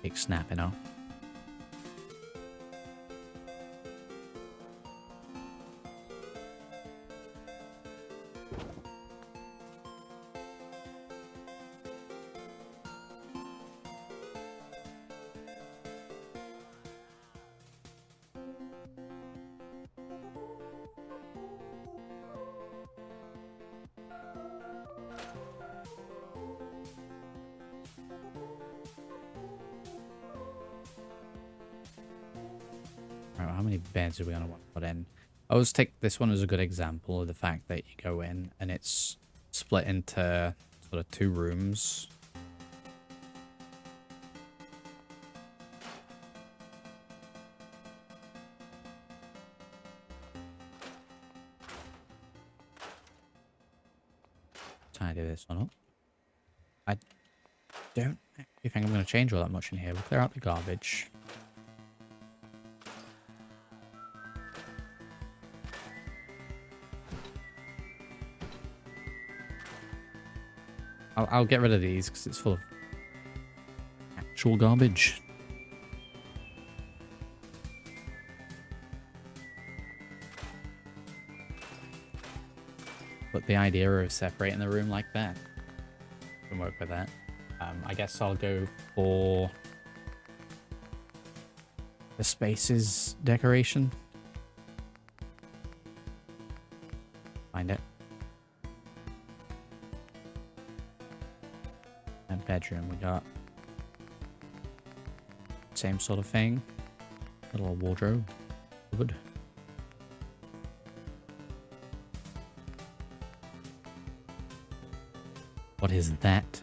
S1: Big snapping off. How many beds are we going to want to put in? I always take this one as a good example of the fact that you go in and it's split into sort of two rooms. Tidy this one up. I don't actually think I'm going to change all that much in here. We'll clear out the garbage. I'll get rid of these because it's full of actual garbage. But the idea of separating the room like that can work with that. I guess I'll go for the spaces decoration. Find it. And bedroom, we got same sort of thing. Little wardrobe. Good. What is that?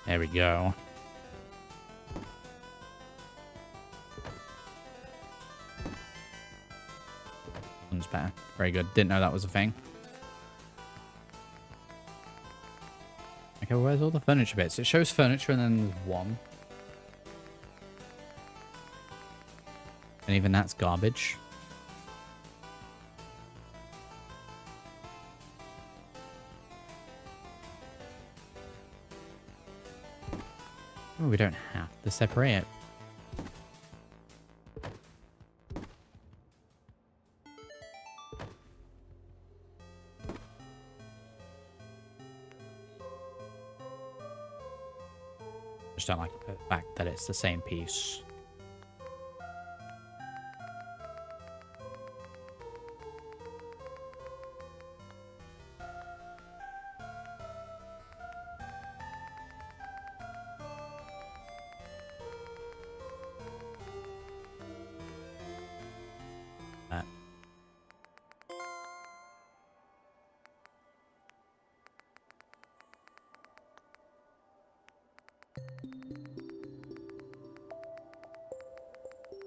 S1: There we go. One's better. Very good. Didn't know that was a thing. Okay, where's all the furniture bits? It shows furniture and then there's one. And even that's garbage. Oh, we don't have to separate it. Just don't like the fact that it's the same piece.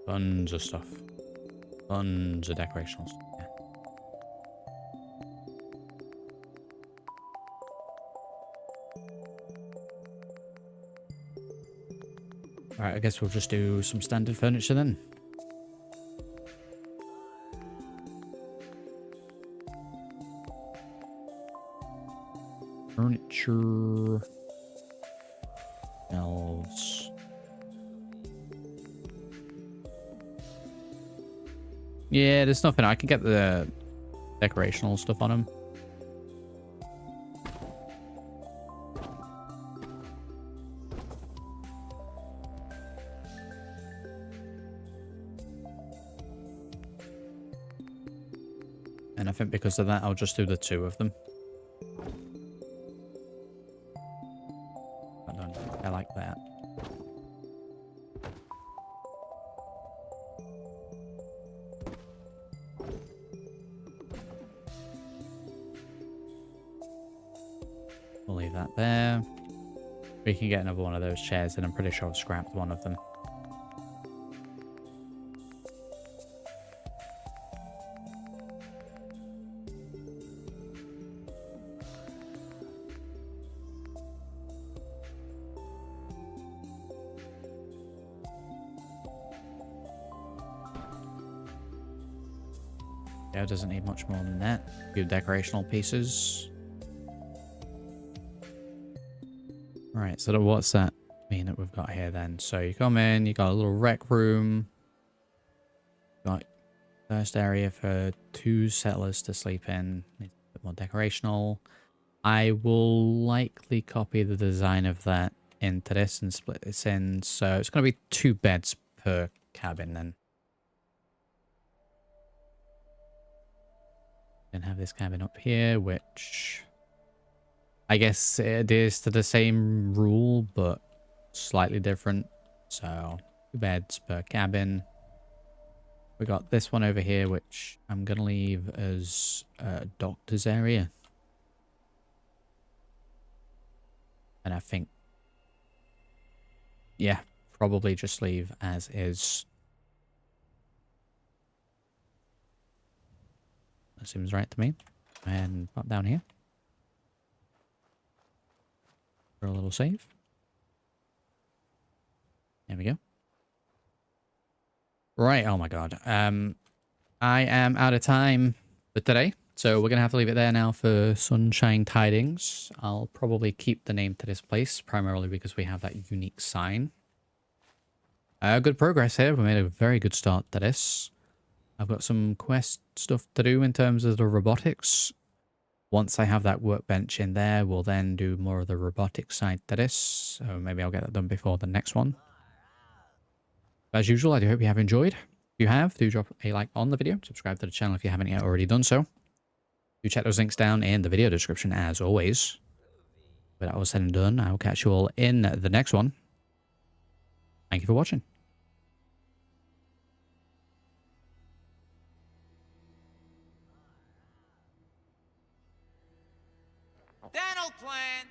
S1: Tons of stuff. Tons of decorational stuff. Yeah. Alright, I guess we'll just do some standard furniture then. Furniture. Shelves. Yeah, there's nothing. I can get the decorational stuff on them. And I think because of that, I'll just do the two of them. I like that. We'll leave that there. We can get another one of those chairs, and I'm pretty sure I've scrapped one of them. Yeah, it doesn't need much more than that. A few decorational pieces. Right, so what's that mean that we've got here then? So you come in, you got a little rec room. Got first area for 2 settlers to sleep in. Needs a bit more decorational. I will likely copy the design of that into this and split this in. So it's going to be 2 beds per cabin then. Then have this cabin up here, which I guess it adheres to the same rule, but slightly different. So 2 beds per cabin. We got this one over here, which I'm going to leave as a doctor's area. And I think, yeah, probably just leave as is. That seems right to me. And pop down here. For a little save. There we go. Right, oh my god. I am out of time for today. So we're going to have to leave it there now for Sunshine Tidings. I'll probably keep the name to this place, primarily because we have that unique sign. Good progress here. We made a very good start to this. I've got some quest stuff to do in terms of the robotics. Once I have that workbench in there, we'll then do more of the robotics side to this. So maybe I'll get that done before the next one. As usual, I do hope you have enjoyed. If you have, do drop a like on the video. Subscribe to the channel if you haven't yet already done so. Do check those links down in the video description as always. With that all said and done, I will catch you all in the next one. Thank you for watching.
S3: Dental plan.